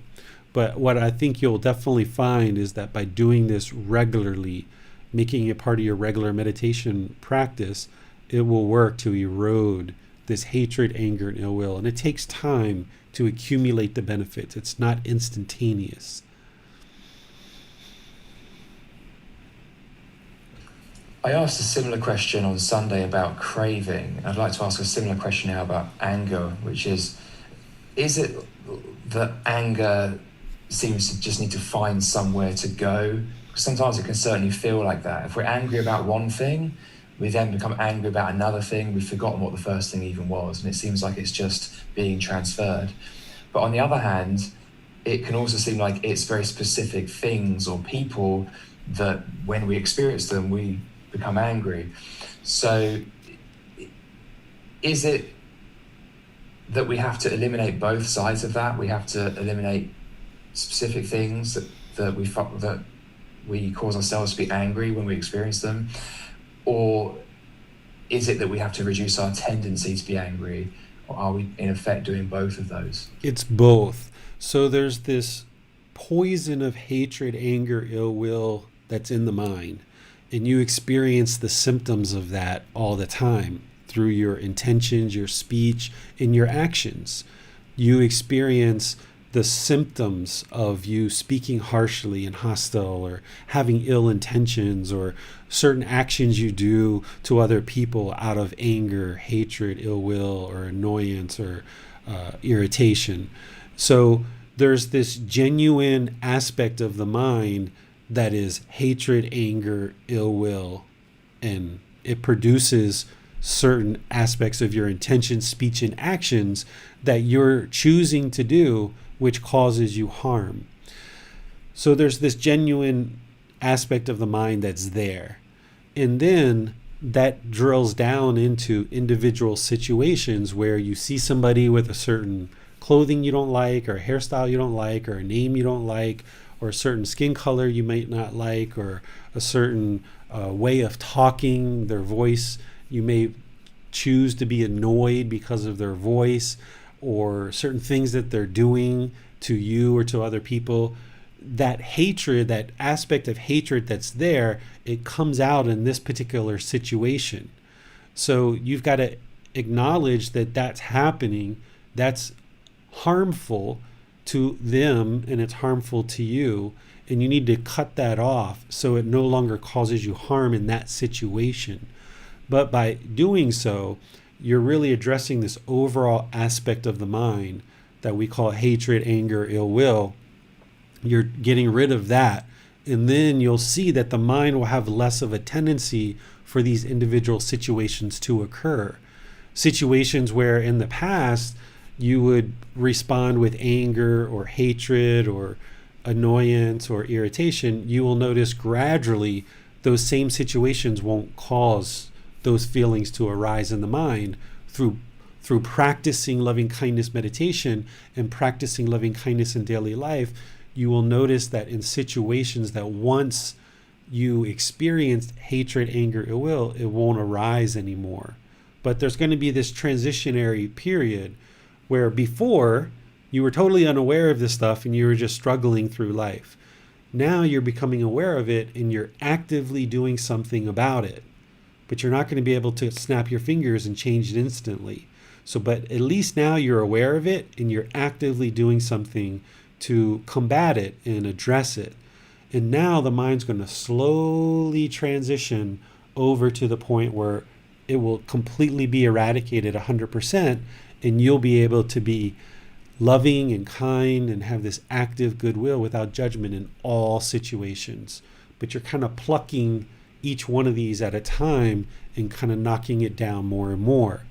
But what I think you'll definitely find is that by doing this regularly, making it part of your regular meditation practice, it will work to erode this hatred, anger, and ill will. And it takes time to accumulate the benefits. It's not instantaneous. I asked a similar question on Sunday about craving. I'd like to ask a similar question now about anger, which is it that anger seems to just need to find somewhere to go sometimes it can certainly feel like that. If we're angry about one thing, we then become angry about another thing. We've forgotten what the first thing even was, and it seems like it's just being transferred. But on the other hand, it can also seem like it's very specific things or people that when we experience them, we become angry. So is it that we have to eliminate both sides of that? We have to eliminate specific things that we cause ourselves to be angry when we experience them? Or is it that we have to reduce our tendency to be angry? Or are we in effect doing both of those? It's both. So there's this poison of hatred, anger, ill will that's in the mind. And you experience the symptoms of that all the time through your intentions, your speech, and your actions. You experience the symptoms of you speaking harshly and hostile, or having ill intentions, or certain actions you do to other people out of anger, hatred, ill will, or annoyance, or irritation. So there's this genuine aspect of the mind that is hatred, anger, ill will, and it produces certain aspects of your intention, speech, and actions that you're choosing to do, which causes you harm. So there's this genuine aspect of the mind that's there. And then that drills down into individual situations where you see somebody with a certain clothing you don't like, or a hairstyle you don't like, or a name you don't like, or a certain skin color you might not like, or a certain way of talking, their voice. You may choose to be annoyed because of their voice, or certain things that they're doing to you or to other people. That hatred, that aspect of hatred that's there, it comes out in this particular situation. So you've got to acknowledge that that's happening. That's harmful to them, and it's harmful to you, and you need to cut that off so it no longer causes you harm in that situation. But by doing so, you're really addressing this overall aspect of the mind that we call hatred, anger, ill will. You're getting rid of that, and then you'll see that the mind will have less of a tendency for these individual situations to occur. Situations where in the past you would respond with anger or hatred or annoyance or irritation, you will notice gradually those same situations won't cause those feelings to arise in the mind through practicing loving kindness meditation and practicing loving kindness in daily life. You will notice that in situations that once you experienced hatred, anger, ill will, it won't arise anymore. But there's going to be this transitionary period where before you were totally unaware of this stuff and you were just struggling through life. Now you're becoming aware of it and you're actively doing something about it. But you're not going to be able to snap your fingers and change it instantly. So, but at least now you're aware of it and you're actively doing something to combat it and address it. And now the mind's going to slowly transition over to the point where it will completely be eradicated 100%, and you'll be able to be loving and kind and have this active goodwill without judgment in all situations. But you're kind of plucking each one of these at a time and kind of knocking it down more and more.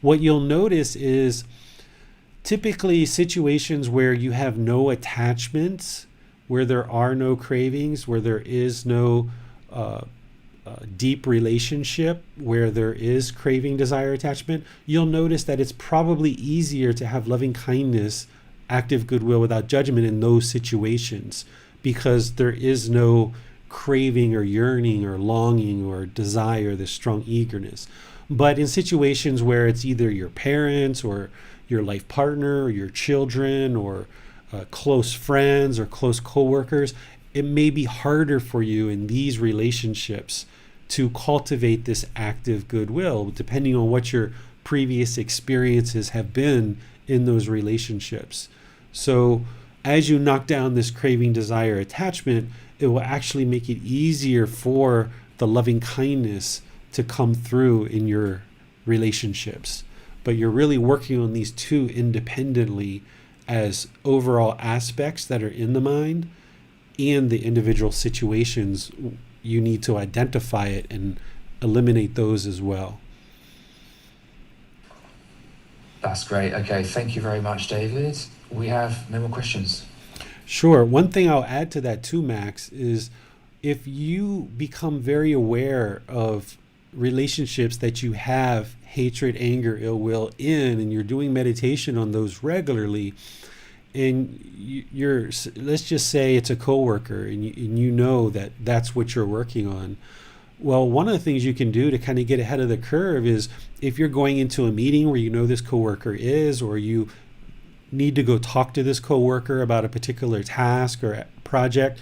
What you'll notice is typically situations where you have no attachments, where there are no cravings, where there is no deep relationship, where there is craving, desire, attachment, you'll notice that it's probably easier to have loving kindness, active goodwill without judgment in those situations, because there is no craving or yearning or longing or desire, this strong eagerness. But in situations where it's either your parents or your life partner or your children or close friends or close coworkers, it may be harder for you in these relationships to cultivate this active goodwill, depending on what your previous experiences have been in those relationships. So as you knock down this craving, desire, attachment, it will actually make it easier for the loving kindness to come through in your relationships. But you're really working on these two independently as overall aspects that are in the mind. and the individual situations, you need to identify it and eliminate those as well. That's great. Okay, thank you very much, David. We have no more questions. Sure. One thing I'll add to that too, Max, is if you become very aware of relationships that you have hatred, anger, ill will in, and you're doing meditation on those regularly, and you're, let's just say it's a coworker, and you know that that's what you're working on. Well, one of the things you can do to kind of get ahead of the curve is if you're going into a meeting where you know this coworker is, or you need to go talk to this coworker about a particular task or project,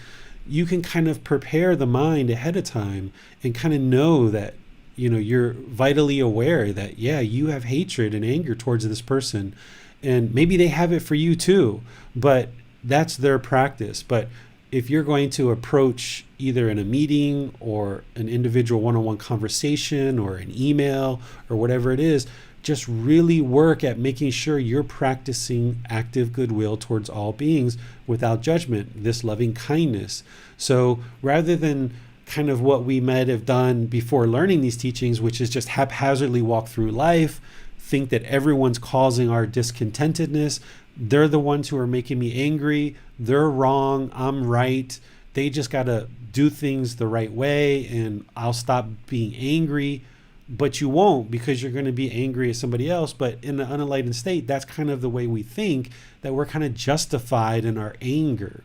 you can kind of prepare the mind ahead of time and kind of know that, you're vitally aware that, yeah, you have hatred and anger towards this person. And maybe they have it for you too, but that's their practice. But if you're going to approach either in a meeting or an individual one-on-one conversation or an email or whatever it is, just really work at making sure you're practicing active goodwill towards all beings without judgment, this loving kindness. So rather than kind of what we might have done before learning these teachings, which is just haphazardly walk through life, think that everyone's causing our discontentedness, they're the ones who are making me angry, they're wrong, I'm right, they just got to do things the right way and I'll stop being angry. But you won't, because you're going to be angry at somebody else. But in the unenlightened state, that's kind of the way we think, that we're kind of justified in our anger.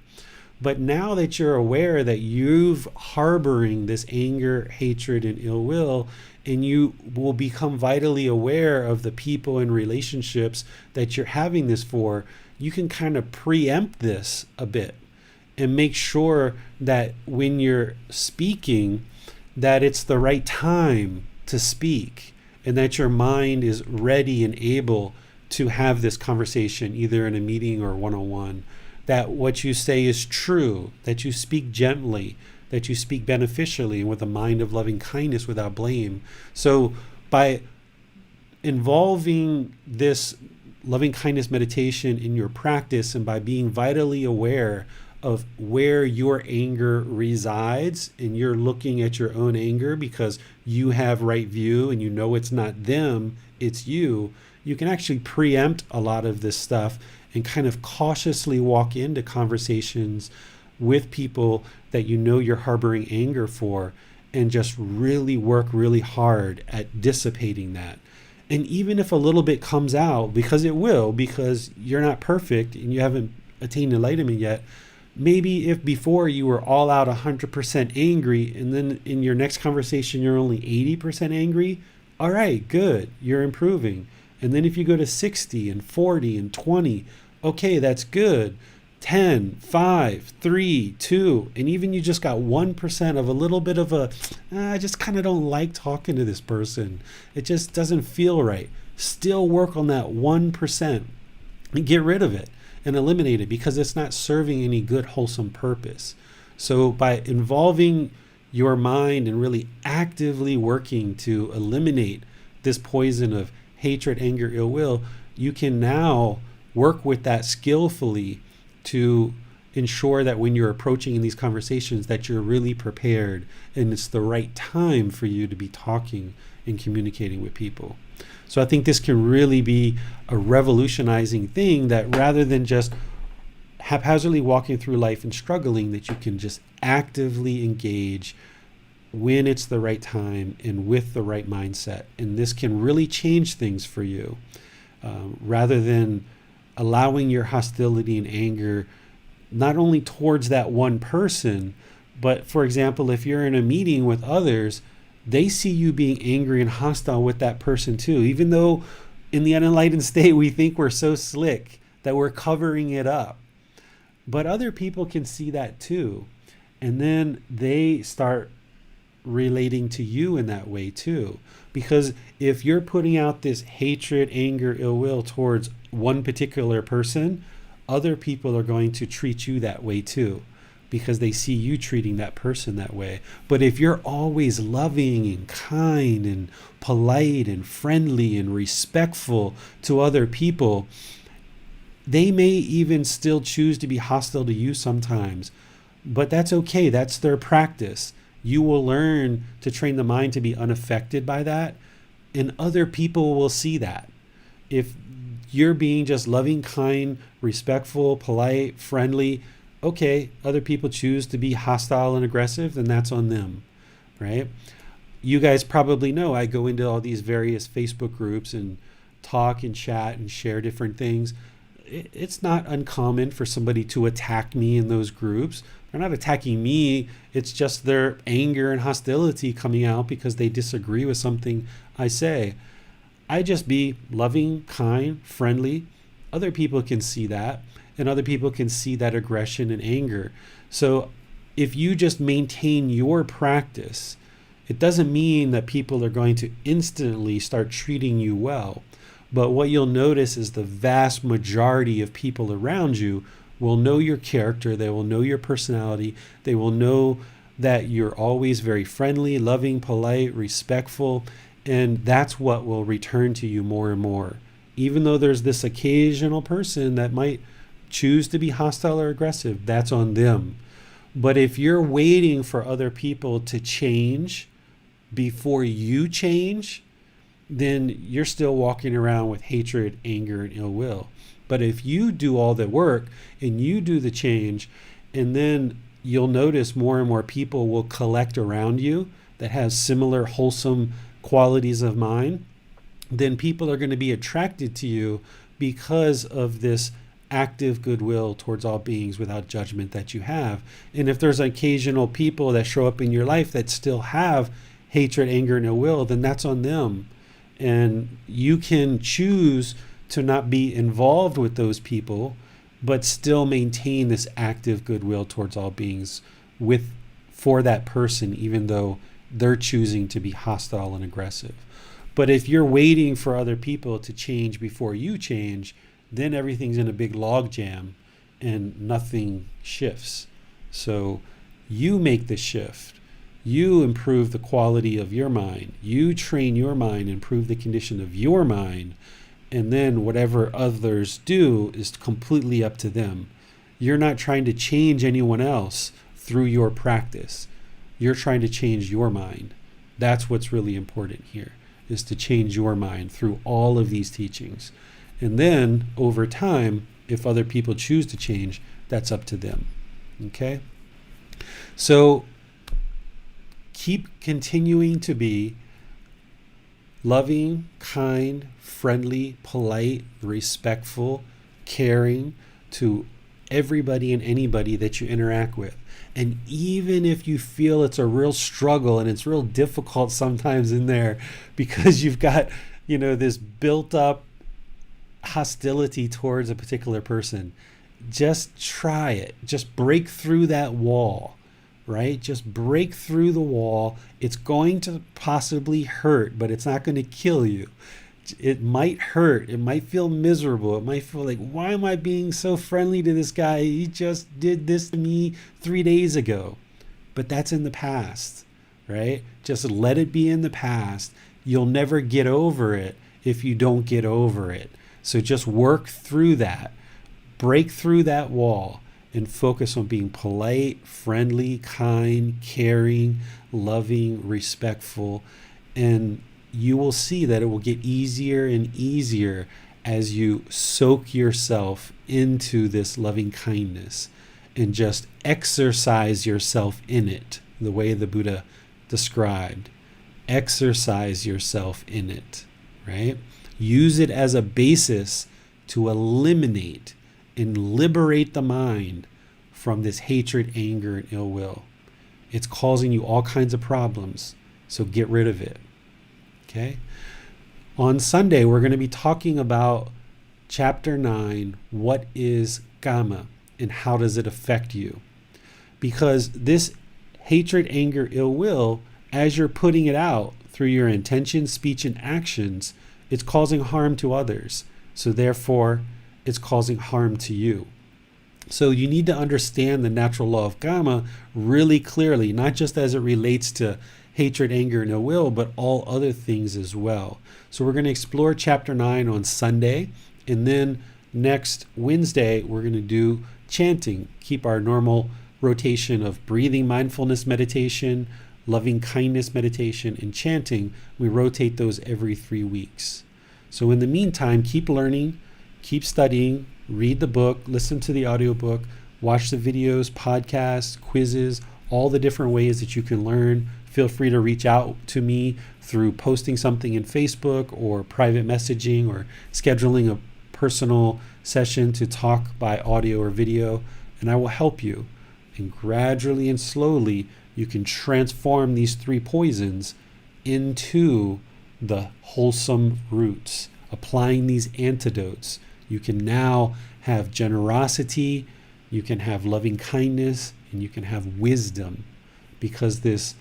But now that you're aware that you've harboring this anger, hatred, and ill will, and you will become vitally aware of the people and relationships that you're having this for, you can kind of preempt this a bit and make sure that when you're speaking, that it's the right time to speak, and that your mind is ready and able to have this conversation, either in a meeting or one-on-one, that what you say is true, that you speak gently, that you speak beneficially and with a mind of loving kindness without blame. So by involving this loving kindness meditation in your practice, and by being vitally aware of where your anger resides, and you're looking at your own anger because you have right view and you know it's not them, it's you, you can actually preempt a lot of this stuff and kind of cautiously walk into conversations with people that you know you're harboring anger for, and just really work really hard at dissipating that. And even if a little bit comes out, because it will, because you're not perfect and you haven't attained enlightenment yet, maybe if before you were all out 100% angry, and then in your next conversation you're only 80% angry, all right, good, you're improving. And then if you go to 60 and 40 and 20, okay, that's good. 10, 5, 3, 2, and even you just got 1% of a little bit of I just kind of don't like talking to this person. It just doesn't feel right. Still work on that 1% and get rid of it and eliminate it, because it's not serving any good, wholesome purpose. So by involving your mind and really actively working to eliminate this poison of hatred, anger, ill will, you can now work with that skillfully to ensure that when you're approaching in these conversations that you're really prepared and it's the right time for you to be talking and communicating with people. So I think this can really be a revolutionizing thing, that rather than just haphazardly walking through life and struggling, that you can just actively engage when it's the right time and with the right mindset. And this can really change things for you, rather than allowing your hostility and anger not only towards that one person, but for example, if you're in a meeting with others, they see you being angry and hostile with that person too, even though in the unenlightened state we think we're so slick that we're covering it up. But other people can see that too, and then they start relating to you in that way too. Because if you're putting out this hatred, anger, ill will towards one particular person, other people are going to treat you that way too, because they see you treating that person that way. But if you're always loving and kind and polite and friendly and respectful to other people, they may even still choose to be hostile to you sometimes, But that's okay. That's their practice. You will learn to train the mind to be unaffected by that, and other people will see that. If you're being just loving, kind, respectful, polite, friendly, okay, other people choose to be hostile and aggressive, then that's on them, right? You guys probably know I go into all these various Facebook groups and talk and chat and share different things. It's not uncommon for somebody to attack me in those groups. They're not attacking me. It's just their anger and hostility coming out because they disagree with something I say. I just be loving, kind, friendly. Other people can see that, and other people can see that aggression and anger. So if you just maintain your practice, it doesn't mean that people are going to instantly start treating you well. But what you'll notice is the vast majority of people around you will know your character. They will know your personality. They will know that you're always very friendly, loving, polite, respectful. And that's what will return to you more and more. Even though there's this occasional person that might choose to be hostile or aggressive, that's on them. But if you're waiting for other people to change before you change, then you're still walking around with hatred, anger, and ill will. But if you do all the work and you do the change, and then you'll notice more and more people will collect around you that have similar wholesome qualities of mind, then people are going to be attracted to you because of this active goodwill towards all beings without judgment that you have. And if there's occasional people that show up in your life that still have hatred, anger, and ill will, then that's on them. And you can choose to not be involved with those people, but still maintain this active goodwill towards all beings for that person, even though they're choosing to be hostile and aggressive. But if you're waiting for other people to change before you change, then everything's in a big log jam and nothing shifts. So you make the shift. You improve the quality of your mind. You train your mind, improve the condition of your mind, and then whatever others do is completely up to them. You're not trying to change anyone else through your practice. You're trying to change your mind. That's what's really important here, is to change your mind through all of these teachings. And then over time, if other people choose to change, that's up to them. Okay? So keep continuing to be loving, kind, friendly, polite, respectful, caring to everybody and anybody that you interact with. And even if you feel it's a real struggle and it's real difficult sometimes in there because you've got, this built up hostility towards a particular person, just try it. Just break through that wall. Right? Just break through the wall. It's going to possibly hurt, but it's not going to kill you. It might hurt. It might feel miserable. It might feel like, why am I being so friendly to this guy? He just did this to me 3 days ago. But that's in the past, right? Just let it be in the past. You'll never get over it if you don't get over it. So just work through that. Break through that wall. And focus on being polite, friendly, kind, caring, loving, respectful. And you will see that it will get easier and easier as you soak yourself into this loving kindness and just exercise yourself in it, the way the Buddha described. Exercise yourself in it, right? Use it as a basis to eliminate and liberate the mind from this hatred, anger, and ill will. It's causing you all kinds of problems, so get rid of it. Okay? On Sunday, we're going to be talking about Chapter 9, what is Kama, and how does it affect you? Because this hatred, anger, ill will, as you're putting it out through your intention, speech, and actions, it's causing harm to others. So therefore, it's causing harm to you. So you need to understand the natural law of Kama really clearly, not just as it relates to hatred, anger, and ill will, but all other things as well. So we're going to explore Chapter 9 on Sunday, and then next Wednesday, we're going to do chanting, keep our normal rotation of breathing mindfulness meditation, loving kindness meditation, and chanting. We rotate those every 3 weeks. So in the meantime, keep learning, keep studying, read the book, listen to the audiobook, watch the videos, podcasts, quizzes, all the different ways that you can learn. Feel free to reach out to me through posting something in Facebook or private messaging or scheduling a personal session to talk by audio or video, and I will help you. And gradually and slowly, you can transform these 3 poisons into the wholesome roots. Applying these antidotes, you can now have generosity, you can have loving kindness, and you can have wisdom, because this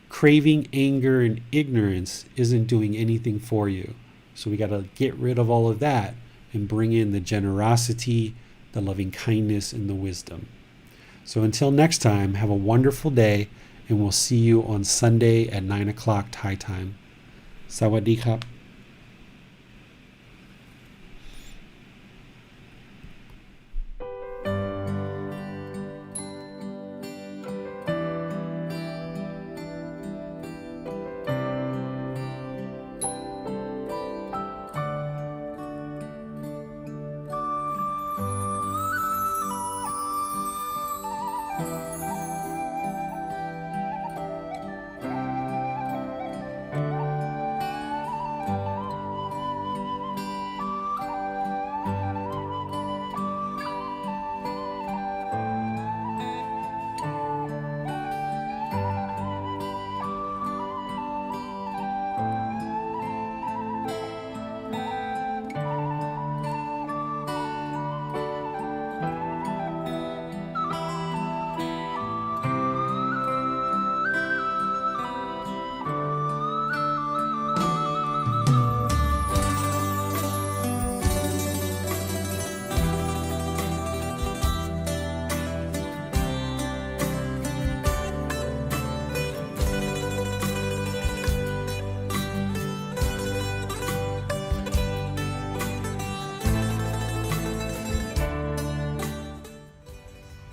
craving, anger, and ignorance isn't doing anything for you. So we got to get rid of all of that and bring in the generosity, the loving kindness, and the wisdom. So until next time, have a wonderful day, and we'll see you on Sunday at 9 o'clock Thai time. Sawadee krap.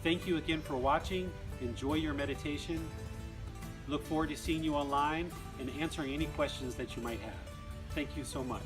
Thank you again for watching. Enjoy your meditation. Look forward to seeing you online and answering any questions that you might have. Thank you so much.